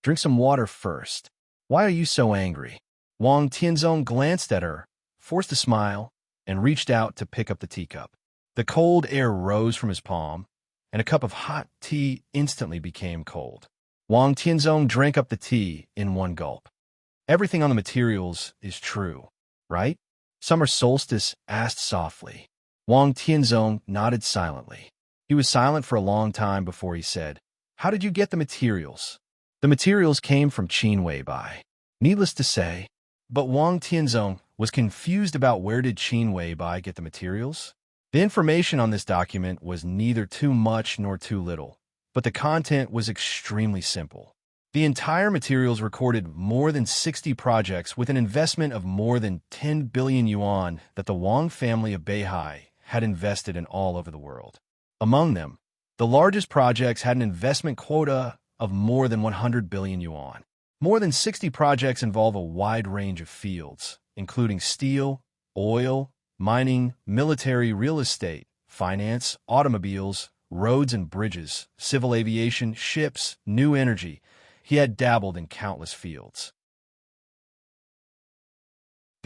"Drink some water first. Why are you so angry?" Wang Tianzong glanced at her, forced a smile, and reached out to pick up the teacup. The cold air rose from his palm, and a cup of hot tea instantly became cold. Wang Tianzong drank up the tea in one gulp. "Everything on the materials is true, right?" Summer Solstice asked softly. Wang Tianzong nodded silently. He was silent for a long time before he said, "How did you get the materials?" "The materials came from Qin Weibai." Needless to say, but Wang Tianzong was confused about where did Qin Weibai get the materials. The information on this document was neither too much nor too little, but the content was extremely simple. The entire materials recorded more than 60 projects with an investment of more than 10 billion yuan that the Wang family of Beihai had invested in all over the world. Among them, the largest projects had an investment quota of more than 100 billion yuan. More than 60 projects involve a wide range of fields, including steel, oil, mining, military, real estate, finance, automobiles, roads and bridges, civil aviation, ships, new energy. He had dabbled in countless fields.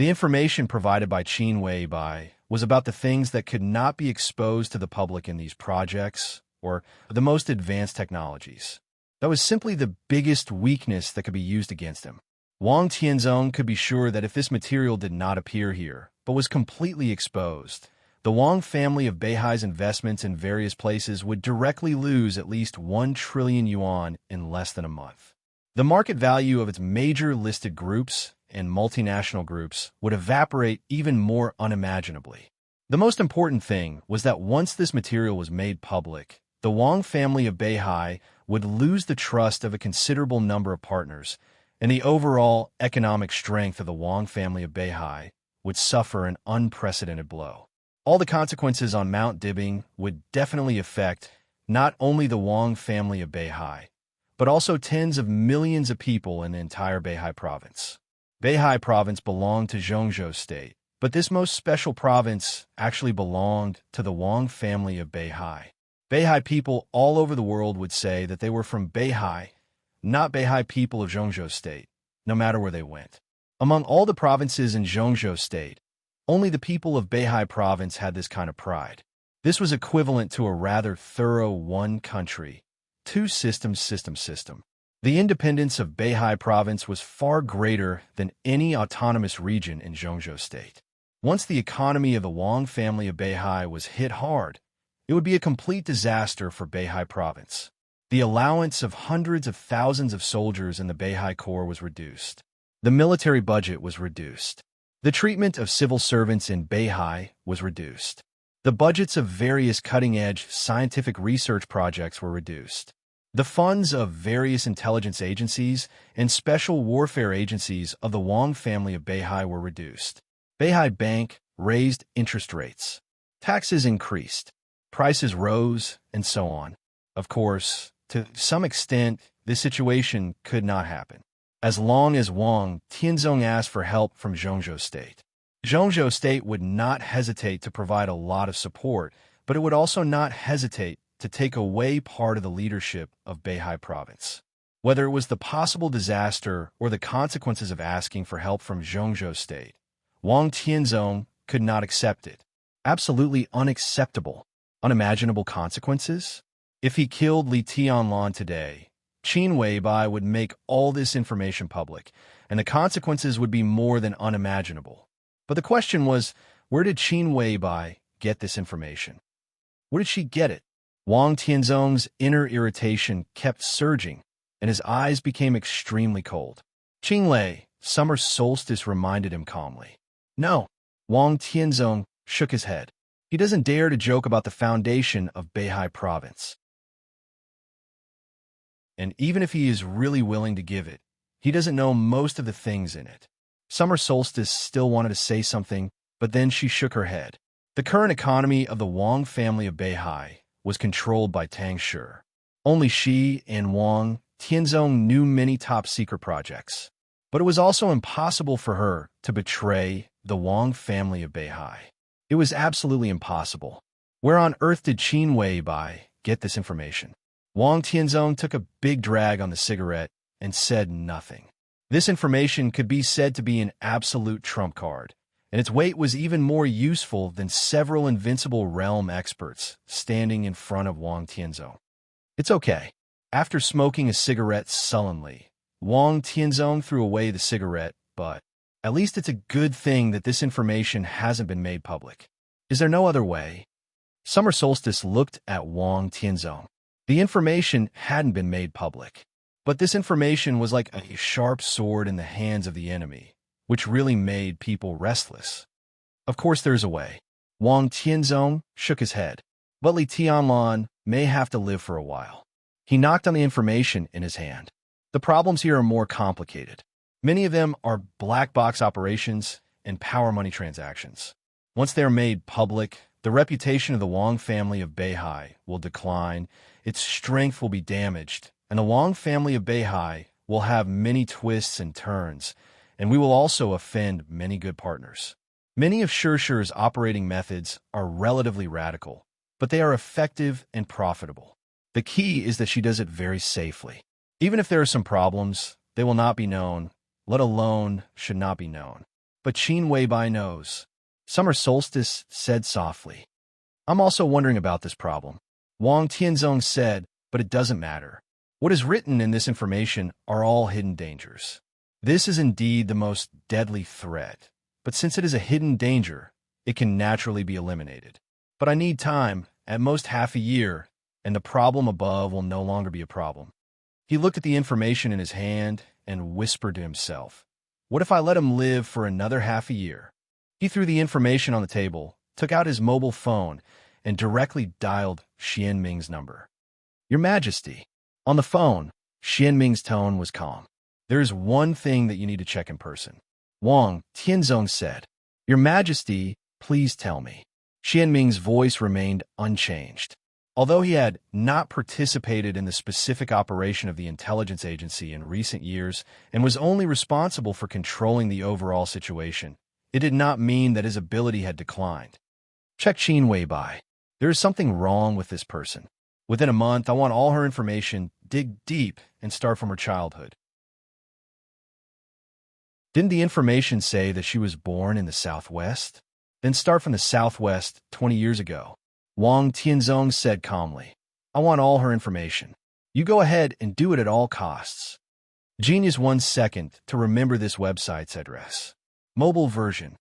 The information provided by Qin Weibai was about the things that could not be exposed to the public in these projects, or the most advanced technologies. That was simply the biggest weakness that could be used against him. Wang Tianzong could be sure that if this material did not appear here, but was completely exposed, the Wang family of Beihai's investments in various places would directly lose at least 1 trillion yuan in less than a month. The market value of its major listed groups and multinational groups would evaporate even more unimaginably. The most important thing was that once this material was made public, the Wang family of Beihai would lose the trust of a considerable number of partners, and the overall economic strength of the Wang family of Beihai would suffer an unprecedented blow. All the consequences on Mount Dibing would definitely affect not only the Wang family of Beihai, but also tens of millions of people in the entire Beihai province. Beihai province belonged to Zhongzhou state, but this most special province actually belonged to the Wang family of Beihai. Beihai people all over the world would say that they were from Beihai, not Beihai people of Zhongzhou state, no matter where they went. Among all the provinces in Zhongzhou state, only the people of Beihai province had this kind of pride. This was equivalent to a rather thorough one country, two systems system. The independence of Beihai province was far greater than any autonomous region in Zhongzhou state. Once the economy of the Wang family of Beihai was hit hard, it would be a complete disaster for Beihai province. The allowance of hundreds of thousands of soldiers in the Beihai Corps was reduced. The military budget was reduced. The treatment of civil servants in Beihai was reduced. The budgets of various cutting-edge scientific research projects were reduced. The funds of various intelligence agencies and special warfare agencies of the Wang family of Beihai were reduced. Beihai Bank raised interest rates. Taxes increased. Prices rose, and so on. Of course, to some extent, this situation could not happen, as long as Wang Tianzong asked for help from Zhongzhou state. Zhongzhou state would not hesitate to provide a lot of support, but it would also not hesitate to take away part of the leadership of Beihai province. Whether it was the possible disaster or the consequences of asking for help from Zhongzhou state, Wang Tianzong could not accept it. Absolutely unacceptable. Unimaginable consequences? If he killed Li Tianlan today, Qin Weibai would make all this information public, and the consequences would be more than unimaginable. But the question was, where did Qin Weibai get this information? Where did she get it? Wang Tianzong's inner irritation kept surging, and his eyes became extremely cold. Qinglei, summer solstice, reminded him calmly. No. Wang Tianzong shook his head. He doesn't dare to joke about the foundation of Beihai province. And even if he is really willing to give it, he doesn't know most of the things in it. Summer Solstice still wanted to say something, but then she shook her head. The current economy of the Wang family of Beihai was controlled by Tang Shi. Only she and Wang Tianzong knew many top-secret projects. But it was also impossible for her to betray the Wang family of Beihai. It was absolutely impossible. Where on earth did Qin Weibai get this information? Wang Tianzong took a big drag on the cigarette and said nothing. This information could be said to be an absolute trump card, and its weight was even more useful than several invincible realm experts standing in front of Wang Tianzong. It's okay. After smoking a cigarette sullenly, Wang Tianzong threw away the cigarette, but at least it's a good thing that this information hasn't been made public. Is there no other way? Summer Solstice looked at Wang Tianzong. The information hadn't been made public, but this information was like a sharp sword in the hands of the enemy, which really made people restless. Of course there's a way. Wang Tianzong shook his head. But Li Tianlan may have to live for a while. He knocked on the information in his hand. The problems here are more complicated. Many of them are black box operations and power money transactions. Once they are made public, the reputation of the Wang family of Beihai will decline, its strength will be damaged, and the Wang family of Beihai will have many twists and turns, and we will also offend many good partners. Many of Shirshi's operating methods are relatively radical, but they are effective and profitable. The key is that she does it very safely. Even if there are some problems, they will not be known, let alone should not be known. but Qin Weibai knows. Summer Solstice said softly. I'm also wondering about this problem. Wang Tianzong said, but it doesn't matter. What is written in this information are all hidden dangers. This is indeed the most deadly threat, but since it is a hidden danger, it can naturally be eliminated. But I need time, at most half a year, and the problem above will no longer be a problem. He looked at the information in his hand and whispered to himself, what if I let him live for another half a year? He threw the information on the table, took out his mobile phone, and directly dialed Xianming's number. Your Majesty. On the phone, Xianming's tone was calm. There is one thing that you need to check in person. Wang Tianzong said. Your Majesty, please tell me. Xianming's voice remained unchanged. Although he had not participated in the specific operation of the intelligence agency in recent years and was only responsible for controlling the overall situation, it did not mean that his ability had declined. Check Qin Weibai. There is something wrong with this person. Within a month, I want all her information, dig deep, and start from her childhood. Didn't the information say that she was born in the Southwest? Then start from the Southwest 20 years ago. Wang Tianzong said calmly. I want all her information. You go ahead and do it at all costs. Genius 1 second to remember this website's address. Mobile version.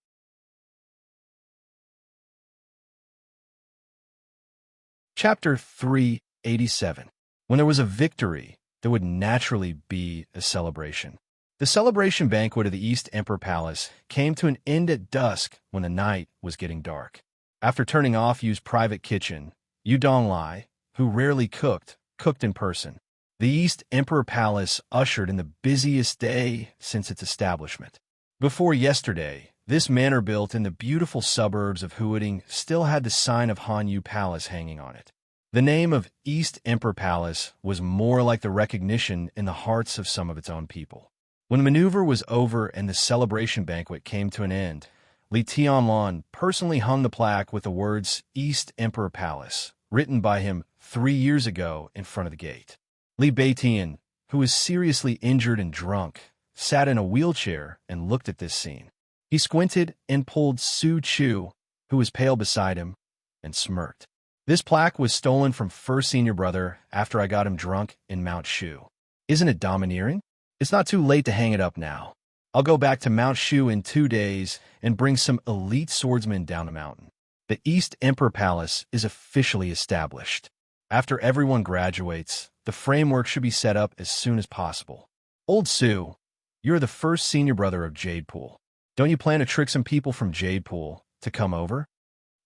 Chapter 387. When there was a victory, there would naturally be a celebration. The celebration banquet of the East Emperor Palace came to an end at dusk when the night was getting dark. After turning off Yu's private kitchen, Yu Donglai, who rarely cooked in person. The East Emperor Palace ushered in the busiest day since its establishment. Before yesterday, this manor built in the beautiful suburbs of Huading still had the sign of Hanyu Palace hanging on it. The name of East Emperor Palace was more like the recognition in the hearts of some of its own people. When the maneuver was over and the celebration banquet came to an end, Li Tianlan personally hung the plaque with the words East Emperor Palace, written by him 3 years ago in front of the gate. Li Beitian, who was seriously injured and drunk, sat in a wheelchair and looked at this scene. He squinted and pulled Su Chu, who was pale beside him, and smirked. This plaque was stolen from first senior brother after I got him drunk in Mount Shu. Isn't it domineering? It's not too late to hang it up now. I'll go back to Mount Shu in 2 days and bring some elite swordsmen down the mountain. The East Emperor Palace is officially established. After everyone graduates, the framework should be set up as soon as possible. Old Su, you're the first senior brother of Jadepool. Don't you plan to trick some people from Jadepool to come over?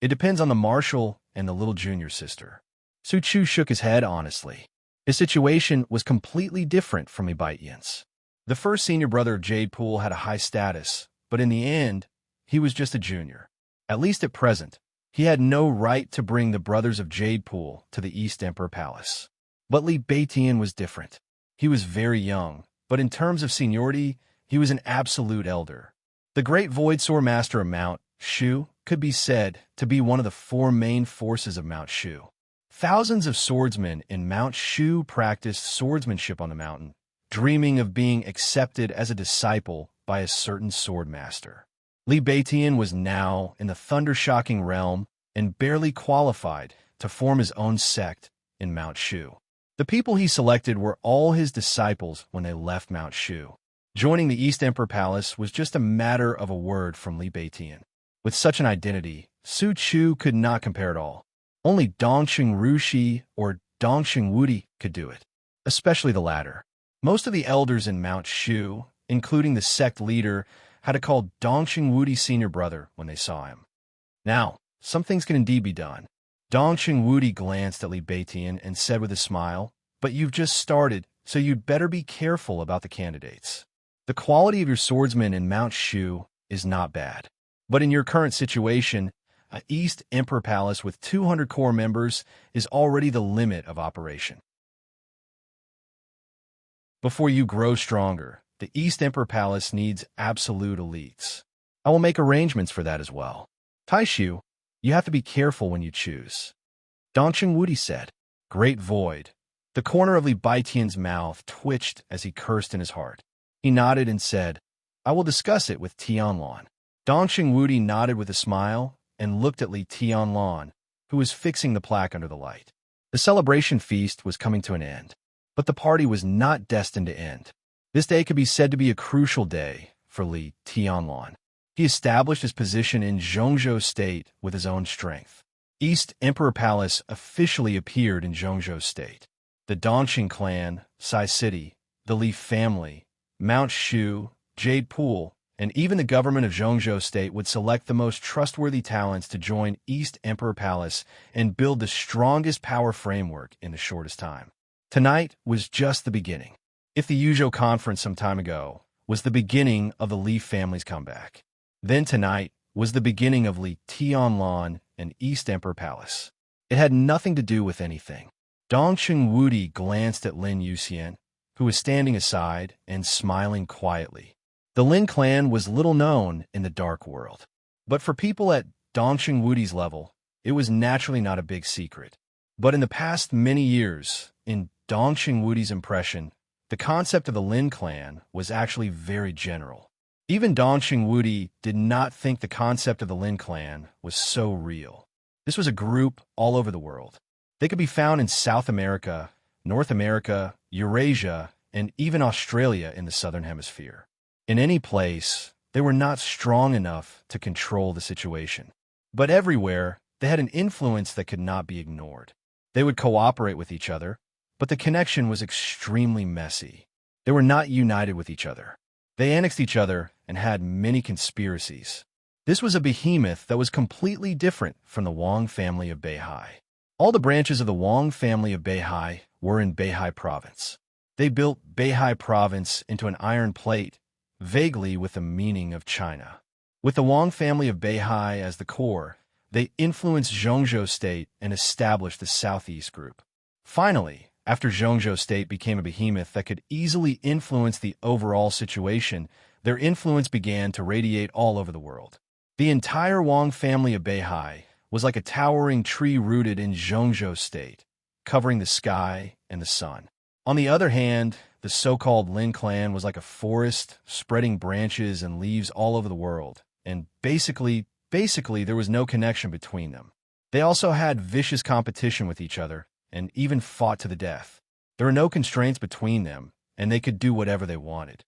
It depends on the marshal and the little junior sister. Su Chu shook his head honestly. His situation was completely different from Li Baitian's. The first senior brother of Jadepool had a high status, but in the end, he was just a junior. At least at present, he had no right to bring the brothers of Jadepool to the East Emperor Palace. But Li Baitian was different. He was very young, but in terms of seniority, he was an absolute elder. The great Void Sword Master of Mount Shu could be said to be one of the 4 main forces of Mount Shu. Thousands of swordsmen in Mount Shu practiced swordsmanship on the mountain, dreaming of being accepted as a disciple by a certain sword master. Li Baitian was now in the thunder-shocking realm and barely qualified to form his own sect in Mount Shu. The people he selected were all his disciples when they left Mount Shu. Joining the East Emperor Palace was just a matter of a word from Li Baitian. With such an identity, Su Chu could not compare at all. Only Dongqing Rushi or Dongqing Wudi could do it, especially the latter. Most of the elders in Mount Shu, including the sect leader, had to call Dongqing Wudi senior brother when they saw him. Now, some things can indeed be done. Dongqing Wudi glanced at Li Baitian and said with a smile, but you've just started, so you'd better be careful about the candidates. The quality of your swordsmen in Mount Shu is not bad. But in your current situation, an East Emperor Palace with 200 core members is already the limit of operation. Before you grow stronger, the East Emperor Palace needs absolute elites. I will make arrangements for that as well. Taishu, you have to be careful when you choose. Dongqing Wudi said. Great void. The corner of Li Baitian's mouth twitched as he cursed in his heart. He nodded and said, I will discuss it with Tianlan. Dongxing Wudi nodded with a smile and looked at Li Tianlan, who was fixing the plaque under the light. The celebration feast was coming to an end, but the party was not destined to end. This day could be said to be a crucial day for Li Tianlan. He established his position in Zhongzhou State with his own strength. East Emperor Palace officially appeared in Zhongzhou State. The Dongxing clan, Sai City, the Li family, Mount Shu, Jade Pool, and even the government of Zhongzhou State would select the most trustworthy talents to join East Emperor Palace and build the strongest power framework in the shortest time. Tonight was just the beginning. If the Yuzhou conference some time ago was the beginning of the Li family's comeback, then tonight was the beginning of Li Tianlan and East Emperor Palace. It had nothing to do with anything. Dongxing Wudi glanced at Lin Yuxian, who was standing aside and smiling quietly. The Lin clan was little known in the dark world, but for people at Dongxing Wudi's level, it was naturally not a big secret. But in the past many years, in Dongxing Wudi's impression, the concept of the Lin clan was actually very general. Even Dongxing Wudi did not think the concept of the Lin clan was so real. This was a group all over the world. They could be found in South America, North America, Eurasia, and even Australia in the Southern Hemisphere. In any place, they were not strong enough to control the situation. But everywhere, they had an influence that could not be ignored. They would cooperate with each other, but the connection was extremely messy. They were not united with each other. They annexed each other and had many conspiracies. This was a behemoth that was completely different from the Wang family of Beihai. All the branches of the Wang family of Beihai were in Beihai province. They built Beihai province into an iron plate, vaguely with the meaning of China. With the Wang family of Beihai as the core, they influenced Zhongzhou State and established the Southeast Group. Finally, after Zhongzhou State became a behemoth that could easily influence the overall situation, their influence began to radiate all over the world. The entire Wang family of Beihai was like a towering tree rooted in Zhongzhou State, covering the sky and the sun. On the other hand, the so-called Lin clan was like a forest, spreading branches and leaves all over the world, and basically there was no connection between them. They also had vicious competition with each other, and even fought to the death. There were no constraints between them, and they could do whatever they wanted.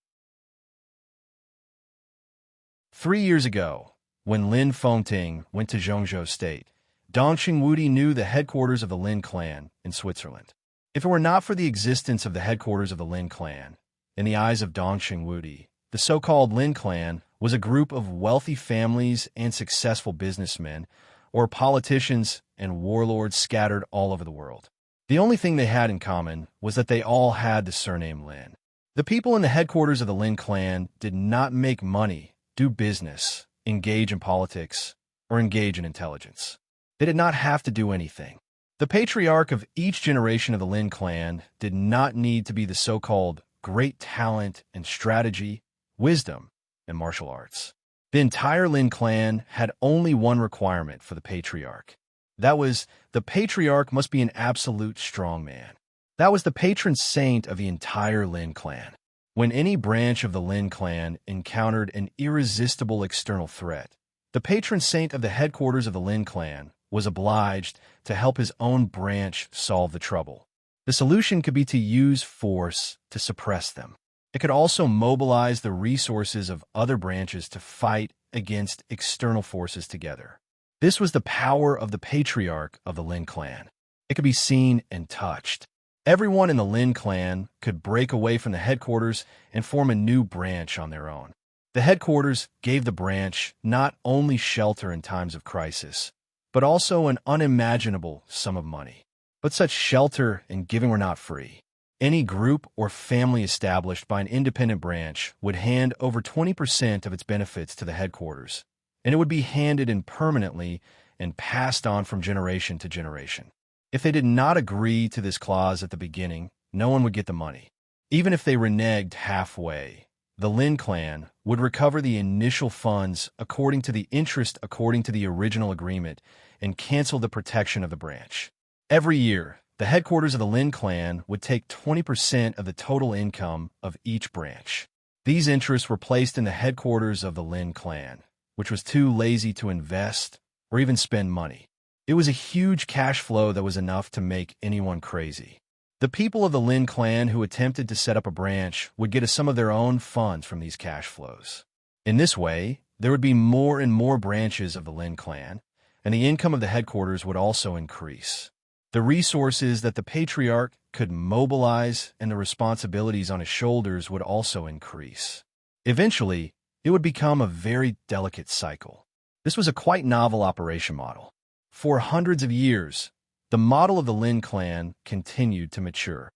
3 years ago, when Lin Fengting went to Zhongzhou State, Dongxing Wudi knew the headquarters of the Lin clan in Switzerland. If it were not for the existence of the headquarters of the Lin clan, in the eyes of Dongxing Wudi, the so-called Lin clan was a group of wealthy families and successful businessmen, or politicians and warlords scattered all over the world. The only thing they had in common was that they all had the surname Lin. The people in the headquarters of the Lin clan did not make money, do business, engage in politics, or engage in intelligence. They did not have to do anything. The patriarch of each generation of the Lin clan did not need to be the so-called great talent and strategy, wisdom, and martial arts. The entire Lin clan had only one requirement for the patriarch. That was, the patriarch must be an absolute strongman. That was the patron saint of the entire Lin clan. When any branch of the Lin clan encountered an irresistible external threat, the patron saint of the headquarters of the Lin clan was obliged to help his own branch solve the trouble. The solution could be to use force to suppress them. It could also mobilize the resources of other branches to fight against external forces together. This was the power of the patriarch of the Lin clan. It could be seen and touched. Everyone in the Lin clan could break away from the headquarters and form a new branch on their own. The headquarters gave the branch not only shelter in times of crisis, but also an unimaginable sum of money. But such shelter and giving were not free. Any group or family established by an independent branch would hand over 20% of its benefits to the headquarters, and it would be handed in permanently and passed on from generation to generation. If they did not agree to this clause at the beginning, no one would get the money. Even if they reneged halfway, the Lin clan would recover the initial funds according to the interest according to the original agreement and cancel the protection of the branch. Every year, the headquarters of the Lin clan would take 20% of the total income of each branch. These interests were placed in the headquarters of the Lin clan, which was too lazy to invest or even spend money. It was a huge cash flow that was enough to make anyone crazy. The people of the Lin clan who attempted to set up a branch would get some of their own funds from these cash flows. In this way, there would be more and more branches of the Lin clan, and the income of the headquarters would also increase. The resources that the patriarch could mobilize and the responsibilities on his shoulders would also increase. Eventually, it would become a very delicate cycle. This was a quite novel operation model. For hundreds of years, the model of the Lin clan continued to mature.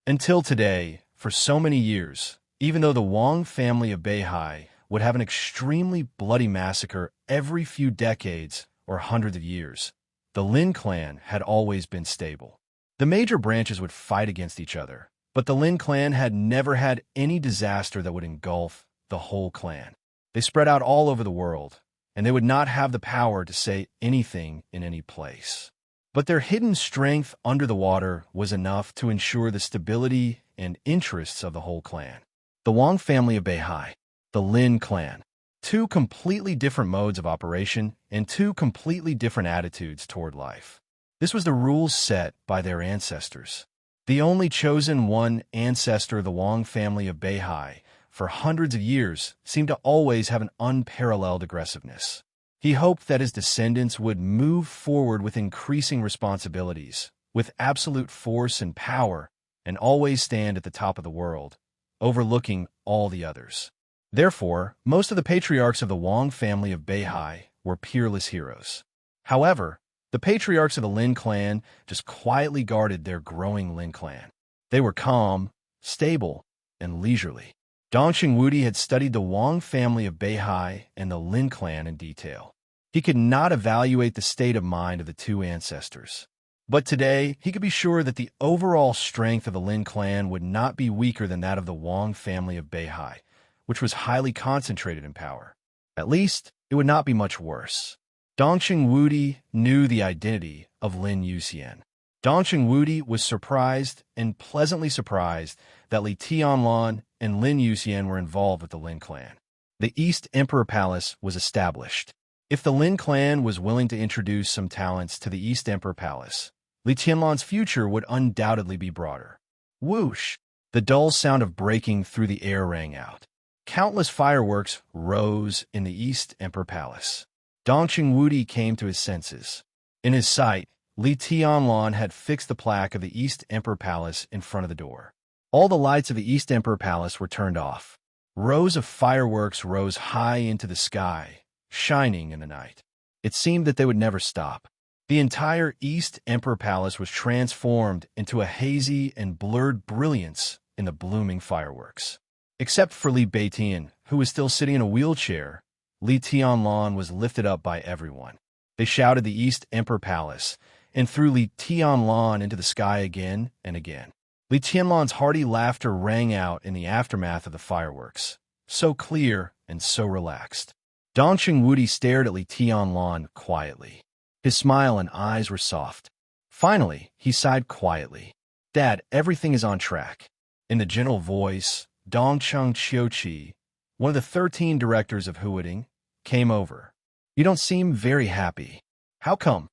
Until today, for so many years, even though the Wang family of Beihai would have an extremely bloody massacre every few decades or hundreds of years, the Lin clan had always been stable. The major branches would fight against each other, but the Lin clan had never had any disaster that would engulf the whole clan. They spread out all over the world, and they would not have the power to say anything in any place. But their hidden strength under the water was enough to ensure the stability and interests of the whole clan. The Wang family of Beihai, the Lin clan, two completely different modes of operation and two completely different attitudes toward life. This was the rules set by their ancestors. The only chosen one ancestor of the Wang family of Beihai for hundreds of years seemed to always have an unparalleled aggressiveness. He hoped that his descendants would move forward with increasing responsibilities, with absolute force and power, and always stand at the top of the world, overlooking all the others. Therefore, most of the patriarchs of the Wang family of Beihai were peerless heroes. However, the patriarchs of the Lin clan just quietly guarded their growing Lin clan. They were calm, stable, and leisurely. Dongqing Wudi had studied the Wang family of Beihai and the Lin clan in detail. He could not evaluate the state of mind of the two ancestors. But today, he could be sure that the overall strength of the Lin clan would not be weaker than that of the Wang family of Beihai, which was highly concentrated in power. At least, it would not be much worse. Dongqing Wudi knew the identity of Lin Yuxian. Dongqing Wudi was surprised and pleasantly surprised that Li Tianlan and Lin Yuxian were involved with the Lin clan. The East Emperor Palace was established. If the Lin clan was willing to introduce some talents to the East Emperor Palace, Li Tianlan's future would undoubtedly be broader. Whoosh! The dull sound of breaking through the air rang out. Countless fireworks rose in the East Emperor Palace. Dongqing Wudi came to his senses. In his sight, Li Tianlan had fixed the plaque of the East Emperor Palace in front of the door. All the lights of the East Emperor Palace were turned off. Rows of fireworks rose high into the sky, shining in the night. It seemed that they would never stop. The entire East Emperor Palace was transformed into a hazy and blurred brilliance in the blooming fireworks. Except for Li Beitian, who was still sitting in a wheelchair, Li Tianlan was lifted up by everyone. They shouted the East Emperor Palace and threw Li Tianlan into the sky again and again. Li Tianlan's hearty laughter rang out in the aftermath of the fireworks, so clear and so relaxed. Dongqing Wudi stared at Li Tianlan quietly. His smile and eyes were soft. Finally, he sighed quietly. "Dad, everything is on track." In the gentle voice, Dongcheng Qiuqi, one of the 13 directors of Huading, came over. "You don't seem very happy. How come?"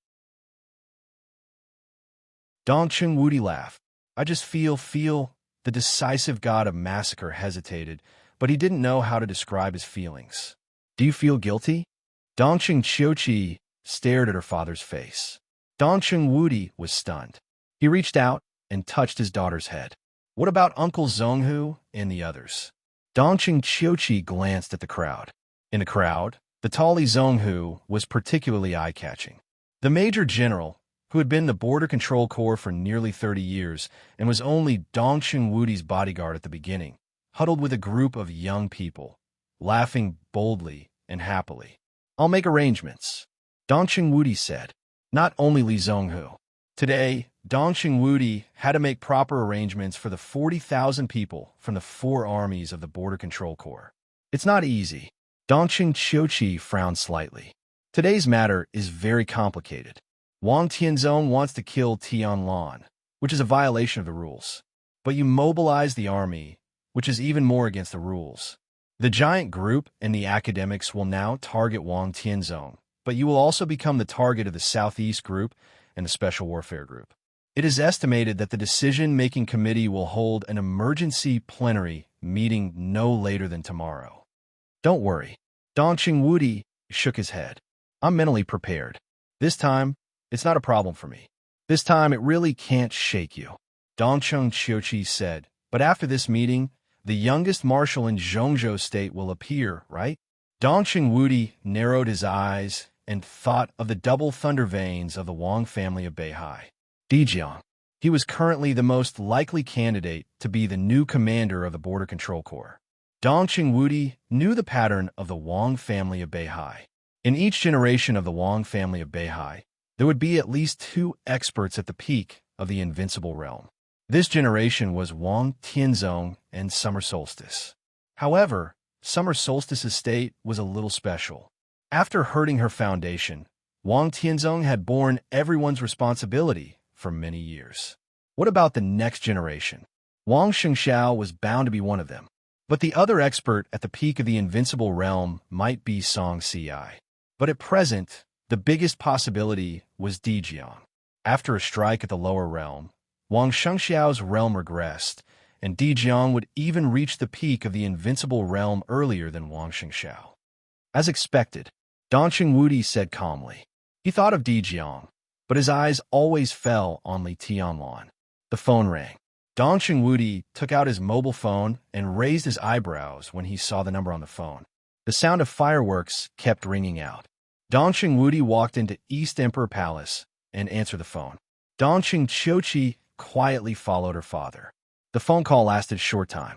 Dongqing Wudi laughed. "I just feel. The decisive god of massacre hesitated, but he didn't know how to describe his feelings. "Do you feel guilty?" Dongqing Qiuqi stared at her father's face. Dongqing Wudi was stunned. He reached out and touched his daughter's head. "What about Uncle Zhonghu and the others?" Dongqing Qiuqi glanced at the crowd. In the crowd, the tall Li Zhonghu was particularly eye-catching. The Major General, who had been in the Border Control Corps for nearly 30 years and was only Dongqing Wudi's bodyguard at the beginning, huddled with a group of young people, laughing boldly and happily. "I'll make arrangements," Dongqing Wudi said. Not only Li Zhonghu. Today, Dongqing Wudi had to make proper arrangements for the 40,000 people from the 4 armies of the Border Control Corps. It's not easy. Dongqing Qiuqi frowned slightly. Today's matter is very complicated. Wang Tianzong wants to kill Tianlan, which is a violation of the rules. But you mobilize the army, which is even more against the rules. The giant group and the academics will now target Wang Tianzong, but you will also become the target of the Southeast Group and the Special Warfare Group. It is estimated that the decision-making committee will hold an emergency plenary meeting no later than tomorrow. Don't worry. Dongqing Wudi shook his head. I'm mentally prepared. This time, it's not a problem for me. This time, it really can't shake you. Dongqing Qiuqi said, but after this meeting, the youngest marshal in Zhongzhou State will appear, right? Dongqing Wudi narrowed his eyes and thought of the double thunder veins of the Wang family of Beihai. Dijiang. He was currently the most likely candidate to be the new commander of the Border Control Corps. Dongqing Wudi knew the pattern of the Wang family of Beihai. In each generation of the Wang family of Beihai, there would be at least 2 experts at the peak of the invincible realm. This generation was Wang Tianzong and Summer Solstice. However, Summer Solstice's state was a little special. After hurting her foundation, Wang Tianzong had borne everyone's responsibility for many years. What about the next generation? Wang Xingxiao was bound to be one of them. But the other expert at the peak of the invincible realm might be Song Ci. But at present, the biggest possibility was Dijiang. After a strike at the lower realm, Wang Xingxiao's realm regressed, and Dijiang would even reach the peak of the invincible realm earlier than Wang Xingxiao. As expected, Dongqing Wudi said calmly. He thought of Dijiang, but his eyes always fell on Li Tianlan. The phone rang. Dongqing Wudi took out his mobile phone and raised his eyebrows when he saw the number on the phone. The sound of fireworks kept ringing out. Dongqing Wudi walked into East Emperor Palace and answered the phone. Dongqing Qiuqi quietly followed her father. The phone call lasted a short time.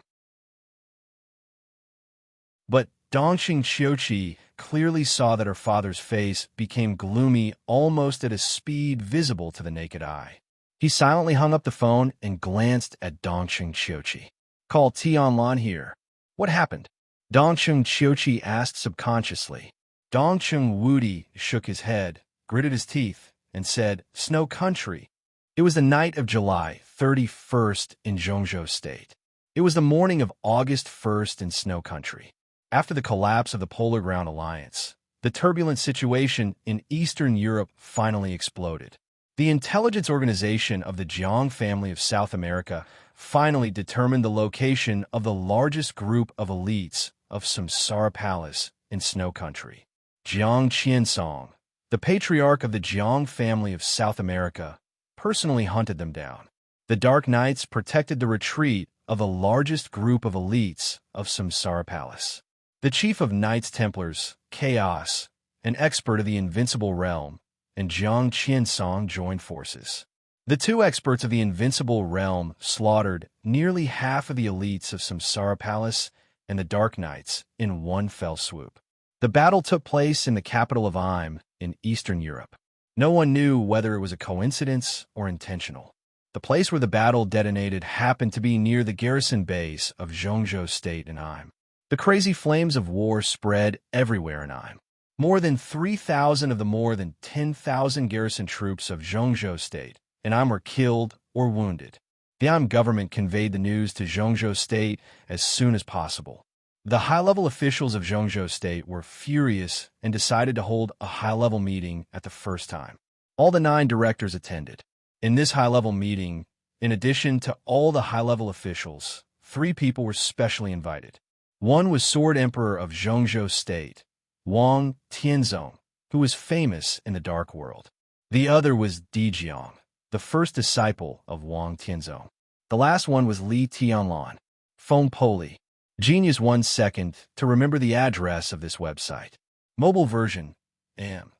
But Dongqing Qiuqi clearly saw that her father's face became gloomy almost at a speed visible to the naked eye. He silently hung up the phone and glanced at Dongqing Qiuqi. Call Tianlan here. What happened? Dongqing Qiuqi asked subconsciously. Dongqing Wudi shook his head, gritted his teeth, and said, Snow Country. It was the night of July 31st in Zhongzhou State. It was the morning of August 1st in Snow Country. After the collapse of the Polar Ground Alliance, the turbulent situation in Eastern Europe finally exploded. The intelligence organization of the Jiang family of South America finally determined the location of the largest group of elites of Samsara Palace in Snow Country. Jiang Qiansong, the patriarch of the Jiang family of South America, personally hunted them down. The Dark Knights protected the retreat of the largest group of elites of Samsara Palace. The chief of Knights Templars, Chaos, an expert of the Invincible Realm, and Jiang Qiansong joined forces. The 2 experts of the Invincible Realm slaughtered nearly half of the elites of Samsara Palace and the Dark Knights in one fell swoop. The battle took place in the capital of Im in Eastern Europe. No one knew whether it was a coincidence or intentional. The place where the battle detonated happened to be near the garrison base of Zhongzhou State in Im. The crazy flames of war spread everywhere in Im. More than 3,000 of the more than 10,000 garrison troops of Zhongzhou State in Im were killed or wounded. The Im government conveyed the news to Zhongzhou State as soon as possible. The high-level officials of Zhongzhou State were furious and decided to hold a high-level meeting at the first time. All the 9 directors attended. In this high-level meeting, in addition to all the high-level officials, 3 people were specially invited. One was Sword Emperor of Zhongzhou State, Wang Tianzong, who was famous in the Dark World. The other was Dijiang, the first disciple of Wang Tianzong. The last one was Li Tianlan. Phone Poli. Genius 1 second to remember the address of this website. Mobile version, M.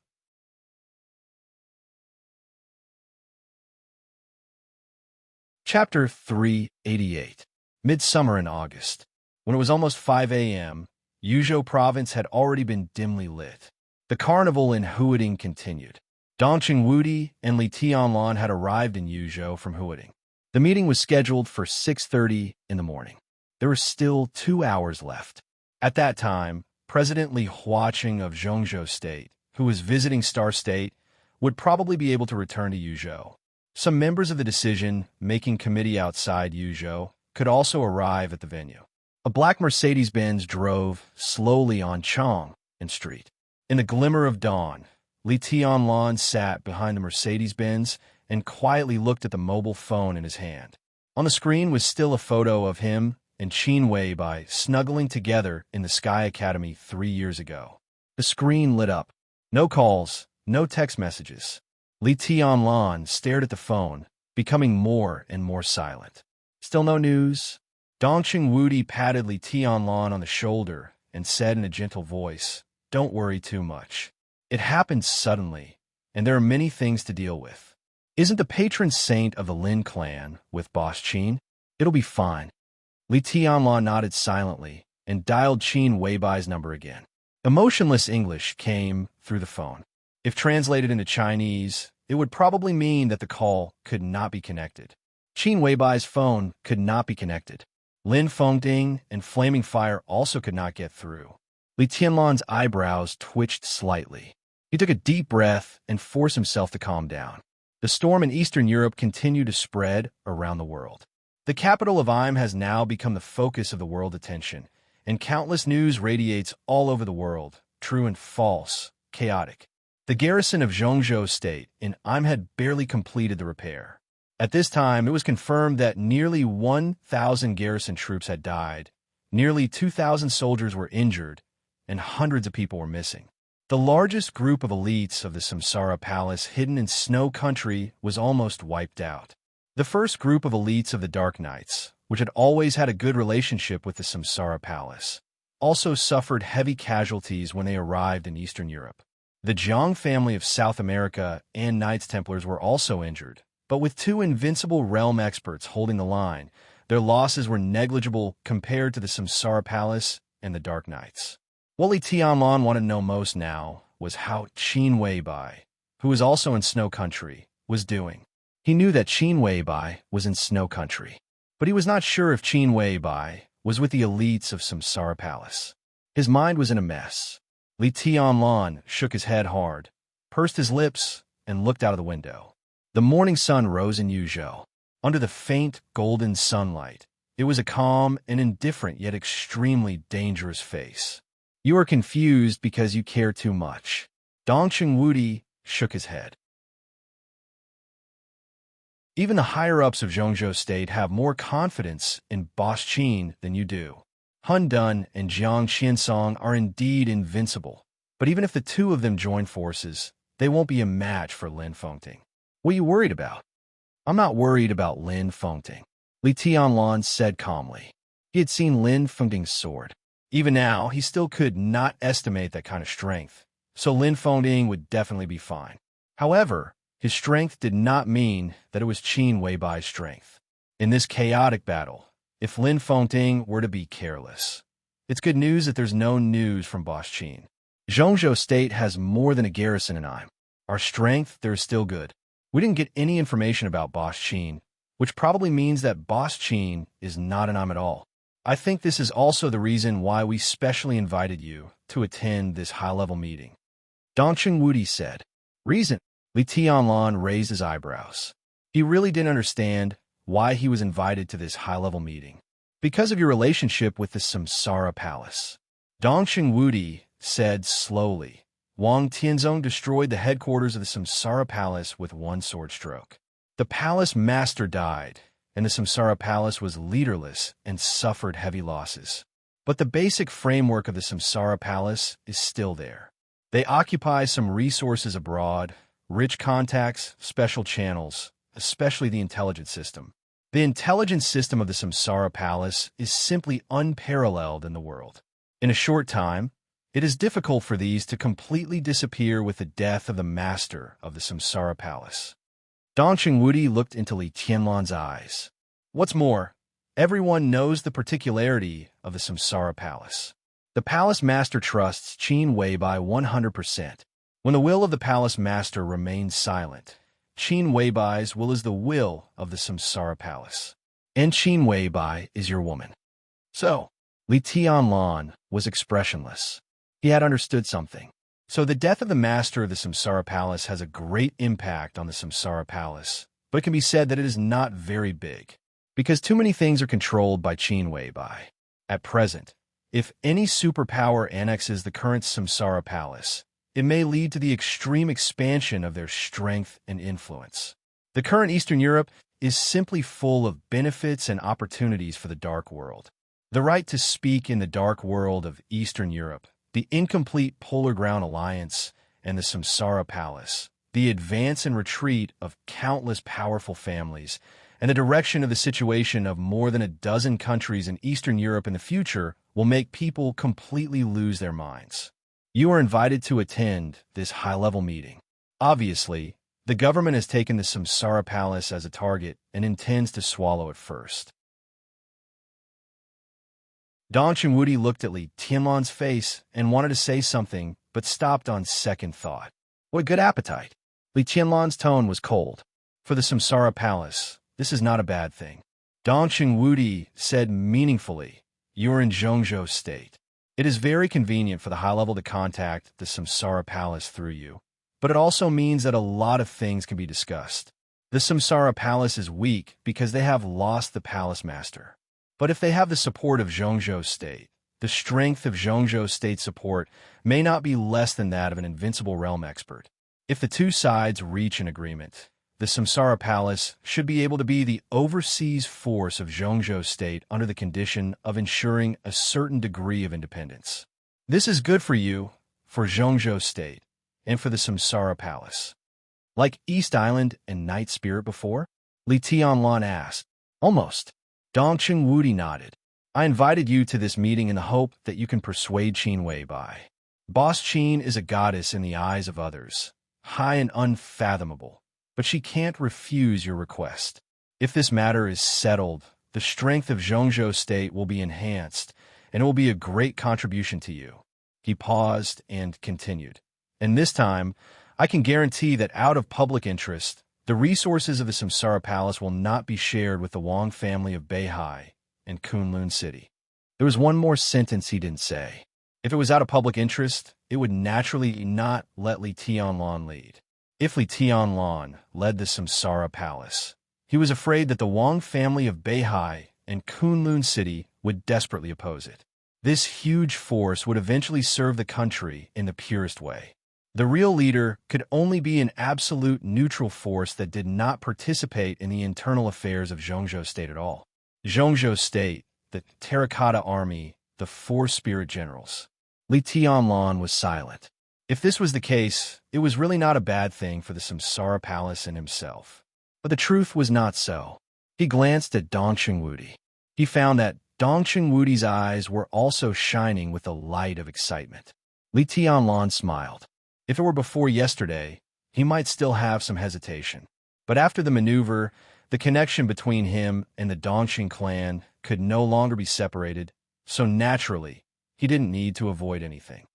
Chapter 388. Midsummer in August. When it was almost 5 a.m., Yuzhou province had already been dimly lit. The carnival in Huading continued. Dongqing Wudi and Li Tianlan had arrived in Yuzhou from Huading. The meeting was scheduled for 6:30 in the morning. There were still 2 hours left. At that time, President Li Huaqing of Zhongzhou State, who was visiting Star State, would probably be able to return to Yuzhou. Some members of the decision-making committee outside Yuzhou could also arrive at the venue. A black Mercedes-Benz drove slowly on Chong and Street. In the glimmer of dawn, Li Tianlan sat behind the Mercedes-Benz and quietly looked at the mobile phone in his hand. On the screen was still a photo of him and Qin Weibai snuggling together in the Sky Academy 3 years ago. The screen lit up. No calls, no text messages. Li Tianlan stared at the phone, becoming more and more silent. Still no news? Dongqing Wudi patted Li Tianlan on the shoulder and said in a gentle voice, "Don't worry too much. It happened suddenly, and there are many things to deal with. Isn't the patron saint of the Lin clan with Boss Qin? It'll be fine." Li Tianlan nodded silently and dialed Qin Weibai's number again. Emotionless English came through the phone. If translated into Chinese, it would probably mean that the call could not be connected. Qin Weibai's phone could not be connected. Lin Fengding and Flaming Fire also could not get through. Li Tianlan's eyebrows twitched slightly. He took a deep breath and forced himself to calm down. The storm in Eastern Europe continued to spread around the world. The capital of Im has now become the focus of the world attention, and countless news radiates all over the world, true and false, chaotic. The garrison of Zhongzhou State in Im had barely completed the repair. At this time, it was confirmed that nearly 1,000 garrison troops had died, nearly 2,000 soldiers were injured, and hundreds of people were missing. The largest group of elites of the Samsara Palace hidden in Snow Country was almost wiped out. The first group of elites of the Dark Knights, which had always had a good relationship with the Samsara Palace, also suffered heavy casualties when they arrived in Eastern Europe. The Jiang family of South America and Knights Templars were also injured, but with 2 invincible realm experts holding the line, their losses were negligible compared to the Samsara Palace and the Dark Knights. What Li Tianlan wanted to know most now was how Qin Weibai, who was also in Snow Country, was doing. He knew that Qin Weibai was in Snow Country, but he was not sure if Qin Weibai was with the elites of Samsara Palace. His mind was in a mess. Li Tianlan shook his head hard, pursed his lips, and looked out of the window. The morning sun rose in Yuzhou. Under the faint, golden sunlight, it was a calm and indifferent yet extremely dangerous face. "You are confused because you care too much." Dongqing Wudi shook his head. "Even the higher-ups of Zhongzhou State have more confidence in Boss Qin than you do. Hun Dun and Jiang Qiansong are indeed invincible, but even if the 2 of them join forces, they won't be a match for Lin Fengding. What are you worried about?" "I'm not worried about Lin Fengding," Li Tianlan said calmly. He had seen Lin Fengding's sword. Even now, he still could not estimate that kind of strength, so Lin Fengding would definitely be fine. However, his strength did not mean that it was Qin Weibai's strength. In this chaotic battle, if Lin Fengding were to be careless, it's good news that there's no news from Boss Qin. Zhongzhou State has more than a garrison in Im. Our strength there is still good. We didn't get any information about Boss Qin, which probably means that Boss Qin is not in Im at all. I think this is also the reason why we specially invited you to attend this high-level meeting." Dongqing Wudi said. "Reason?" Li Tianlan raised his eyebrows. He really didn't understand why he was invited to this high-level meeting. "Because of your relationship with the Samsara Palace." Dongqing Wudi said slowly. "Wang Tianzong destroyed the headquarters of the Samsara Palace with one sword stroke. The palace master died, and the Samsara Palace was leaderless and suffered heavy losses. But the basic framework of the Samsara Palace is still there. They occupy some resources abroad, rich contacts, special channels, especially the intelligence system. The intelligence system of the Samsara Palace is simply unparalleled in the world. In a short time, it is difficult for these to completely disappear with the death of the master of the Samsara Palace." Dongqing Wudi looked into Li Tianlan's eyes. "What's more, everyone knows the particularity of the Samsara Palace. The palace master trusts Qin Weibai 100%. When the will of the palace master remains silent, Qin Weibai's will is the will of the Samsara Palace. And Qin Weibai is your woman." So, Li Tianlan was expressionless. He had understood something. So the death of the master of the Samsara Palace has a great impact on the Samsara Palace, but it can be said that it is not very big, because too many things are controlled by Qin Weibai. At present, if any superpower annexes the current Samsara Palace, it may lead to the extreme expansion of their strength and influence. The current Eastern Europe is simply full of benefits and opportunities for the Dark World. The right to speak in the Dark World of Eastern Europe, the incomplete Polar Ground Alliance, and the Samsara Palace, the advance and retreat of countless powerful families, and the direction of the situation of more than a dozen countries in Eastern Europe in the future will make people completely lose their minds. You are invited to attend this high-level meeting. Obviously, the government has taken the Samsara Palace as a target and intends to swallow it first. Dong Chunwudi looked at Li Tianlan's face and wanted to say something, but stopped on second thought. What good appetite! Li Tianlan's tone was cold. For the Samsara Palace, this is not a bad thing. Dong Chunwudi said meaningfully, you are in Zhongzhou State. It is very convenient for the high level to contact the Samsara Palace through you, but it also means that a lot of things can be discussed. The Samsara Palace is weak because they have lost the Palace Master. But if they have the support of Zhongzhou State, the strength of Zhongzhou State support may not be less than that of an invincible realm expert. If the two sides reach an agreement, the Samsara Palace should be able to be the overseas force of Zhongzhou State under the condition of ensuring a certain degree of independence. This is good for you, for Zhongzhou State, and for the Samsara Palace. Like East Island and Night Spirit before? Li Tianlan asked. Almost. Dong Chunwudi nodded. I invited you to this meeting in the hope that you can persuade Qin Weibai. Boss Qin is a goddess in the eyes of others, high and unfathomable, but she can't refuse your request. If this matter is settled, the strength of Zhongzhou State will be enhanced, and it will be a great contribution to you. He paused and continued. And this time, I can guarantee that out of public interest, the resources of the Samsara Palace will not be shared with the Wang family of Beihai and Kunlun City. There was one more sentence he didn't say. If it was out of public interest, it would naturally not let Li Tianlan lead. If Li Tianlan led the Samsara Palace, he was afraid that the Wang family of Beihai and Kunlun City would desperately oppose it. This huge force would eventually serve the country in the purest way. The real leader could only be an absolute neutral force that did not participate in the internal affairs of Zhongzhou State at all. Zhongzhou State, the Terracotta Army, the four spirit generals. Li Tianlan was silent. If this was the case, it was really not a bad thing for the Samsara Palace and himself. But the truth was not so. He glanced at Dong Chunwudi. He found that Dong Chunwudi's eyes were also shining with the light of excitement. Li Tianlan smiled. If it were before yesterday, he might still have some hesitation. But after the maneuver, the connection between him and the Dongqing clan could no longer be separated, so naturally, he didn't need to avoid anything.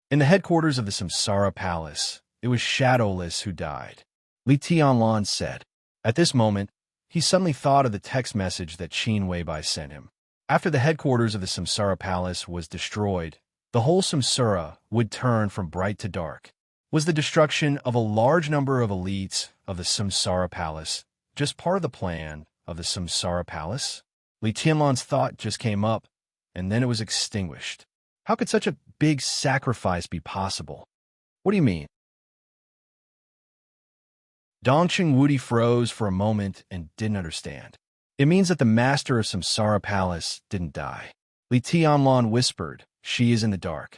In the headquarters of the Samsara Palace, it was Shadowless who died. Li Tianlan said. At this moment, he suddenly thought of the text message that Qin Weibai sent him. After the headquarters of the Samsara Palace was destroyed, the whole Samsara would turn from bright to dark. Was the destruction of a large number of elites of the Samsara Palace just part of the plan of the Samsara Palace? Li Tianlan's thought just came up, and then it was extinguished. How could such a big sacrifice be possible? What do you mean? Dong Chunwudi froze for a moment and didn't understand. It means that the master of Samsara Palace didn't die. Li Tianlan whispered, she is in the dark.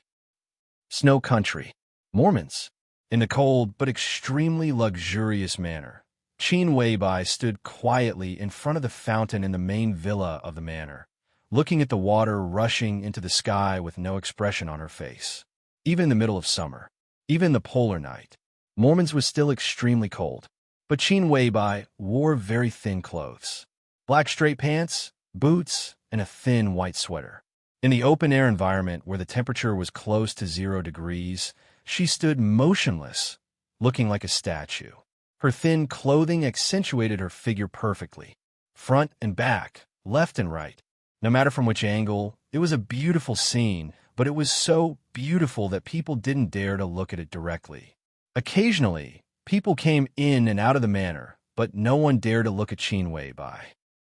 Snow Country. Mormons. In the cold but extremely luxurious manner, Qin Weibai stood quietly in front of the fountain in the main villa of the manor, looking at the water rushing into the sky with no expression on her face. Even in the middle of summer, even in the polar night, Mormons was still extremely cold. But Qin Weibai wore very thin clothes. Black straight pants, boots, and a thin white sweater. In the open-air environment where the temperature was close to 0 degrees, she stood motionless, looking like a statue. Her thin clothing accentuated her figure perfectly. Front and back, left and right. No matter from which angle, it was a beautiful scene, but it was so beautiful that people didn't dare to look at it directly. Occasionally, people came in and out of the manor, but no one dared to look at Qin Weibai.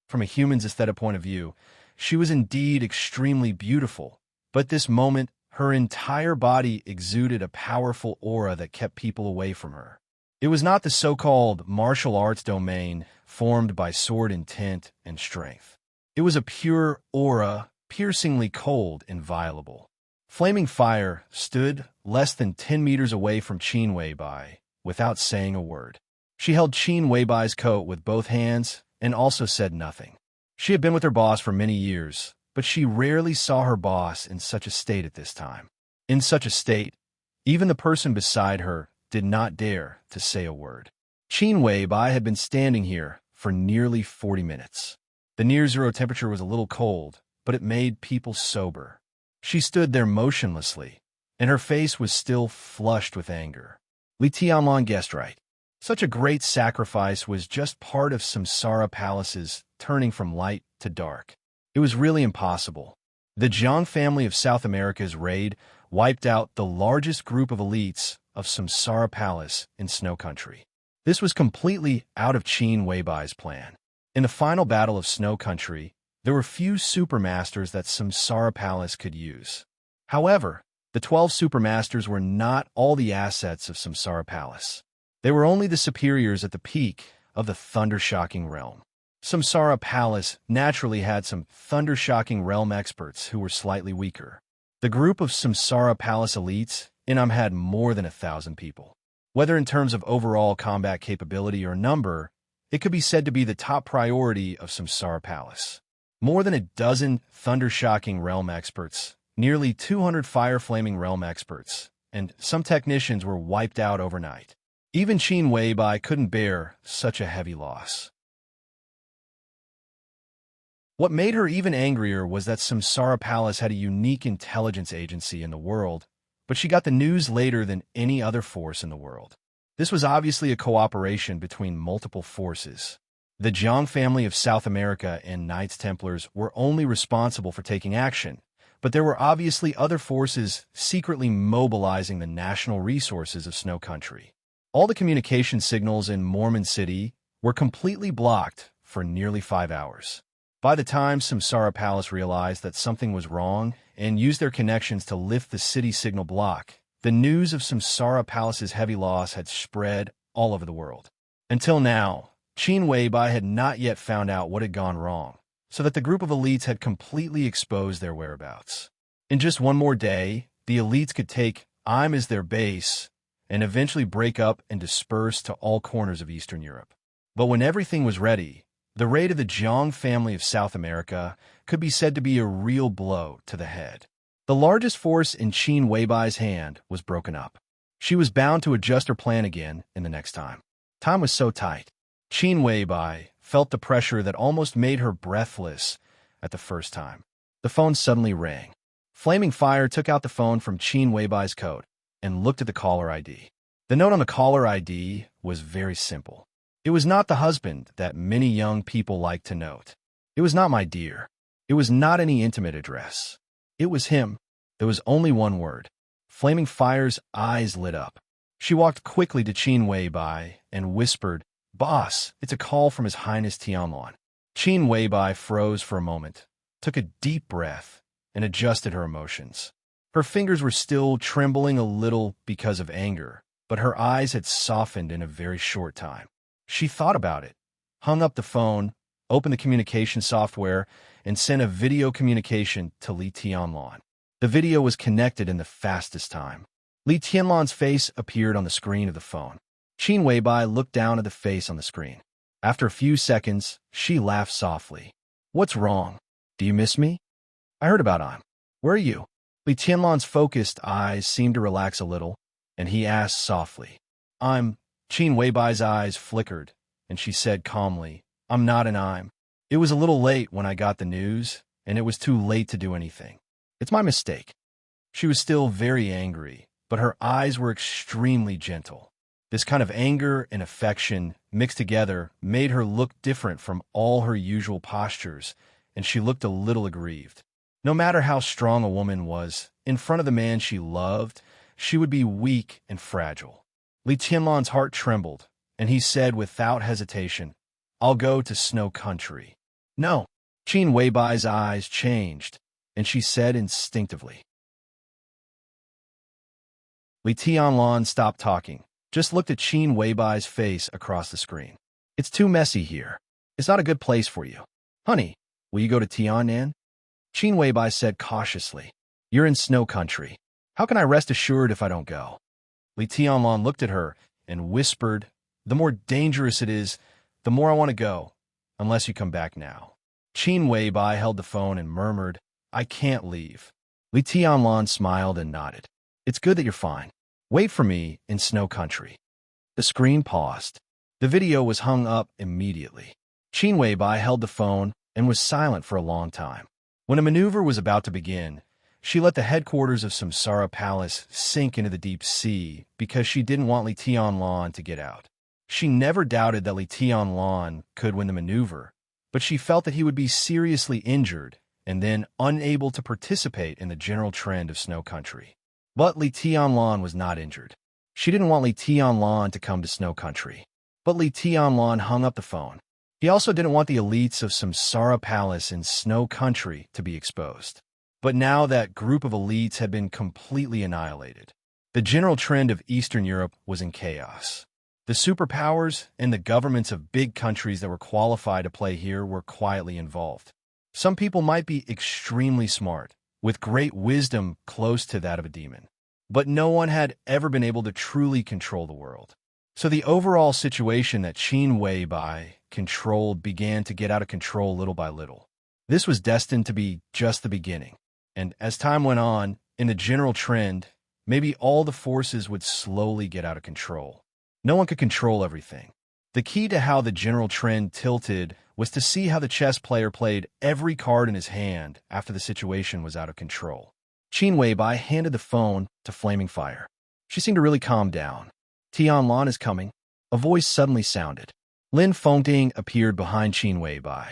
From a human's aesthetic point of view, She was indeed extremely beautiful, but this moment, her entire body exuded a powerful aura that kept people away from her. It was not the so-called martial arts domain formed by sword intent and strength. It was a pure aura, piercingly cold and inviolable. Flaming Fire stood less than 10 meters away from Qin Weibai, without saying a word. She held Qin Weibai's coat with both hands and also said nothing. She had been with her boss for many years, but she rarely saw her boss in such a state at this time. In such a state, even the person beside her did not dare to say a word. Qin Weibai had been standing here for nearly 40 minutes. The near-zero temperature was a little cold, but it made people sober. She stood there motionlessly, and her face was still flushed with anger. Li Tianlan guessed right. Such a great sacrifice was just part of Samsara Palace's turning from light to dark. It was really impossible. The Jiang family of South America's raid wiped out the largest group of elites of Samsara Palace in Snow Country. This was completely out of Qin Weibai's plan. In the final battle of Snow Country, there were few supermasters that Samsara Palace could use. However, the 12 supermasters were not all the assets of Samsara Palace. They were only the superiors at the peak of the thunder-shocking realm. Samsara Palace naturally had some thunder-shocking realm experts who were slightly weaker. The group of Samsara Palace elites had more than 1,000 people. Whether in terms of overall combat capability or number, it could be said to be the top priority of Samsara Palace. More than a dozen thunder-shocking realm experts, nearly 200 fire-flaming realm experts, and some technicians were wiped out overnight. Even Qin Weibai couldn't bear such a heavy loss. What made her even angrier was that Samsara Palace had a unique intelligence agency in the world, but she got the news later than any other force in the world. This was obviously a cooperation between multiple forces. The Jiang family of South America and Knights Templars were only responsible for taking action, but there were obviously other forces secretly mobilizing the national resources of Snow Country. All the communication signals in Mormon City were completely blocked for nearly 5 hours. By the time Samsara Palace realized that something was wrong and used their connections to lift the city signal block, the news of Samsara Palace's heavy loss had spread all over the world. Until now, Qin Weibai had not yet found out what had gone wrong, so that the group of elites had completely exposed their whereabouts. In just one more day, the elites could take Immerse as their base and eventually break up and disperse to all corners of Eastern Europe. But when everything was ready, the raid of the Jiang family of South America could be said to be a real blow to the head. The largest force in Qin Weibai's hand was broken up. She was bound to adjust her plan again in the next time. Time was so tight. Qin Weibai felt the pressure that almost made her breathless at the first time. The phone suddenly rang. Flaming Fire took out the phone from Qin Weibai's coat and looked at the caller ID. The note on the caller ID was very simple. It was not the husband that many young people like to note. It was not my dear. It was not any intimate address. It was him. There was only one word. Flaming Fire's eyes lit up. She walked quickly to Qin Weibai and whispered, "Boss, it's a call from His Highness Tianlan." Qin Weibai froze for a moment, took a deep breath, and adjusted her emotions. Her fingers were still trembling a little because of anger, but her eyes had softened in a very short time. She thought about it, hung up the phone, opened the communication software, and sent a video communication to Li Tianlan. The video was connected in the fastest time. Li Tianlan's face appeared on the screen of the phone. Qin Weibai looked down at the face on the screen. After a few seconds, she laughed softly. "What's wrong? Do you miss me? I heard about him. Where are you?" Li Tianlan's focused eyes seemed to relax a little, and he asked softly. "I'm..." Qin Weibai's eyes flickered, and she said calmly, "I'm not an I'm." It was a little late when I got the news, and it was too late to do anything. It's my mistake. She was still very angry, but her eyes were extremely gentle. This kind of anger and affection mixed together made her look different from all her usual postures, and she looked a little aggrieved. No matter how strong a woman was, in front of the man she loved, she would be weak and fragile. Li Tianlan's heart trembled, and he said without hesitation, "I'll go to Snow Country." "No." Qin Weibai's eyes changed, and she said instinctively. Li Tianlan stopped talking, just looked at Qin Weibai's face across the screen. It's too messy here. It's not a good place for you. Honey, will you go to Tiannan? Qin Weibai said cautiously. You're in snow country. How can I rest assured if I don't go? Li Tianlan looked at her and whispered, the more dangerous it is, the more I want to go, unless you come back now. Qin Weibai held the phone and murmured, I can't leave. Li Tianlan smiled and nodded. It's good that you're fine. Wait for me in snow country. The screen paused. The video was hung up immediately. Qin Weibai held the phone and was silent for a long time. When a maneuver was about to begin, she let the headquarters of Samsara Palace sink into the deep sea because she didn't want Li Tianlan to get out. She never doubted that Li Tianlan could win the maneuver, but she felt that he would be seriously injured and then unable to participate in the general trend of snow country. But Li Tianlan was not injured. She didn't want Li Tianlan to come to snow country. But Li Tianlan hung up the phone. He also didn't want the elites of Samsara Palace in snow country to be exposed. But now that group of elites had been completely annihilated. The general trend of Eastern Europe was in chaos. The superpowers and the governments of big countries that were qualified to play here were quietly involved. Some people might be extremely smart, with great wisdom close to that of a demon. But no one had ever been able to truly control the world. So the overall situation that Qin Weibai controlled began to get out of control little by little. This was destined to be just the beginning. And as time went on, in the general trend, maybe all the forces would slowly get out of control. No one could control everything. The key to how the general trend tilted was to see how the chess player played every card in his hand after the situation was out of control. Qin Weibai handed the phone to Flaming Fire. She seemed to really calm down. Tianlan is coming. A voice suddenly sounded. Lin Fengting appeared behind Qin Weibai.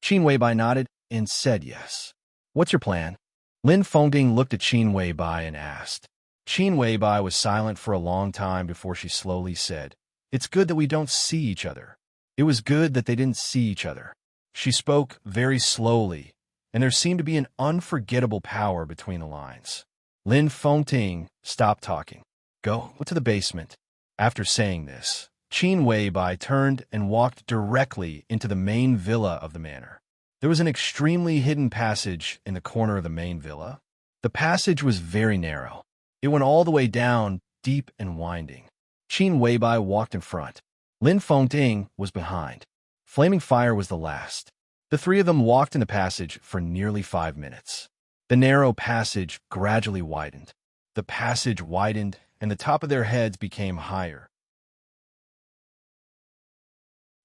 Qin Weibai nodded and said yes. What's your plan? Lin Fengting looked at Qin Weibai and asked. Qin Weibai was silent for a long time before she slowly said, It's good that we don't see each other. It was good that they didn't see each other. She spoke very slowly, and there seemed to be an unforgettable power between the lines. Lin Fengting stopped talking. Go to the basement. After saying this, Qin Weibai turned and walked directly into the main villa of the manor. There was an extremely hidden passage in the corner of the main villa. The passage was very narrow. It went all the way down, deep and winding. Qin Weibai walked in front. Lin Fengting was behind. Flaming Fire was the last. The three of them walked in the passage for nearly 5 minutes. The narrow passage gradually widened. The passage widened, and the top of their heads became higher.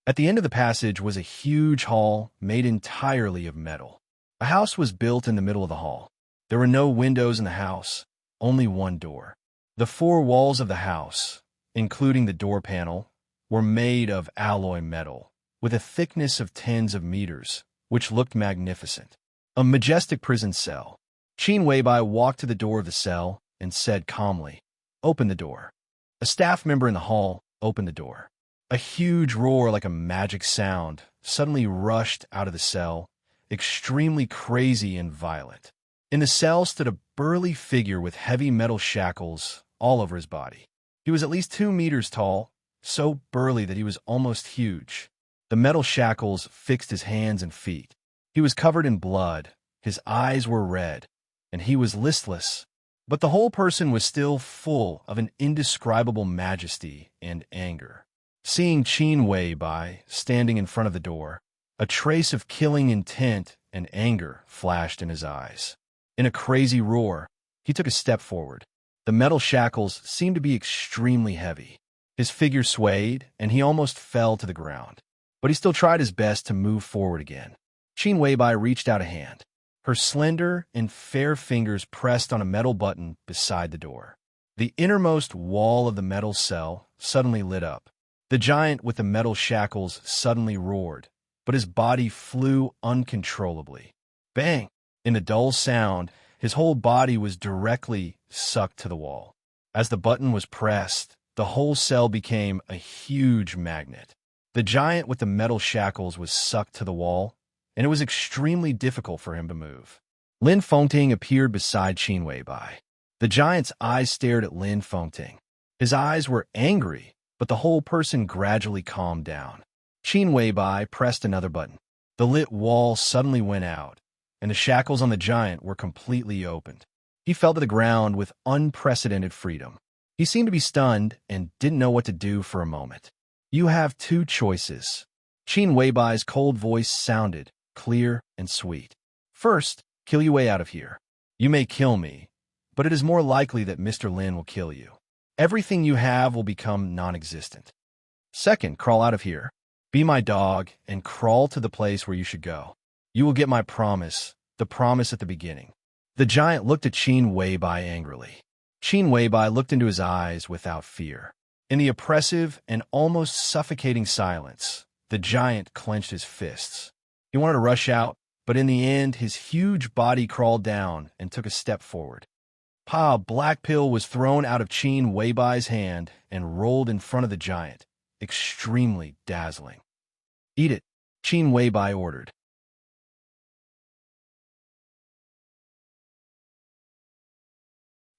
At the end of the passage was a huge hall made entirely of metal. A house was built in the middle of the hall. There were no windows in the house, only one door. The 4 walls of the house, including the door panel, were made of alloy metal, with a thickness of tens of meters, which looked magnificent. A majestic prison cell. Qin Weibai walked to the door of the cell and said calmly, Open the door. A staff member in the hall opened the door. A huge roar like a magic sound suddenly rushed out of the cell, extremely crazy and violent. In the cell stood a burly figure with heavy metal shackles all over his body. He was at least 2 meters tall, so burly that he was almost huge. The metal shackles fixed his hands and feet. He was covered in blood, his eyes were red, and he was listless. But the whole person was still full of an indescribable majesty and anger. Seeing Qin Weibai standing in front of the door, a trace of killing intent and anger flashed in his eyes. In a crazy roar, he took a step forward. The metal shackles seemed to be extremely heavy. His figure swayed, and he almost fell to the ground. But he still tried his best to move forward again. Qin Weibai reached out a hand. Her slender and fair fingers pressed on a metal button beside the door. The innermost wall of the metal cell suddenly lit up. The giant with the metal shackles suddenly roared, but his body flew uncontrollably. Bang! In the dull sound, his whole body was directly sucked to the wall. As the button was pressed, the whole cell became a huge magnet. The giant with the metal shackles was sucked to the wall, and it was extremely difficult for him to move. Lin Fengting appeared beside Qin Weibai. The giant's eyes stared at Lin Fengting. His eyes were angry, but the whole person gradually calmed down. Qin Weibai pressed another button. The lit wall suddenly went out, and the shackles on the giant were completely opened. He fell to the ground with unprecedented freedom. He seemed to be stunned and didn't know what to do for a moment. You have two choices. Qin Weibai's cold voice sounded clear and sweet. First, kill your way out of here. You may kill me, but it is more likely that Mr. Lin will kill you. Everything you have will become non-existent. Second, crawl out of here. Be my dog and crawl to the place where you should go. You will get my promise, the promise at the beginning. The giant looked at Qin Weibai angrily. Qin Weibai looked into his eyes without fear. In the oppressive and almost suffocating silence, the giant clenched his fists. He wanted to rush out, but in the end, his huge body crawled down and took a step forward. A black pill was thrown out of Qin Weibai's hand and rolled in front of the giant, extremely dazzling. Eat it, Qin Weibai ordered.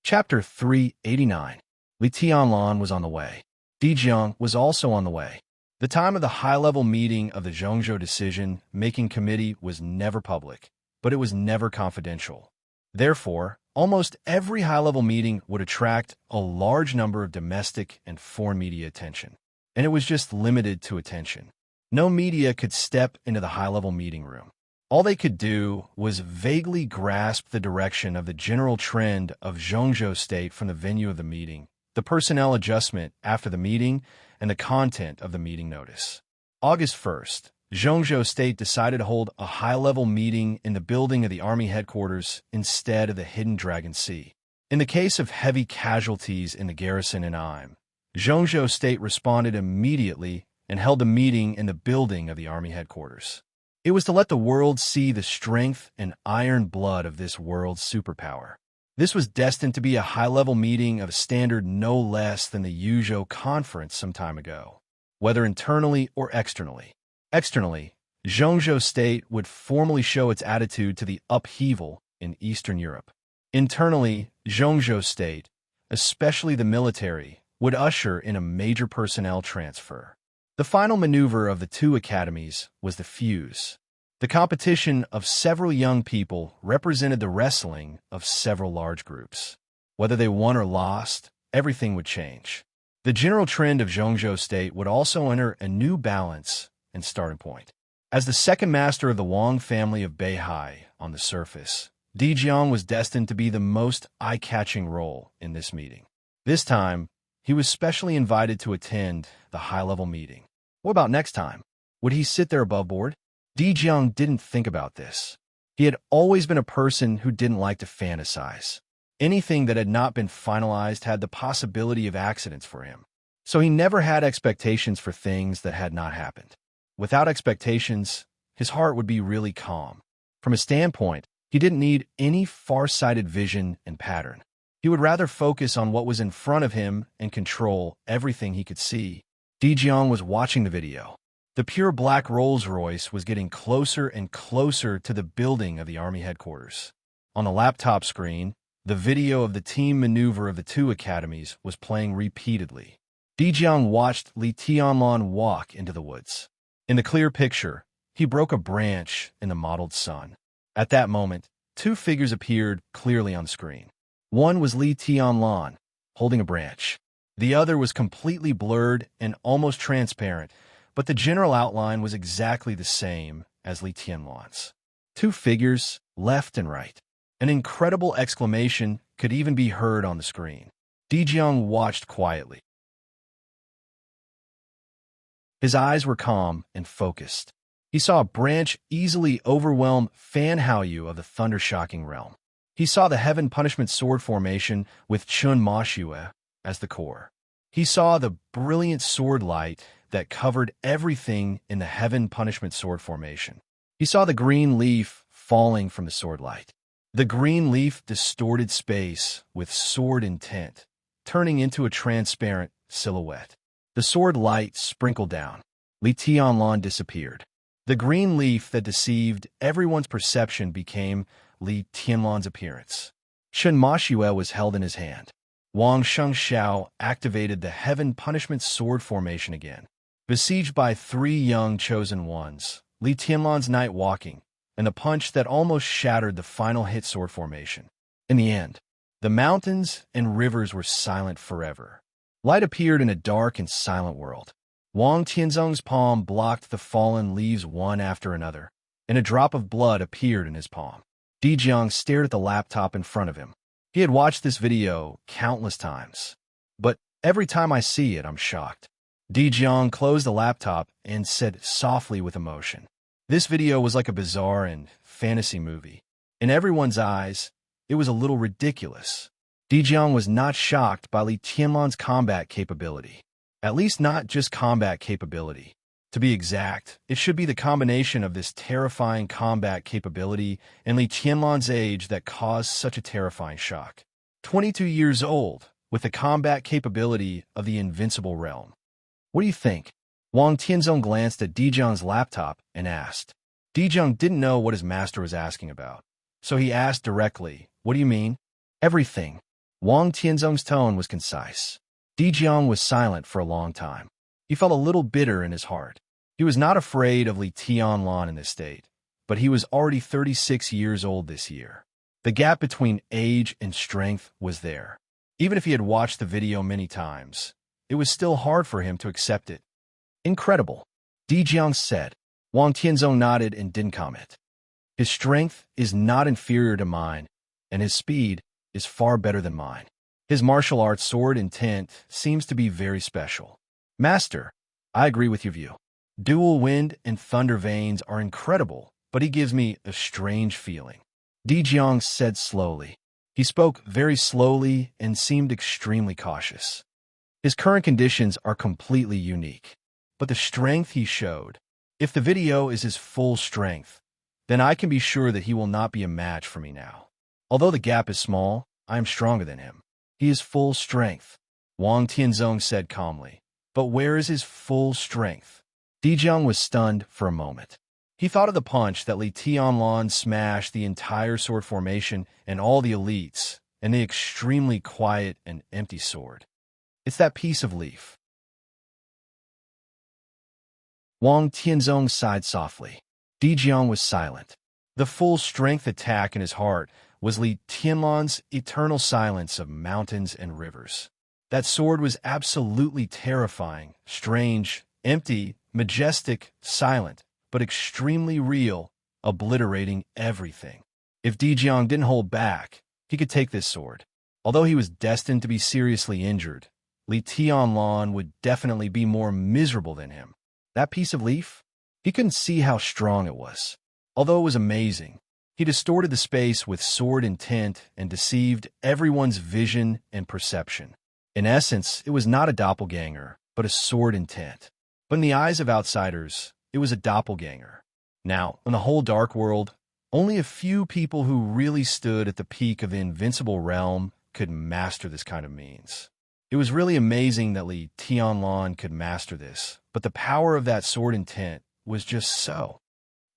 Chapter 389. Li Tianlan was on the way. Di Jiang was also on the way. The time of the high-level meeting of the Zhongzhou Decision-Making Committee was never public, but it was never confidential. Therefore, almost every high-level meeting would attract a large number of domestic and foreign media attention, and it was just limited to attention. No media could step into the high-level meeting room. All they could do was vaguely grasp the direction of the general trend of Zhongzhou State from the venue of the meeting, the personnel adjustment after the meeting, and the content of the meeting notice. August 1st, Zhongzhou State decided to hold a high-level meeting in the building of the Army headquarters instead of the Hidden Dragon Sea. In the case of heavy casualties in the garrison in Im, Zhongzhou State responded immediately and held a meeting in the building of the Army headquarters. It was to let the world see the strength and iron blood of this world's superpower. This was destined to be a high-level meeting of a standard no less than the Yuzhou Conference some time ago, whether internally or externally. Externally, Zhongzhou State would formally show its attitude to the upheaval in Eastern Europe. Internally, Zhongzhou State, especially the military, would usher in a major personnel transfer. The final maneuver of the two academies was the fuse. The competition of several young people represented the wrestling of several large groups. Whether they won or lost, everything would change. The general trend of Zhongzhou State would also enter a new balance and starting point. As the second master of the Wang family of Beihai on the surface, Di Jiang was destined to be the most eye-catching role in this meeting. This time, he was specially invited to attend the high-level meeting. What about next time? Would he sit there above board? Di Jiang didn't think about this. He had always been a person who didn't like to fantasize. Anything that had not been finalized had the possibility of accidents for him. So he never had expectations for things that had not happened. Without expectations, his heart would be really calm. From a standpoint, he didn't need any far-sighted vision and pattern. He would rather focus on what was in front of him and control everything he could see. Di Jiang was watching the video. The pure black Rolls-Royce was getting closer and closer to the building of the Army headquarters. On the laptop screen, the video of the team maneuver of the two academies was playing repeatedly. Di Jiang watched Li Tianlan walk into the woods. In the clear picture, he broke a branch in the mottled sun. At that moment, two figures appeared clearly on the screen. One was Li Tianlan, holding a branch. The other was completely blurred and almost transparent, but the general outline was exactly the same as Li Tianlan's. Two figures, left and right. An incredible exclamation could even be heard on the screen. Di Jiang watched quietly. His eyes were calm and focused. He saw a branch easily overwhelm Fan Haoyu of the thunder-shocking realm. He saw the Heaven Punishment Sword formation with Chun Ma Xue as the core. He saw the brilliant sword light that covered everything in the Heaven Punishment Sword formation. He saw the green leaf falling from the sword light. The green leaf distorted space with sword intent, turning into a transparent silhouette. The sword light sprinkled down. Li Tianlan disappeared. The green leaf that deceived everyone's perception became Li Tianlan's appearance. Shen Mashue was held in his hand. Wang Shengxiao activated the Heaven Punishment Sword formation again. Besieged by 3 young chosen ones, Li Tianlan's night walking, and the punch that almost shattered the final hit sword formation. In the end, the mountains and rivers were silent forever. Light appeared in a dark and silent world. Wang Tianzong's palm blocked the fallen leaves one after another, and a drop of blood appeared in his palm. Dijiang stared at the laptop in front of him. He had watched this video countless times, but every time I see it, I'm shocked. Dijiang closed the laptop and said softly with emotion, "This video was like a bizarre and fantasy movie. In everyone's eyes, it was a little ridiculous." Dijiang was not shocked by Li Tianlan's combat capability. At least not just combat capability. To be exact, it should be the combination of this terrifying combat capability and Li Tianlan's age that caused such a terrifying shock. 22 years old, with the combat capability of the invincible realm. What do you think? Wang Tianzong glanced at Dijiang's laptop and asked. Dijiang didn't know what his master was asking about, so he asked directly, "What do you mean?" "Everything." Wang Tianzong's tone was concise. Dijiang was silent for a long time. He felt a little bitter in his heart. He was not afraid of Li Tianlan in this state, but he was already 36 years old this year. The gap between age and strength was there. Even if he had watched the video many times, it was still hard for him to accept it. "Incredible," Dijiang said. Wang Tianzong nodded and didn't comment. "His strength is not inferior to mine, and his speed is far better than mine. His martial arts sword intent seems to be very special." "Master, I agree with your view. Dual wind and thunder veins are incredible, but he gives me a strange feeling," Dijiang said slowly. He spoke very slowly and seemed extremely cautious. "His current conditions are completely unique, but the strength he showed, if the video is his full strength, then I can be sure that he will not be a match for me now. Although the gap is small, I am stronger than him. He is full strength," Wang Tianzong said calmly. "But where is his full strength?" Dijiang was stunned for a moment. He thought of the punch that Li Tianlan smashed the entire sword formation and all the elites, and the extremely quiet and empty sword. "It's that piece of leaf." Wang Tianzong sighed softly. Dijiang was silent. The full strength attack in his heart was Li Tianlan's eternal silence of mountains and rivers. That sword was absolutely terrifying, strange, empty, majestic, silent, but extremely real, obliterating everything. If Dijiang didn't hold back, he could take this sword. Although he was destined to be seriously injured, Li Tianlan would definitely be more miserable than him. That piece of leaf? He couldn't see how strong it was. Although it was amazing, he distorted the space with sword intent and deceived everyone's vision and perception. In essence, it was not a doppelganger, but a sword intent. But in the eyes of outsiders, it was a doppelganger. Now, in the whole dark world, only a few people who really stood at the peak of the invincible realm could master this kind of means. It was really amazing that Li Tianlan could master this, but the power of that sword intent was just so.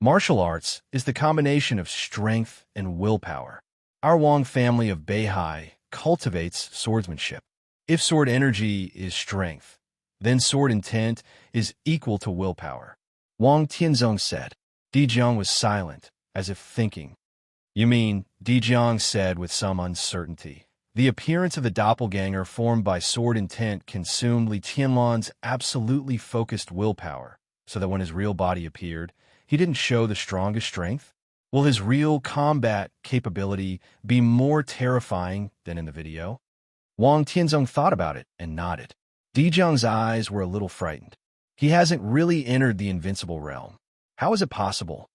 Martial arts is the combination of strength and willpower. Our Wang family of Beihai cultivates swordsmanship. If sword energy is strength, then sword intent is equal to willpower, Wang Tianzong said. Dijiang was silent, as if thinking. "You mean," Dijiang said with some uncertainty, "the appearance of the doppelganger formed by sword intent consumed Li Tianlan's absolutely focused willpower, so that when his real body appeared, he didn't show the strongest strength? Will his real combat capability be more terrifying than in the video?" Wang Tianzong thought about it and nodded. Dijiang's eyes were a little frightened. "He hasn't really entered the invincible realm. How is it possible?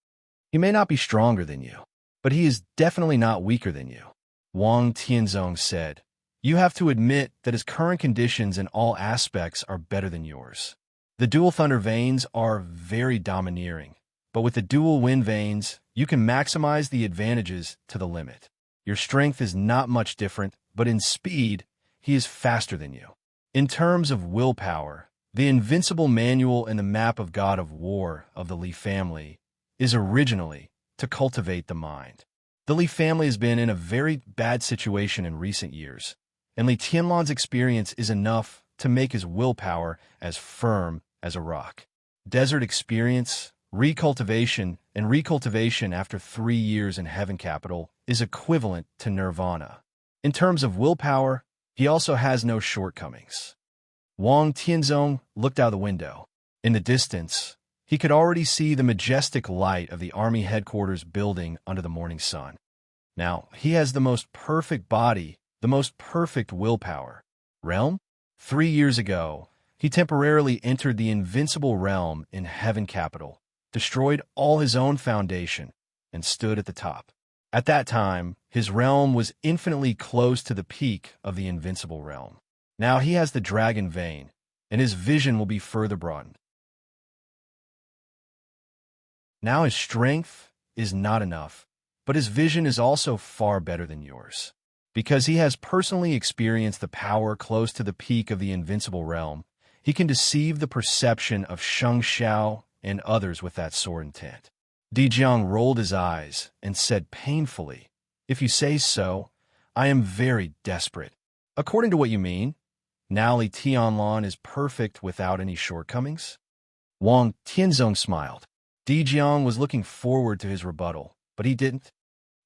He may not be stronger than you, but he is definitely not weaker than you," Wang Tianzong said. "You have to admit that his current conditions in all aspects are better than yours. The dual thunder veins are very domineering, but with the dual wind veins, you can maximize the advantages to the limit. Your strength is not much different, but in speed, he is faster than you. In terms of willpower, The invincible manual and the map of God of War of the Li family is originally to cultivate the mind. The Li family has been in a very bad situation in recent years, and Li Tianlan's experience is enough to make his willpower as firm as a rock. Desert experience, recultivation, and recultivation after 3 years in Heaven Capital is equivalent to nirvana. In terms of willpower, he also has no shortcomings. Wang Tianzong looked out the window. In the distance, he could already see the majestic light of the army headquarters building under the morning sun. Now, he has the most perfect body, the most perfect willpower. Realm? 3 years ago, he temporarily entered the invincible realm in Heaven Capital, destroyed all his own foundation, and stood at the top. At that time, his realm was infinitely close to the peak of the invincible realm. Now he has the dragon vein, and his vision will be further broadened. Now his strength is not enough, but his vision is also far better than yours. Because he has personally experienced the power close to the peak of the invincible realm, he can deceive the perception of Sheng Xiao and others with that sort intent. Di Jiang rolled his eyes and said painfully, "If you say so, I am very desperate." According to what you mean, now Li Tianlan is perfect without any shortcomings? Wang Tianzong smiled. Di Jiang was looking forward to his rebuttal, but he didn't.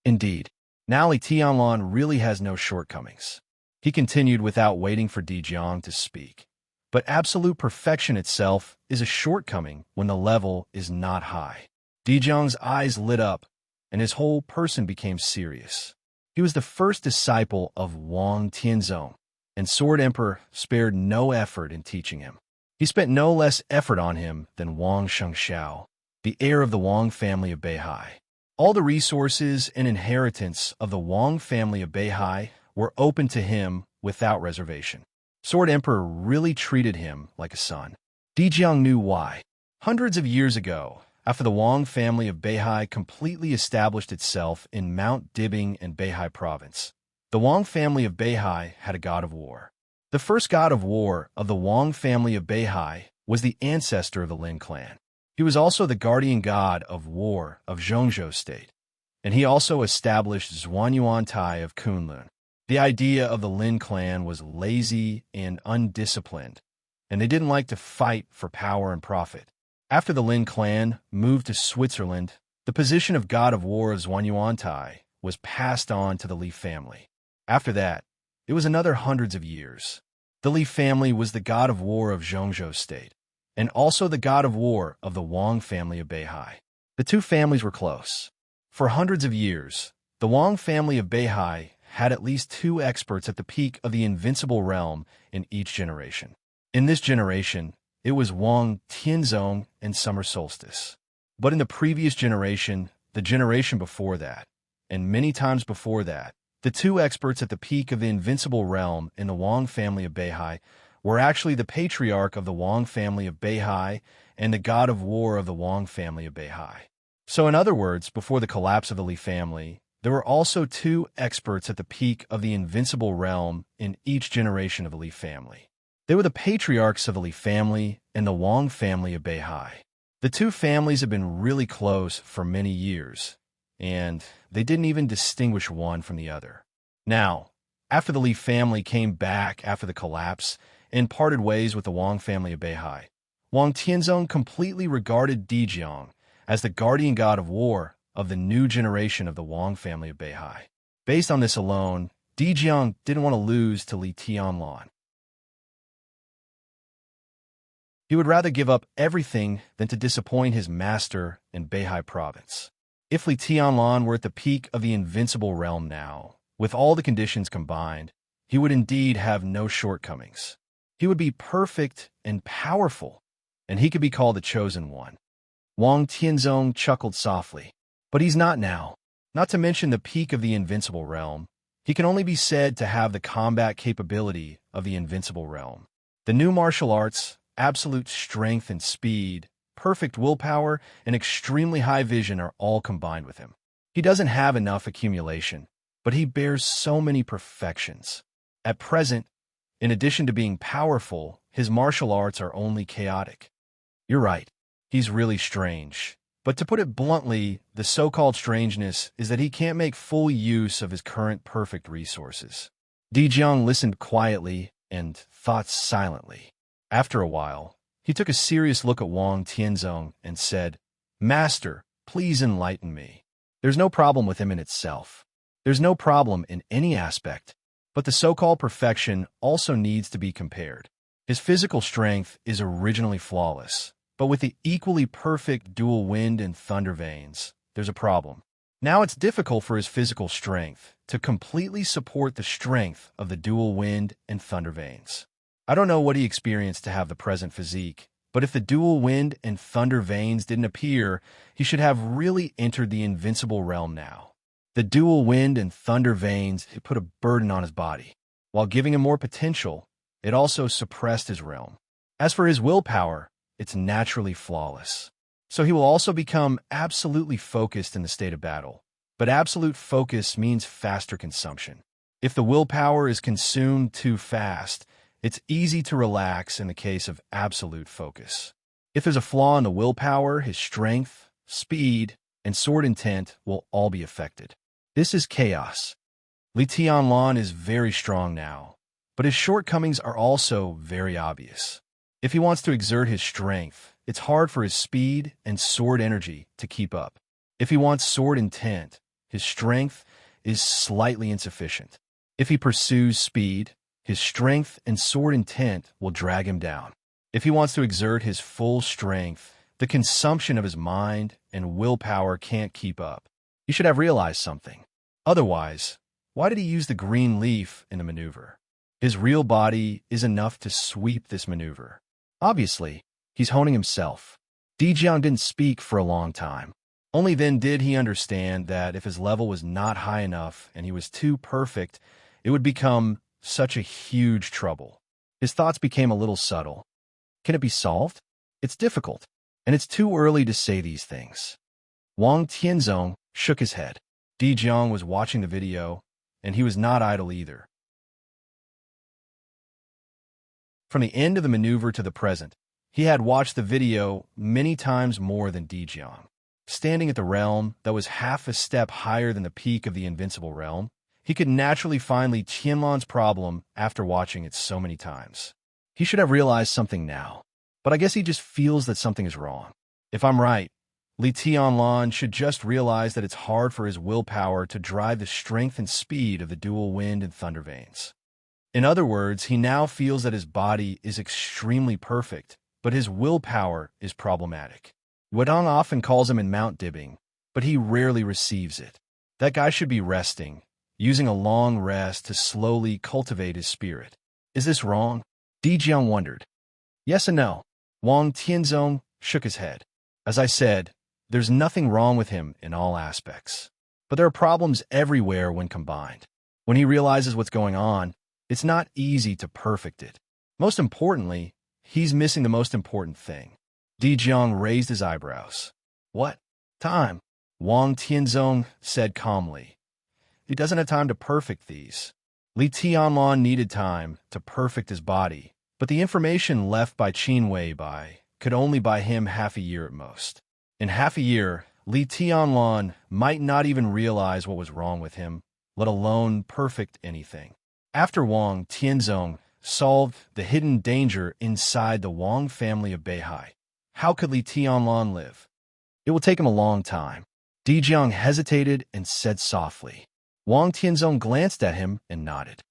Indeed, now Li Tianlan really has no shortcomings. He continued without waiting for Di Jiang to speak. But absolute perfection itself is a shortcoming when the level is not high. Di Jiang's eyes lit up, and his whole person became serious. He was the first disciple of Wang Tianzong, and Sword Emperor spared no effort in teaching him. He spent no less effort on him than Wang Shengxiao, the heir of the Wang family of Beihai. All the resources and inheritance of the Wang family of Beihai were open to him without reservation. Sword Emperor really treated him like a son. Di Jiang knew why. Hundreds of years ago, after the Wang family of Beihai completely established itself in Mount Dibing and Beihai province, the Wang family of Beihai had a god of war. The first god of war of the Wang family of Beihai was the ancestor of the Lin clan. He was also the guardian god of war of Zhongzhou state, and he also established Zhuanyuantai of Kunlun. The idea of the Lin clan was lazy and undisciplined, and they didn't like to fight for power and profit. After the Lin clan moved to Switzerland, the position of god of war of Zhuanyuantai was passed on to the Li family. After that, it was another hundreds of years. The Li family was the god of war of Zhongzhou state, and also the god of war of the Wang family of Beihai. The two families were close. For hundreds of years, the Wang family of Beihai had at least 2 experts at the peak of the invincible realm in each generation. In this generation, it was Wang Tianzong and Summer Solstice. But in the previous generation, the generation before that, and many times before that, the 2 experts at the peak of the invincible realm in the Wang family of Beihai were actually the patriarch of the Wang family of Beihai and the god of war of the Wang family of Beihai. So in other words, before the collapse of the Li family, there were also 2 experts at the peak of the invincible realm in each generation of the Li family. They were the patriarchs of the Li family and the Wang family of Beihai. The 2 families have been really close for many years, and they didn't even distinguish one from the other. Now, after the Li family came back after the collapse and parted ways with the Wang family of Beihai, Wang Tianzong completely regarded Di Jiang as the guardian god of war of the new generation of the Wang family of Beihai. Based on this alone, Di Jiang didn't want to lose to Li Tianlan. He would rather give up everything than to disappoint his master in Beihai province. If Li Tianlan were at the peak of the invincible realm now, with all the conditions combined, he would indeed have no shortcomings. He would be perfect and powerful, and he could be called the chosen one. Wang Tianzong chuckled softly. But he's not now. Not to mention the peak of the invincible realm, he can only be said to have the combat capability of the invincible realm. The new martial arts, absolute strength and speed, perfect willpower, and extremely high vision are all combined with him. He doesn't have enough accumulation, but he bears so many perfections. At present, in addition to being powerful, his martial arts are only chaotic. You're right. He's really strange. But to put it bluntly, the so-called strangeness is that he can't make full use of his current perfect resources. Dijiang listened quietly and thought silently. After a while, he took a serious look at Wang Tianzong and said, "Master, please enlighten me. There's no problem with him in itself. There's no problem in any aspect, but the so-called perfection also needs to be compared. His physical strength is originally flawless, but with the equally perfect dual wind and thunder veins, there's a problem. Now it's difficult for his physical strength to completely support the strength of the dual wind and thunder veins. I don't know what he experienced to have the present physique, but if the dual wind and thunder veins didn't appear, he should have really entered the invincible realm now. The dual wind and thunder veins had put a burden on his body. While giving him more potential, it also suppressed his realm. As for his willpower, it's naturally flawless. So he will also become absolutely focused in the state of battle. But absolute focus means faster consumption. If the willpower is consumed too fast, it's easy to relax in the case of absolute focus. If there's a flaw in the willpower, his strength, speed, and sword intent will all be affected. This is chaos. Li Tianlan is very strong now, but his shortcomings are also very obvious. If he wants to exert his strength, it's hard for his speed and sword energy to keep up. If he wants sword intent, his strength is slightly insufficient. If he pursues speed, his strength and sword intent will drag him down. If he wants to exert his full strength, the consumption of his mind and willpower can't keep up. He should have realized something. Otherwise, why did he use the green leaf in the maneuver? His real body is enough to sweep this maneuver. Obviously, he's honing himself. Dijiang didn't speak for a long time. Only then did he understand that if his level was not high enough and he was too perfect, it would become such a huge trouble. His thoughts became a little subtle. Can it be solved? It's difficult, and it's too early to say these things. Wang Tianzong shook his head. Dijiang was watching the video, and he was not idle either. From the end of the maneuver to the present, he had watched the video many times more than Dijiang. Standing at the realm that was half a step higher than the peak of the invincible realm, he could naturally find Li Tianlan's problem after watching it so many times. He should have realized something now, but I guess he just feels that something is wrong. If I'm right, Li Tianlan should just realize that it's hard for his willpower to drive the strength and speed of the dual wind and thunder veins. In other words, he now feels that his body is extremely perfect, but his willpower is problematic. Wadong often calls him in mount dibbing, but he rarely receives it. That guy should be resting, using a long rest to slowly cultivate his spirit. Is this wrong? Dijiang wondered. Yes and no. Wang Tianzong shook his head. As I said, there's nothing wrong with him in all aspects. But there are problems everywhere when combined. When he realizes what's going on, it's not easy to perfect it. Most importantly, he's missing the most important thing. Dijiang raised his eyebrows. What? Time. Wang Tianzong said calmly. He doesn't have time to perfect these. Li Tianlan needed time to perfect his body, but the information left by Qin Weibai could only buy him half a year at most. In half a year, Li Tianlan might not even realize what was wrong with him, let alone perfect anything. After Wang Tianzong solved the hidden danger inside the Wang family of Beihai, how could Li Tianlan live? It will take him a long time. Dijiang hesitated and said softly. Wang Tianzong glanced at him and nodded.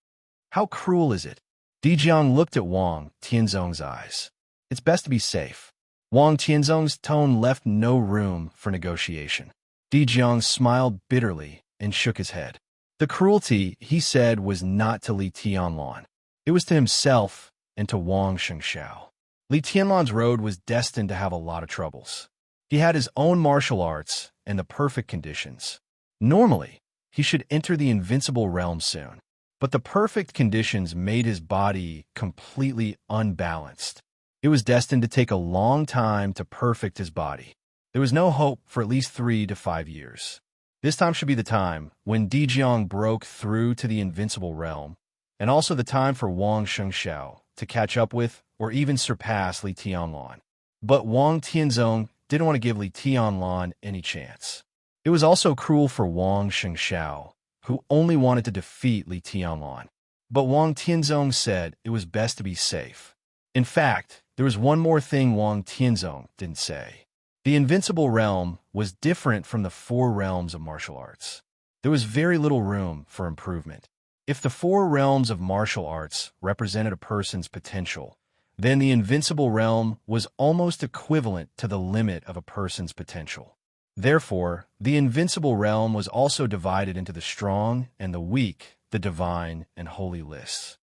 How cruel is it? Dijiang looked at Wang Tianzong's eyes. It's best to be safe. Wang Tianzong's tone left no room for negotiation. Dijiang smiled bitterly and shook his head. The cruelty, he said, was not to Li Tianlan. It was to himself and to Wang Shengxiao. Li Tianlan's road was destined to have a lot of troubles. He had his own martial arts and the perfect conditions. Normally, he should enter the invincible realm soon. But the perfect conditions made his body completely unbalanced. It was destined to take a long time to perfect his body. There was no hope for at least 3 to 5 years. This time should be the time when Dijiang broke through to the invincible realm, and also the time for Wang Shengxiao to catch up with or even surpass Li Tianlan. But Wang Tianzong didn't want to give Li Tianlan any chance. It was also cruel for Wang Shengxiao, who only wanted to defeat Li Tianlan. But Wang Tianzong said it was best to be safe. In fact, there was one more thing Wang Tianzong didn't say. The invincible realm was different from the four realms of martial arts. There was very little room for improvement. If the four realms of martial arts represented a person's potential, then the invincible realm was almost equivalent to the limit of a person's potential. Therefore, the invincible realm was also divided into the strong and the weak, the divine and holy lists.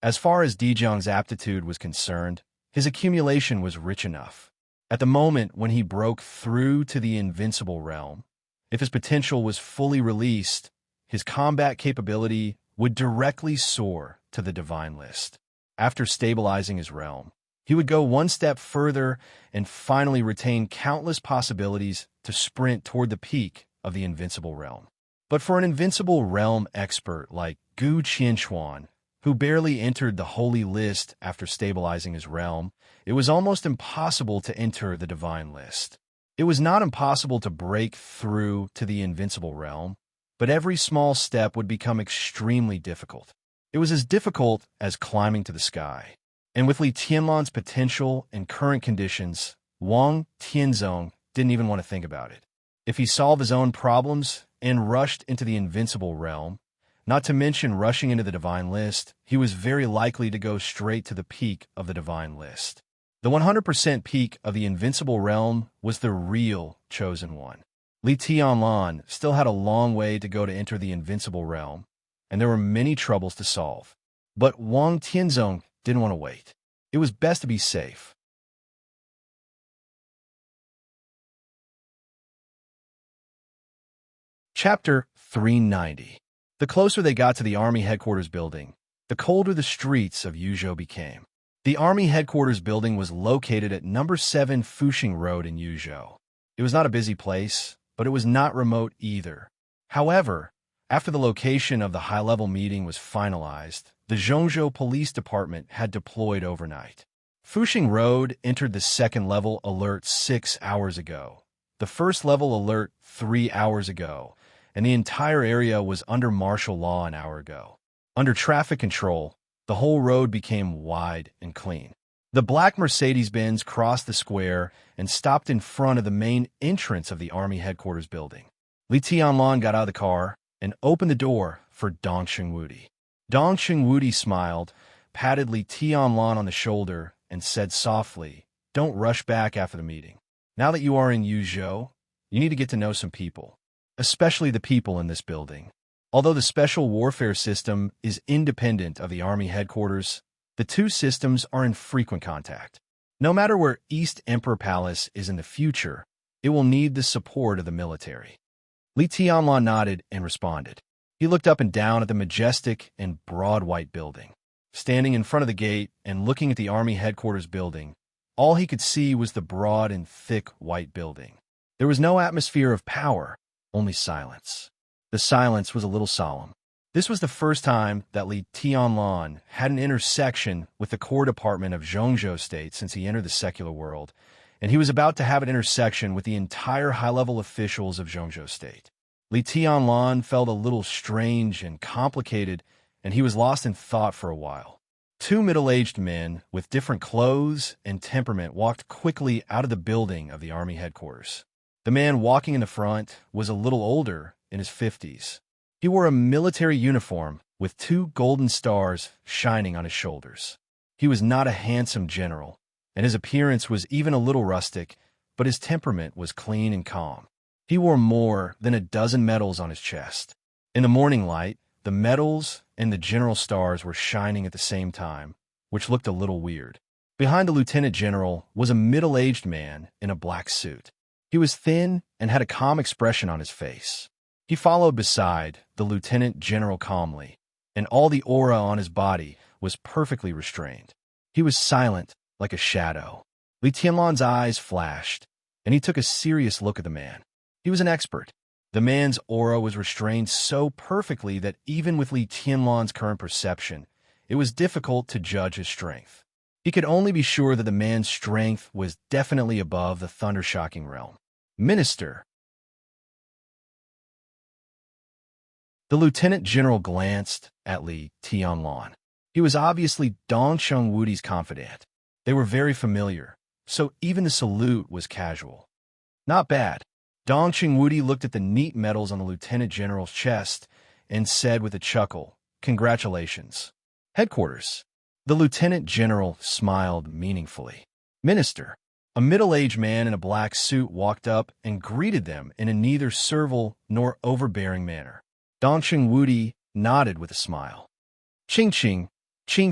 As far as Dijiang's aptitude was concerned, his accumulation was rich enough. At the moment when he broke through to the invincible realm, if his potential was fully released, his combat capability would directly soar to the divine list. After stabilizing his realm, he would go one step further and finally retain countless possibilities to sprint toward the peak of the invincible realm. But for an invincible realm expert like Gu Qianchuan, who barely entered the holy list after stabilizing his realm, it was almost impossible to enter the divine list. It was not impossible to break through to the invincible realm, but every small step would become extremely difficult. It was as difficult as climbing to the sky. And with Li Tianlan's potential and current conditions, Wang Tianzong didn't even want to think about it. If he solved his own problems and rushed into the invincible realm, not to mention rushing into the divine list, he was very likely to go straight to the peak of the divine list. The 100% peak of the invincible realm was the real chosen one. Li Tianlan still had a long way to go to enter the invincible realm, and there were many troubles to solve. But Wang Tianzong didn't want to wait. It was best to be safe. Chapter 390. The closer they got to the Army Headquarters building, the colder the streets of Yuzhou became. The Army Headquarters building was located at number 7 Fuxing Road in Yuzhou. It was not a busy place, but it was not remote either. However, after the location of the high-level meeting was finalized, the Zhongzhou Police Department had deployed overnight. Fuxing Road entered the second-level alert 6 hours ago, the first-level alert 3 hours ago, and the entire area was under martial law an hour ago. Under traffic control, the whole road became wide and clean. The black Mercedes-Benz crossed the square and stopped in front of the main entrance of the Army Headquarters building. Li Tianlan got out of the car and opened the door for Dong Xingwudi. Dong Xingwudi smiled, patted Li Tianlan on the shoulder, and said softly, "Don't rush back after the meeting. Now that you are in Yuzhou, you need to get to know some people, especially the people in this building. Although the special warfare system is independent of the Army Headquarters, the two systems are in frequent contact. No matter where East Emperor Palace is in the future, it will need the support of the military." Li Tianlan nodded and responded. He looked up and down at the majestic and broad white building. Standing in front of the gate and looking at the Army Headquarters building, all he could see was the broad and thick white building. There was no atmosphere of power, only silence. The silence was a little solemn. This was the first time that Li Tianlan had an intersection with the core department of Zhongzhou State since he entered the secular world, and he was about to have an intersection with the entire high-level officials of Zhongzhou State. Li Tianlan felt a little strange and complicated, and he was lost in thought for a while. Two middle-aged men with different clothes and temperament walked quickly out of the building of the Army Headquarters. The man walking in the front was a little older, in his 50s. He wore a military uniform with 2 golden stars shining on his shoulders. He was not a handsome general, and his appearance was even a little rustic, but his temperament was clean and calm. He wore more than a dozen medals on his chest. In the morning light, the medals and the general stars were shining at the same time, which looked a little weird. Behind the lieutenant general was a middle-aged man in a black suit. He was thin and had a calm expression on his face. He followed beside the lieutenant general calmly, and all the aura on his body was perfectly restrained. He was silent like a shadow. Li Tianlan's eyes flashed, and he took a serious look at the man. He was an expert. The man's aura was restrained so perfectly that even with Li Tianlan's current perception, it was difficult to judge his strength. He could only be sure that the man's strength was definitely above the thunder-shocking realm. Minister. The lieutenant general glanced at Li Tianlan. He was obviously Dong Chengwudi's confidant. They were very familiar, so even the salute was casual. Not bad. Dong Chengwudi looked at the neat medals on the lieutenant general's chest and said with a chuckle, "Congratulations." Headquarters. The lieutenant general smiled meaningfully. Minister. A middle-aged man in a black suit walked up and greeted them in a neither servile nor overbearing manner. Dong Chengwudi nodded with a smile. Qing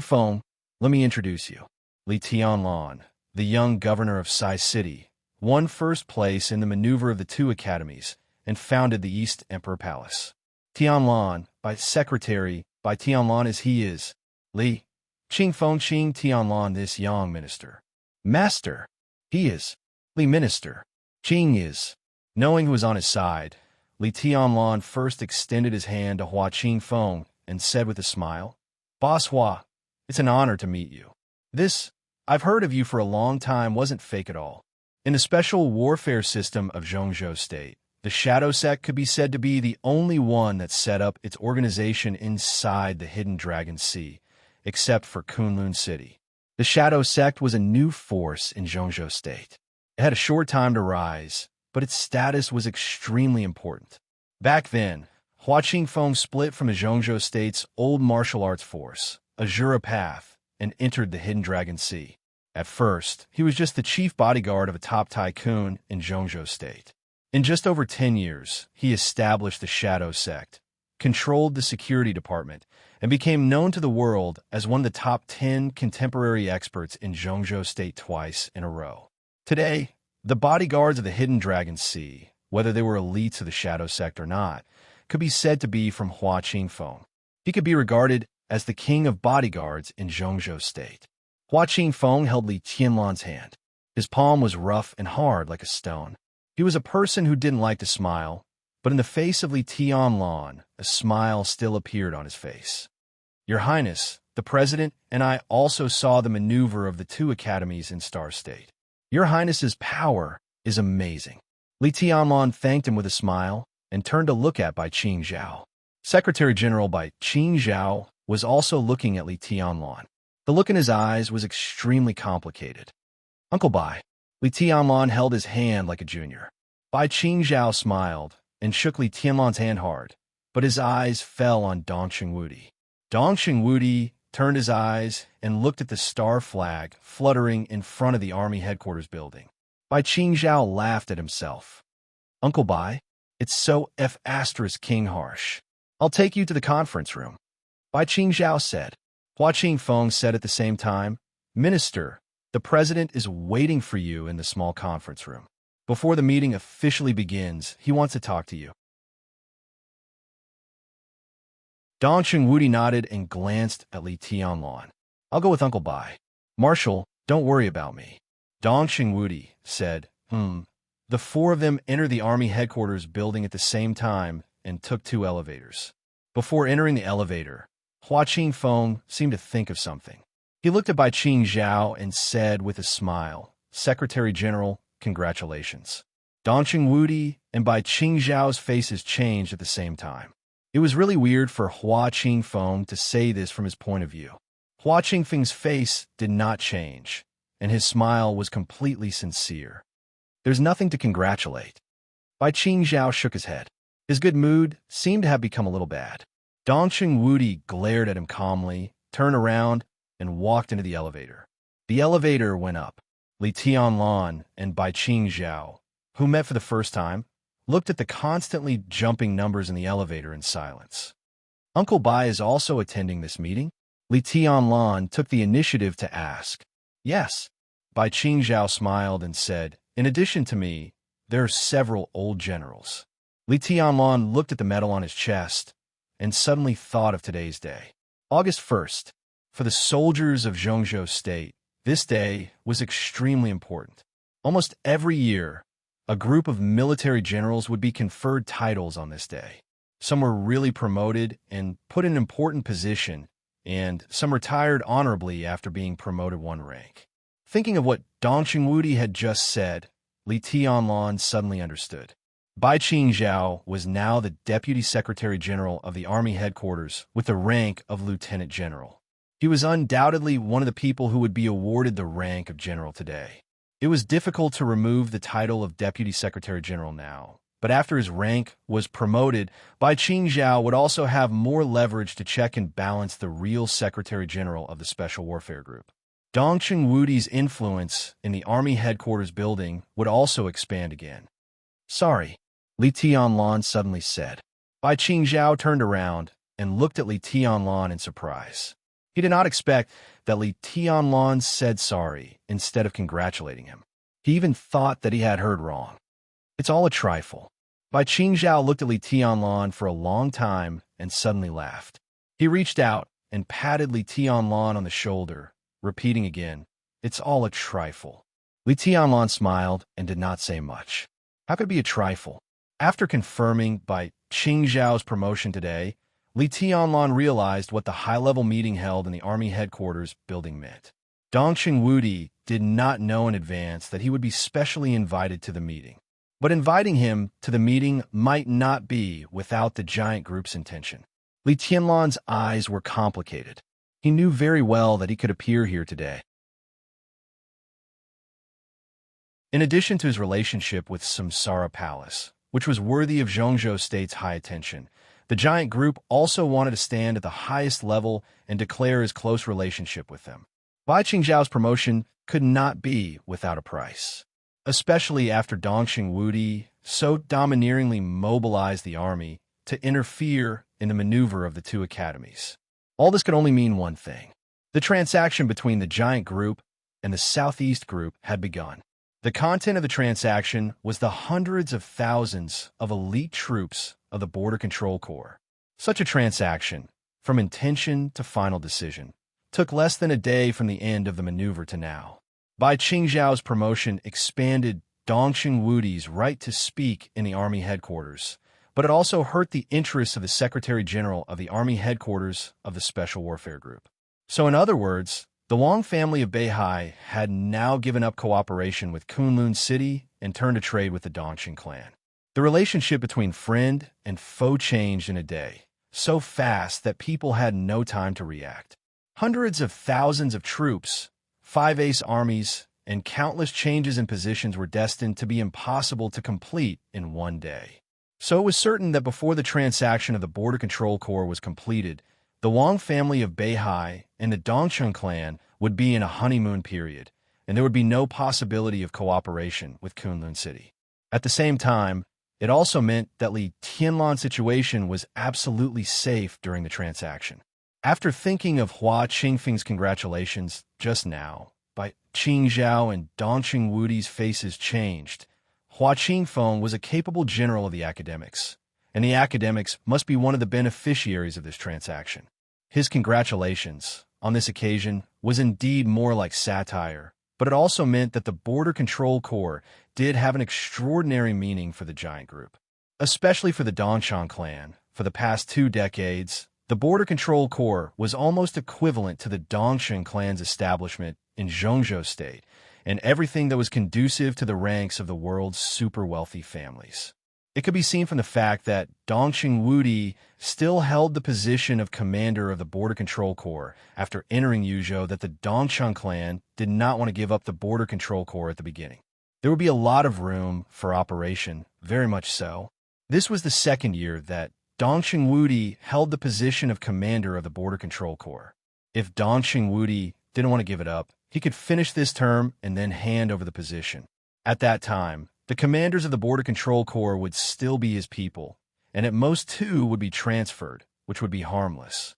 Feng, let me introduce you. Li Tianlan, the young governor of Sai City, won first place in the maneuver of the two academies and founded the East Emperor Palace. Tianlan, by Tianlan as he is. Li. Qing Tianlan, this young minister. Master. He is. Li minister. Qing is. Knowing who was on his side, Li Tianlan first extended his hand to Hua Qingfeng and said with a smile, Boss Hua, it's an honor to meet you. This, I've heard of you for a long time, wasn't fake at all. In the special warfare system of Zhongzhou State, the Shadow Sect could be said to be the only one that set up its organization inside the Hidden Dragon Sea, except for Kunlun City. The Shadow Sect was a new force in Zhongzhou State. It had a short time to rise, but its status was extremely important. Back then, Hua Qingfeng split from the Zhongzhou State's old martial arts force, Azura Path, and entered the Hidden Dragon Sea. At first, he was just the chief bodyguard of a top tycoon in Zhongzhou State. In just over 10 years, he established the Shadow Sect, controlled the security department, and became known to the world as one of the top 10 contemporary experts in Zhongzhou State twice in a row. Today, the bodyguards of the Hidden Dragon Sea, whether they were elites of the Shadow Sect or not, could be said to be from Hua Qingfeng. He could be regarded as the king of bodyguards in Zhongzhou State. Hua Qingfeng held Li Tianlan's hand. His palm was rough and hard like a stone. He was a person who didn't like to smile, but in the face of Li Tianlan, a smile still appeared on his face. Your Highness, the President and I also saw the maneuver of the two academies in Star State. Your Highness's power is amazing. Li Tianlan thanked him with a smile and turned to look at Bai Qingzhao. Secretary General Bai Qingzhao was also looking at Li Tianlan. The look in his eyes was extremely complicated. Uncle Bai. Li Tianlan held his hand like a junior. Bai Qingzhao smiled and shook Li Tianlan's hand hard, but his eyes fell on Dong Chengwudi. Dong Chengwudi turned his eyes and looked at the star flag fluttering in front of the army headquarters building. Bai Qingzhao laughed at himself. Uncle Bai, it's so King harsh. I'll take you to the conference room. Bai Qingzhao said. Hua Qingfeng said at the same time, Minister, the President is waiting for you in the small conference room. Before the meeting officially begins, he wants to talk to you. Dong Chengwudi nodded and glanced at Li Tianlan. I'll go with Uncle Bai. Marshal, don't worry about me. Dong Chengwudi said, The four of them entered the army headquarters building at the same time and took 2 elevators. Before entering the elevator, Hua Qingfeng seemed to think of something. He looked at Bai Qingzhao and said with a smile, Secretary General, congratulations. Dong Chengwudi and Bai Qingzhao's faces changed at the same time. It was really weird for Hua Qingfeng to say this from his point of view. Hua Qingfeng's face did not change, and his smile was completely sincere. There's nothing to congratulate. Bai Qingzhao shook his head. His good mood seemed to have become a little bad. Dong Chengwudi glared at him calmly, turned around, and walked into the elevator. The elevator went up. Li Tianlan and Bai Qingzhao, who met for the first time, looked at the constantly jumping numbers in the elevator in silence. Uncle Bai is also attending this meeting? Li Tianlan took the initiative to ask. Yes. Bai Qingzhao smiled and said, In addition to me, there are several old generals. Li Tianlan looked at the medal on his chest and suddenly thought of today's day. August 1st. For the soldiers of Zhongzhou State, this day was extremely important. Almost every year, A group of military generals would be conferred titles on this day. Some were really promoted and put in an important position, and some retired honorably after being promoted one rank. Thinking of what Dong Xingwudi had just said, Li Tianlan suddenly understood. Bai Qingzhao was now the Deputy Secretary General of the Army Headquarters with the rank of Lieutenant General. He was undoubtedly one of the people who would be awarded the rank of General today. It was difficult to remove the title of Deputy Secretary General now, but after his rank was promoted, Bai Qingzhao would also have more leverage to check and balance the real Secretary General of the Special Warfare Group. Dong Xingwudi's influence in the Army Headquarters building would also expand again. "Sorry," Li Tianlan suddenly said. Bai Qingzhao turned around and looked at Li Tianlan in surprise. He did not expect that Li Tianlan said sorry instead of congratulating him. He even thought that he had heard wrong. "It's all a trifle." Bai Qingzhao looked at Li Tianlan for a long time and suddenly laughed. He reached out and patted Li Tianlan on the shoulder, repeating again, "It's all a trifle." Li Tianlan smiled and did not say much. How could it be a trifle? After confirming Bai Qingzhao's promotion today, Li Tianlan realized what the high-level meeting held in the Army Headquarters building meant. Dong Xingwudi did not know in advance that he would be specially invited to the meeting. But inviting him to the meeting might not be without the giant group's intention. Li Tianlan's eyes were complicated. He knew very well that he could appear here today. In addition to his relationship with Samsara Palace, which was worthy of Zhongzhou State's high attention, the giant group also wanted to stand at the highest level and declare his close relationship with them. Bai Qingzhao's promotion could not be without a price, especially after Dong Xingwudi so domineeringly mobilized the army to interfere in the maneuver of the two academies. All this could only mean one thing. The transaction between the giant group and the Southeast group had begun. The content of the transaction was the hundreds of thousands of elite troops of the Border Control Corps. Such a transaction, from intention to final decision, took less than a day from the end of the maneuver to now. Bai Qingzhao's promotion expanded Dong Xingwudi's right to speak in the Army Headquarters, but it also hurt the interests of the Secretary General of the Army Headquarters of the Special Warfare Group. So in other words, the Wang family of Beihai had now given up cooperation with Kunlun City and turned to trade with the Dongxing clan. The relationship between friend and foe changed in a day, so fast that people had no time to react. Hundreds of thousands of troops, 5 ace armies, and countless changes in positions were destined to be impossible to complete in one day. So it was certain that before the transaction of the Border Control Corps was completed, the Wang family of Beihai and the Dongcheng clan would be in a honeymoon period, and there would be no possibility of cooperation with Kunlun City. At the same time, it also meant that Li Tianlan's situation was absolutely safe during the transaction. After thinking of Hua Qingfeng's congratulations just now, Bai Qingzhao and Dong Xingwudi's faces changed. Hua Qingfeng was a capable general of the academics, and the academics must be one of the beneficiaries of this transaction. His congratulations, on this occasion, was indeed more like satire, but it also meant that the Border Control Corps did have an extraordinary meaning for the giant group. Especially for the Dongcheng clan, for the past 2 decades, the Border Control Corps was almost equivalent to the Dongcheng clan's establishment in Zhongzhou State, and everything that was conducive to the ranks of the world's super-wealthy families. It could be seen from the fact that Dong Xingwudi still held the position of commander of the Border Control Corps after entering Yuzhou that the Dongcheng clan did not want to give up the Border Control Corps at the beginning. There would be a lot of room for operation, very much so. This was the second year that Dong Xingwudi held the position of commander of the Border Control Corps. If Dong Xingwudi didn't want to give it up, he could finish this term and then hand over the position. At that time, the commanders of the Border Control Corps would still be his people, and at most 2 would be transferred, which would be harmless.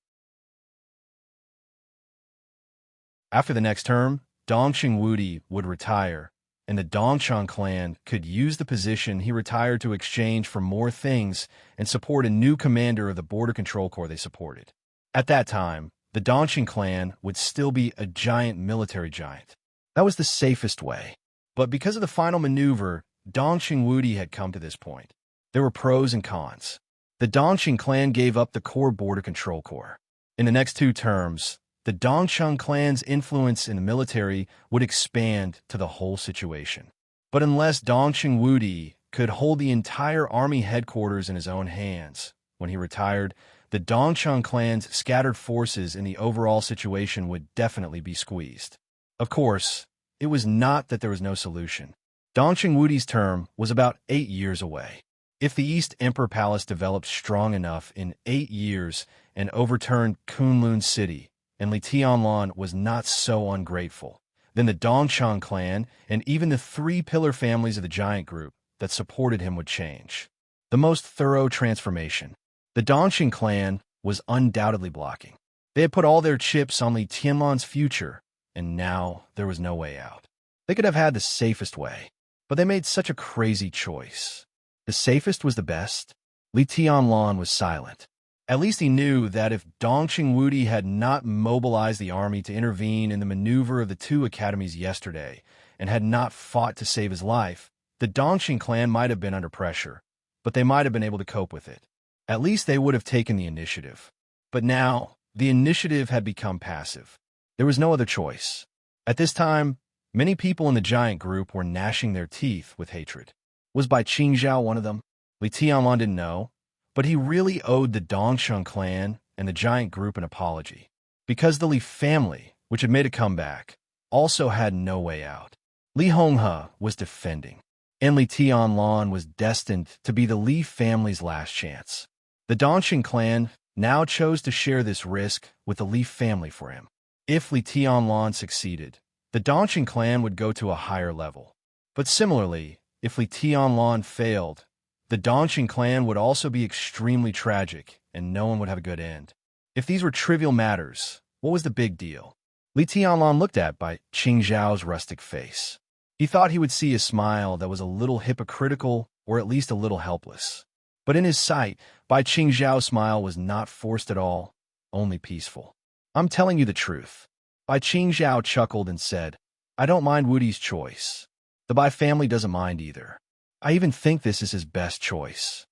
After the next term, Dong Xingwudi would retire, and the Dongcheng clan could use the position he retired to exchange for more things and support a new commander of the Border Control Corps they supported. At that time, the Dongxing clan would still be a giant military giant. That was the safest way. But because of the final maneuver, Dongqing Wudi had come to this point. There were pros and cons. The Dongqing clan gave up the core border control corps. In the next 2 terms, the Dongsheng clan's influence in the military would expand to the whole situation. But unless Dongqing Wudi could hold the entire army headquarters in his own hands, when he retired, the Dongsheng clan's scattered forces in the overall situation would definitely be squeezed. Of course, it was not that there was no solution. Dongqing Wudi's term was about 8 years away. If the East Emperor Palace developed strong enough in 8 years and overturned Kunlun City, and Li Tianlan was not so ungrateful, then the Dongsheng clan and even the 3 pillar families of the giant group that supported him would change. The most thorough transformation. The Dongqing clan was undoubtedly blocking. They had put all their chips on Li Tianlan's future, and now there was no way out. They could have had the safest way, but they made such a crazy choice. The safest was the best. Li Tianlan was silent. At least he knew that if Dongqing Wudi had not mobilized the army to intervene in the maneuver of the 2 academies yesterday and had not fought to save his life, the Dongqing clan might have been under pressure, but they might have been able to cope with it. At least they would have taken the initiative. But now, the initiative had become passive. There was no other choice. At this time, many people in the giant group were gnashing their teeth with hatred. Was Bai Qingzhao one of them? Li Tianlan didn't know, but he really owed the Dongsheng clan and the giant group an apology. Because the Li family, which had made a comeback, also had no way out. Li Honghe was defending, and Li Tianlan was destined to be the Li family's last chance. The Dongqing clan now chose to share this risk with the Li family for him. If Li Tianlan succeeded, the Dongqing clan would go to a higher level. But similarly, if Li Tianlan failed, the Dongqing clan would also be extremely tragic, and no one would have a good end. If these were trivial matters, what was the big deal? Li Tianlan looked at Bai Qingzhao's rustic face. He thought he would see a smile that was a little hypocritical or at least a little helpless. But in his sight, Bai Qingzhao's smile was not forced at all, only peaceful. I'm telling you the truth. Bai Qingzhao chuckled and said, I don't mind Wudi's choice. The Bai family doesn't mind either. I even think this is his best choice.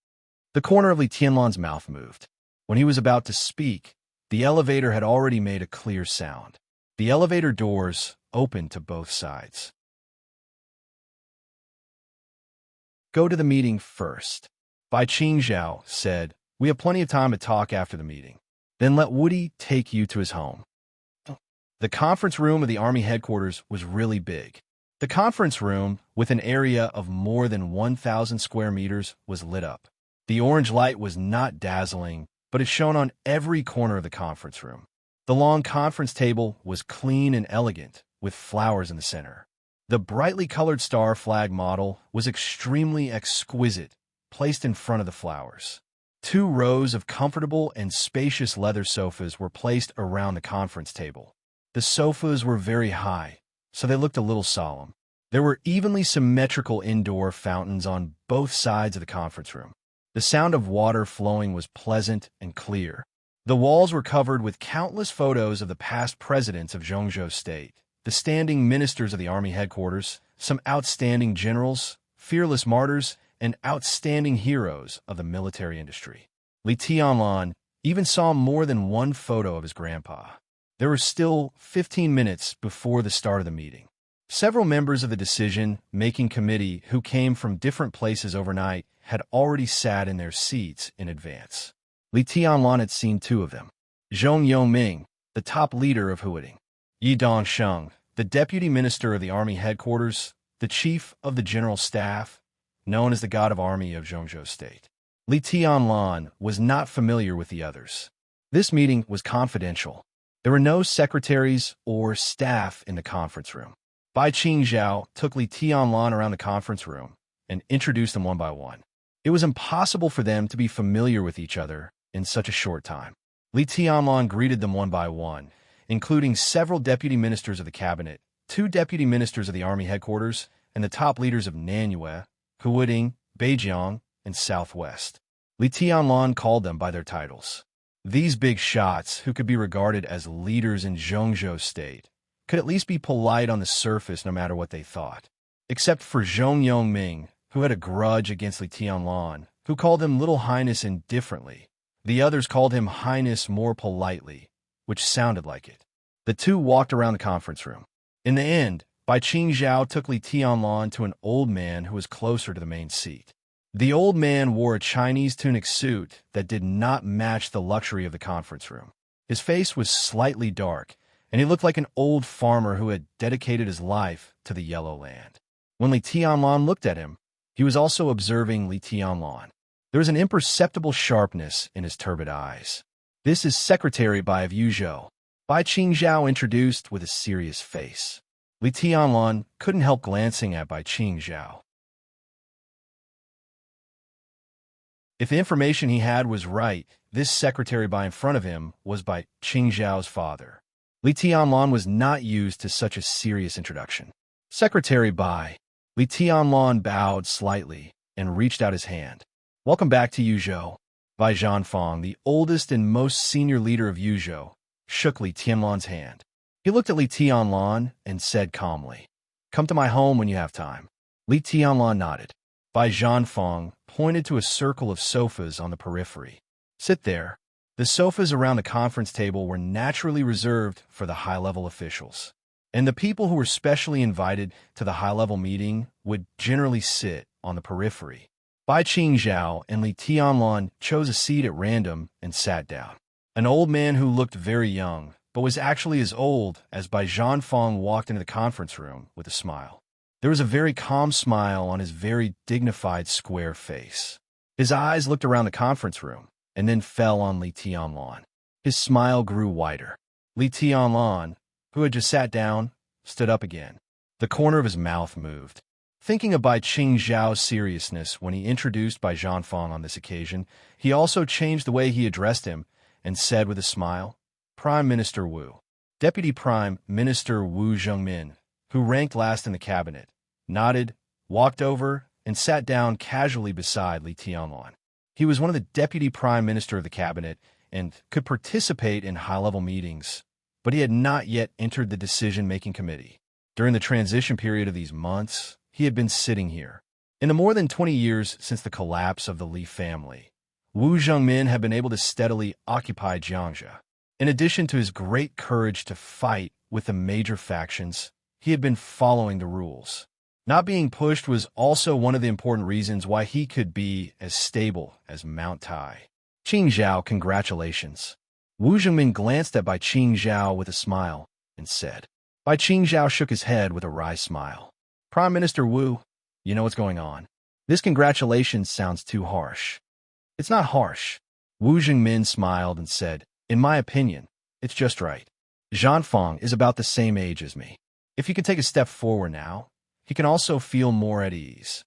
The corner of Li Tianlan's mouth moved. When he was about to speak, the elevator had already made a clear sound. The elevator doors opened to both sides. Go to the meeting first. Bai Qingzhao said, we have plenty of time to talk after the meeting. Then let Wudi take you to his home. The conference room of the army headquarters was really big. The conference room, with an area of more than 1,000 square meters, was lit up. The orange light was not dazzling, but it shone on every corner of the conference room. The long conference table was clean and elegant, with flowers in the center. The brightly colored star flag model was extremely exquisite, placed in front of the flowers. 2 rows of comfortable and spacious leather sofas were placed around the conference table. The sofas were very high, so they looked a little solemn. There were evenly symmetrical indoor fountains on both sides of the conference room. The sound of water flowing was pleasant and clear. The walls were covered with countless photos of the past presidents of Zhongzhou State, the standing ministers of the army headquarters, some outstanding generals, fearless martyrs, and outstanding heroes of the military industry. Li Tianlan even saw more than one photo of his grandpa. There were still 15 minutes before the start of the meeting. Several members of the decision-making committee who came from different places overnight had already sat in their seats in advance. Li Tianlan had seen 2 of them. Zhong Yongming, the top leader of Huading. Yi Dongsheng, the deputy minister of the army headquarters, the chief of the general staff, known as the god of army of Zhongzhou State. Li Tianlan was not familiar with the others. This meeting was confidential. There were no secretaries or staff in the conference room. Bai Qingzhao took Li Tianlan around the conference room and introduced them one by one. It was impossible for them to be familiar with each other in such a short time. Li Tianlan greeted them one by one, including several deputy ministers of the cabinet, 2 deputy ministers of the army headquarters, and the top leaders of Nanyue, Huading, Beijiang, and Southwest. Li Tianlan called them by their titles. These big shots, who could be regarded as leaders in Zhongzhou State, could at least be polite on the surface no matter what they thought. Except for Zhong Yongming, who had a grudge against Li Tianlan, who called him Little Highness indifferently. The others called him Highness more politely, which sounded like it. The two walked around the conference room. In the end, Bai Qingzhao took Li Tianlan to an old man who was closer to the main seat. The old man wore a Chinese tunic suit that did not match the luxury of the conference room. His face was slightly dark, and he looked like an old farmer who had dedicated his life to the Yellow Land. When Li Tianlan looked at him, he was also observing Li Tianlan. There was an imperceptible sharpness in his turbid eyes. "This is Secretary Bai of Yuzhou," Bai Qingzhao introduced with a serious face. Li Tianlan couldn't help glancing at Bai Qingzhao. If the information he had was right, this Secretary Bai in front of him was Bai Qingzhao's father. Li Tianlan was not used to such a serious introduction. "Secretary Bai." Li Tianlan bowed slightly and reached out his hand. "Welcome back to Yuzhou." Bai Zhanfang, the oldest and most senior leader of Yuzhou, shook Li Tianlan's hand. He looked at Li Tianlan and said calmly, "Come to my home when you have time." Li Tianlan nodded. Bai Zhanfang pointed to a circle of sofas on the periphery. "Sit there." The sofas around the conference table were naturally reserved for the high-level officials, and the people who were specially invited to the high-level meeting would generally sit on the periphery. Bai Qingzhao and Li Tianlan chose a seat at random and sat down. An old man who looked very young, but was actually as old as Bai Zhanfang walked into the conference room with a smile. There was a very calm smile on his very dignified square face. His eyes looked around the conference room and then fell on Li Tianlan. His smile grew wider. Li Tianlan, who had just sat down, stood up again. The corner of his mouth moved. Thinking of Bai Qingzhao's seriousness when he introduced Bai Zhanfang on this occasion, he also changed the way he addressed him and said with a smile, "Prime Minister Wu." Deputy Prime Minister Wu Zhengmin, who ranked last in the cabinet, nodded, walked over, and sat down casually beside Li Tianlan. He was one of the Deputy Prime Minister of the cabinet and could participate in high-level meetings, but he had not yet entered the decision-making committee. During the transition period of these months, he had been sitting here. In the more than 20 years since the collapse of the Li family, Wu Zhengmin had been able to steadily occupy Jiangxia. In addition to his great courage to fight with the major factions, he had been following the rules. Not being pushed was also one of the important reasons why he could be as stable as Mount Tai. "Qingzhao, congratulations." Wu Zhengmin glanced at Bai Qingzhao with a smile and said. Bai Qingzhao shook his head with a wry smile. "Prime Minister Wu, you know what's going on. This congratulations sounds too harsh." "It's not harsh." Wu Zhengmin smiled and said, "In my opinion, it's just right. Zhanfang is about the same age as me. If he can take a step forward now, he can also feel more at ease."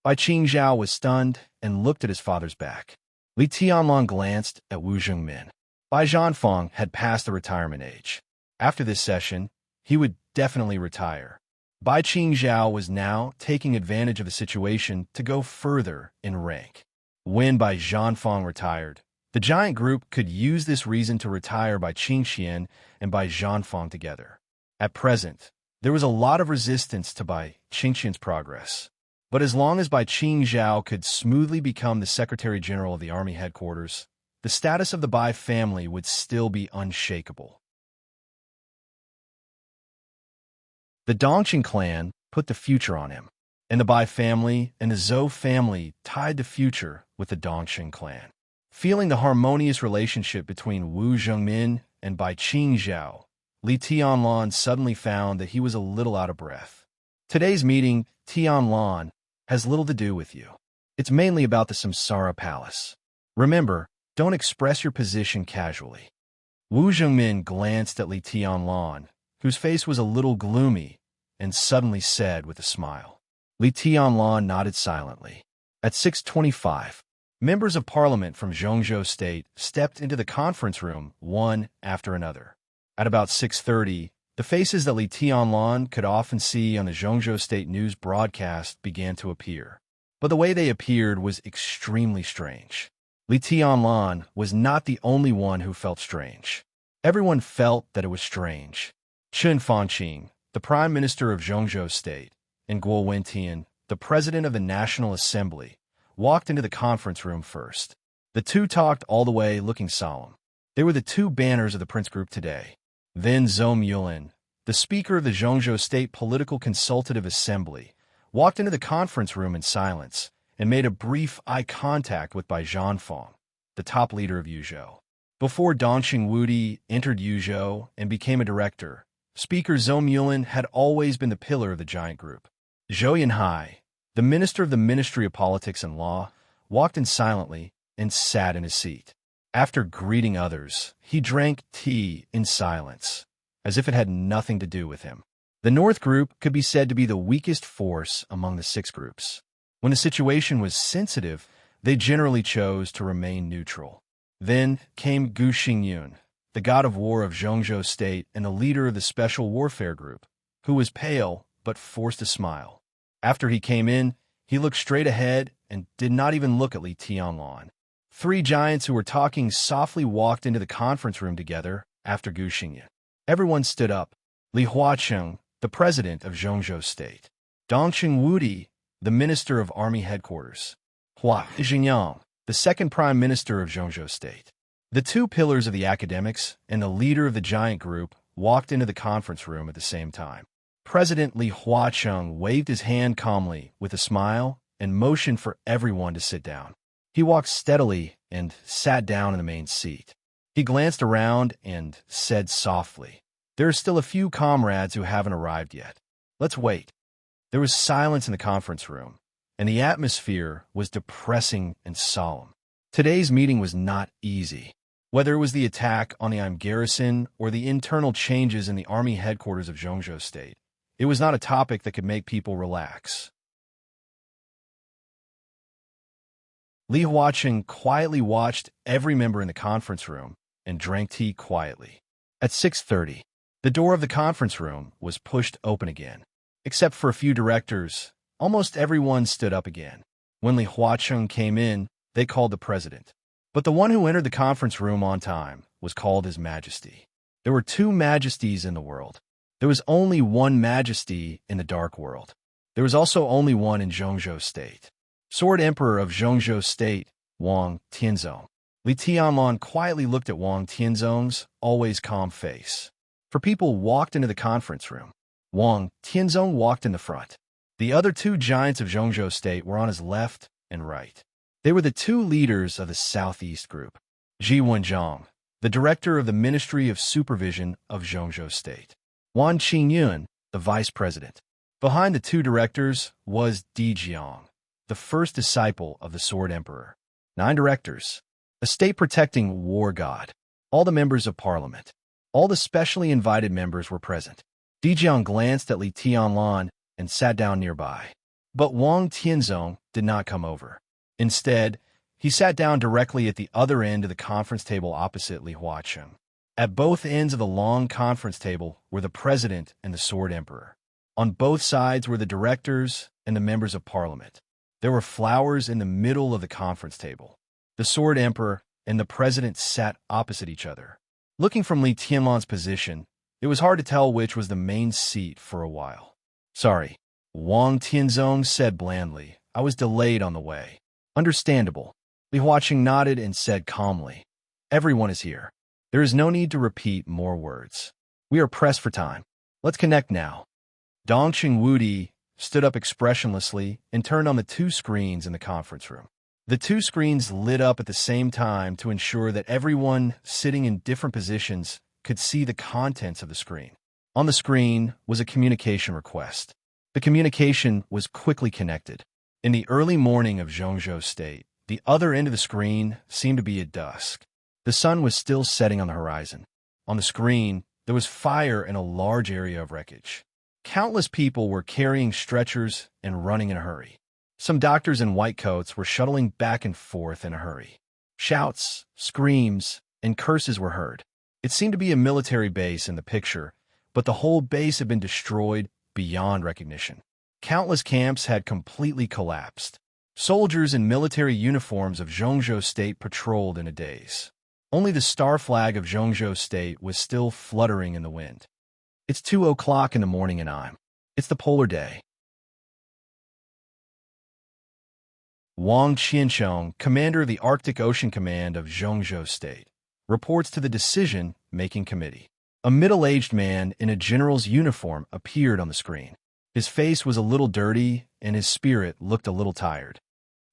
Bai Qingzhao was stunned and looked at his father's back. Li Tianlan glanced at Wu Zhengmin. Bai Zhanfang had passed the retirement age. After this session, he would definitely retire. Bai Qingzhao was now taking advantage of the situation to go further in rank. When Bai Zhanfang retired, the giant group could use this reason to retire Bai Qingxian and Bai Zhanfang together. At present, there was a lot of resistance to Bai Qingxian's progress. But as long as Bai Qingzhao could smoothly become the Secretary General of the Army headquarters, the status of the Bai family would still be unshakable. The Dongqing clan put the future on him, and the Bai family and the Zhou family tied the future with the Dongqing clan. Feeling the harmonious relationship between Wu Zhengmin and Bai Qingzhao, Li Tianlan suddenly found that he was a little out of breath. "Today's meeting, Tianlan, has little to do with you. It's mainly about the Samsara Palace. Remember, don't express your position casually." Wu Zhengmin glanced at Li Tianlan, whose face was a little gloomy, and suddenly said with a smile. Li Tianlan nodded silently. At 6:25, members of parliament from Zhongzhou State stepped into the conference room one after another. At about 6:30, the faces that Li Tianlan could often see on the Zhongzhou State news broadcast began to appear. But the way they appeared was extremely strange. Li Tianlan was not the only one who felt strange. Everyone felt that it was strange. Chen Fangqing, the Prime Minister of Zhongzhou State, and Guo Wentian, the president of the National Assembly, walked into the conference room first. The two talked all the way, looking solemn. They were the two banners of the Prince Group today. Then Zhou Mulin, the speaker of the Zhongzhou State Political Consultative Assembly, walked into the conference room in silence and made a brief eye contact with Bai Zhanfeng, the top leader of Yuzhou. Before Dongqing Wudi entered Yuzhou and became a director, Speaker Zhou Mulin had always been the pillar of the giant group. Zhou Yanhai, the minister of the Ministry of Politics and Law, walked in silently and sat in his seat. After greeting others, he drank tea in silence, as if it had nothing to do with him. The North Group could be said to be the weakest force among the six groups. When the situation was sensitive, they generally chose to remain neutral. Then came Gu Xingyun, the god of war of Zhongzhou State and the leader of the Special Warfare Group, who was pale but forced a smile. After he came in, he looked straight ahead and did not even look at Li Tianlan. Three giants who were talking softly walked into the conference room together after Gu Xingyun. Everyone stood up. Li Huacheng, the president of Zhongzhou State. Dongqing Wudi, the minister of Army Headquarters. Hua Zhenyang, the second prime minister of Zhongzhou State. The two pillars of the academics and the leader of the giant group walked into the conference room at the same time. President Li Huacheng waved his hand calmly with a smile and motioned for everyone to sit down. He walked steadily and sat down in the main seat. He glanced around and said softly, "There are still a few comrades who haven't arrived yet. Let's wait." There was silence in the conference room, and the atmosphere was depressing and solemn. Today's meeting was not easy. Whether it was the attack on the Im garrison or the internal changes in the army headquarters of Zhongzhou State, it was not a topic that could make people relax. Li Huacheng quietly watched every member in the conference room and drank tea quietly. At 6:30, the door of the conference room was pushed open again. Except for a few directors, almost everyone stood up again. When Li Huacheng came in, they called the president. But the one who entered the conference room on time was called His Majesty. There were two majesties in the world. There was only one majesty in the dark world. There was also only one in Zhongzhou State. Sword Emperor of Zhongzhou State, Wang Tianzong. Li Tianlan quietly looked at Wang Tianzong's always calm face. For people walked into the conference room. Wang Tianzong walked in the front. The other two giants of Zhongzhou State were on his left and right. They were the two leaders of the Southeast Group. Ji Wenjiang, the director of the Ministry of Supervision of Zhongzhou State. Wan Qingyun, the vice president. Behind the two directors was Di Jiang, the first disciple of the Sword Emperor. 9 directors. A state-protecting war god. All the members of parliament. All the specially invited members were present. Di Jiang glanced at Li Tianlan and sat down nearby. But Wang Tianzong did not come over. Instead, he sat down directly at the other end of the conference table opposite Li Huacheng. At both ends of the long conference table were the president and the Sword Emperor. On both sides were the directors and the members of parliament. There were flowers in the middle of the conference table. The Sword Emperor and the president sat opposite each other. Looking from Li Tianlan's position, it was hard to tell which was the main seat for a while. "Sorry," Wang Tianzong said blandly. "I was delayed on the way." "Understandable." Li Huacheng nodded and said calmly, "Everyone is here. There is no need to repeat more words. We are pressed for time. Let's connect now." Dongqing Wudi stood up expressionlessly and turned on the 2 screens in the conference room. The 2 screens lit up at the same time to ensure that everyone sitting in different positions could see the contents of the screen. On the screen was a communication request. The communication was quickly connected. In the early morning of Zhongzhou State, the other end of the screen seemed to be at dusk. The sun was still setting on the horizon. On the screen, there was fire in a large area of wreckage. Countless people were carrying stretchers and running in a hurry. Some doctors in white coats were shuttling back and forth in a hurry. Shouts, screams, and curses were heard. It seemed to be a military base in the picture, but the whole base had been destroyed beyond recognition. Countless camps had completely collapsed. Soldiers in military uniforms of Zhongzhou State patrolled in a daze. Only the star flag of Zhongzhou State was still fluttering in the wind. It's 2 o'clock in the morning and it's the polar day. Wang Qianchong, commander of the Arctic Ocean Command of Zhongzhou State, reports to the decision-making committee. A middle-aged man in a general's uniform appeared on the screen. His face was a little dirty, and his spirit looked a little tired.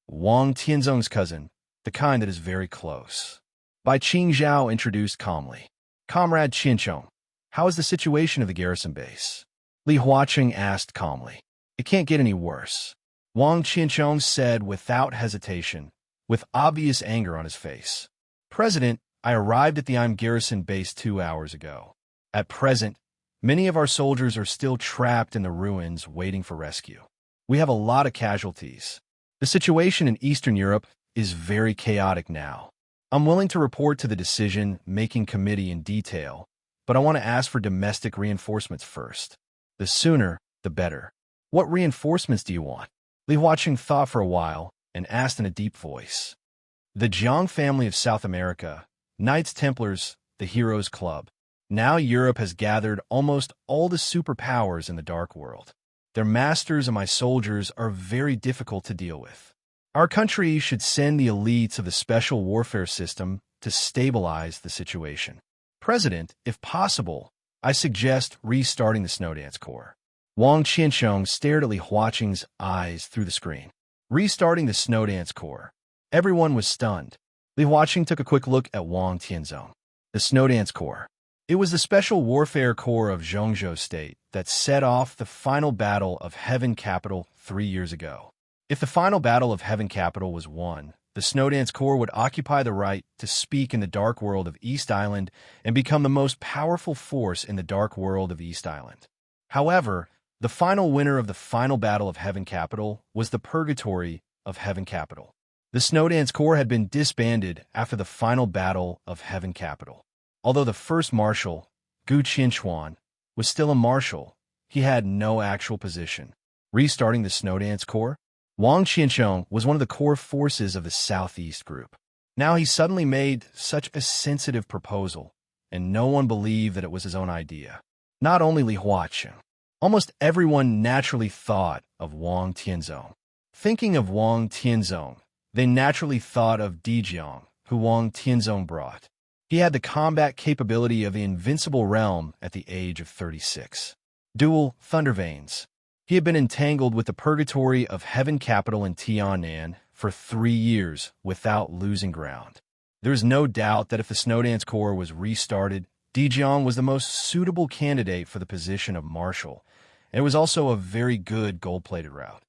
Wang Tianzong's cousin, the kind that is very close. Bai Qingzhao introduced calmly. Comrade Qianchong, how is the situation of the garrison base? Li Huaqing asked calmly. It can't get any worse. Wang Qianchong said without hesitation, with obvious anger on his face. President, I arrived at the Im garrison base 2 hours ago. At present, many of our soldiers are still trapped in the ruins waiting for rescue. We have a lot of casualties. The situation in Eastern Europe is very chaotic now. I'm willing to report to the decision-making committee in detail, but I want to ask for domestic reinforcements first. The sooner, the better. What reinforcements do you want? Li Huaqing thought for a while and asked in a deep voice. The Jiang family of South America, Knights Templars, the Heroes Club. Now Europe has gathered almost all the superpowers in the Dark World. Their masters and my soldiers are very difficult to deal with. Our country should send the elites of the special warfare system to stabilize the situation. President, if possible, I suggest restarting the Snowdance Corps. Wang Qianchong stared at Li Huaqing's eyes through the screen. Restarting the Snowdance Corps. Everyone was stunned. Li Huaqing took a quick look at Wang Tianzong. The Snowdance Corps. It was the Special Warfare Corps of Zhongzhou State that set off the final battle of Heaven Capital 3 years ago. If the final battle of Heaven Capital was won, the Snowdance Corps would occupy the right to speak in the Dark World of East Island and become the most powerful force in the Dark World of East Island. However, the final winner of the final battle of Heaven Capital was the Purgatory of Heaven Capital. The Snowdance Corps had been disbanded after the final battle of Heaven Capital. Although the first marshal, Gu Qinchuan, was still a marshal, he had no actual position. Restarting the Snowdance Corps? Wang Qianchong was one of the core forces of the Southeast Group. Now he suddenly made such a sensitive proposal, and no one believed that it was his own idea. Not only Li Huaqing. Almost everyone naturally thought of Wang Tianzong. Thinking of Wang Tianzong, they naturally thought of Dijiang, who Wang Tianzong brought. He had the combat capability of the invincible realm at the age of 36. Dual Thunderveins. He had been entangled with the Purgatory of Heaven Capital in Tiannan for 3 years without losing ground. There is no doubt that if the Snowdance Corps was restarted, Dijiang was the most suitable candidate for the position of marshal, and it was also a very good gold-plated route.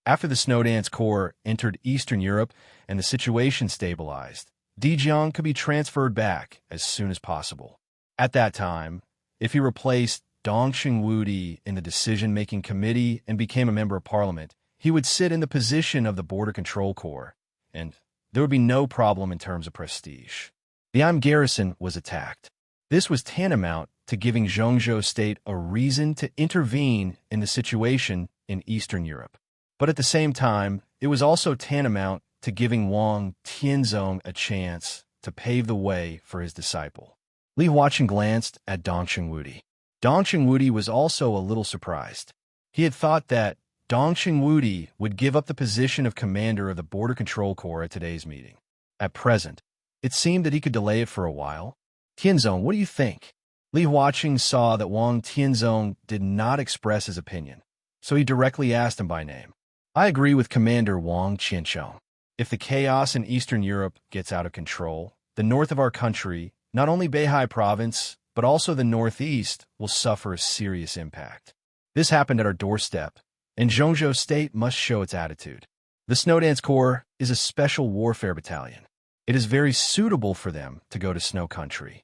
After the Snowdance Corps entered Eastern Europe and the situation stabilized, Dijiang could be transferred back as soon as possible. At that time, if he replaced Dongqing Wudi in the decision-making committee and became a member of parliament, he would sit in the position of the Border Control Corps, and there would be no problem in terms of prestige. The Im garrison was attacked. This was tantamount to giving Zhongzhou State a reason to intervene in the situation in Eastern Europe. But at the same time, it was also tantamount to giving Wang Tianzong a chance to pave the way for his disciple. Li Huaqing glanced at Dongqing Wudi. Dongqing Wudi was also a little surprised. He had thought that Dongqing Wudi would give up the position of commander of the Border Control Corps at today's meeting. At present, it seemed that he could delay it for a while. Tianzong, what do you think? Li Huaqing saw that Wang Tianzong did not express his opinion, so he directly asked him by name. I agree with Commander Wang Qianchong. If the chaos in Eastern Europe gets out of control, the north of our country, not only Beihai Province, but also the northeast, will suffer a serious impact. This happened at our doorstep, and Zhongzhou State must show its attitude. The Snowdance Corps is a special warfare battalion. It is very suitable for them to go to Snow Country.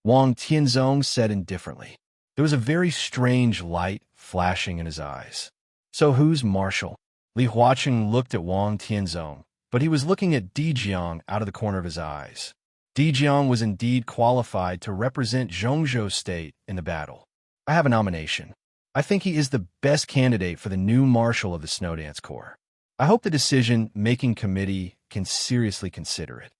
Wang Tianzong said indifferently. There was a very strange light flashing in his eyes. So who's marshal? Li Huaqing looked at Wang Tianzong, but he was looking at Dijiang out of the corner of his eyes. Dijiang was indeed qualified to represent Zhongzhou State in the battle. I have a nomination. I think he is the best candidate for the new marshal of the Snowdance Corps. I hope the decision-making committee can seriously consider it.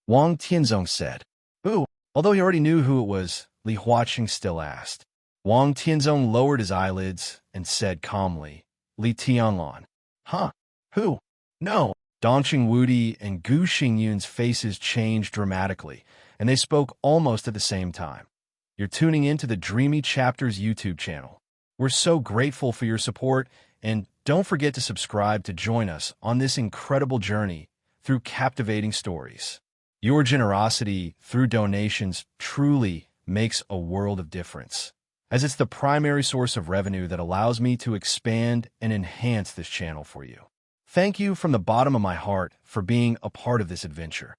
Wang Tianzong said. Who? Although he already knew who it was, Li Huaqing still asked. Wang Tianzong lowered his eyelids and said calmly, Li Tianglon. Huh? Who? No. Dongqing Wudi and Gu Xingyun's faces changed dramatically, and they spoke almost at the same time. You're tuning into the Dreamy Chapters YouTube channel. We're so grateful for your support, and don't forget to subscribe to join us on this incredible journey through captivating stories. Your generosity through donations truly makes a world of difference, as it's the primary source of revenue that allows me to expand and enhance this channel for you. Thank you from the bottom of my heart for being a part of this adventure.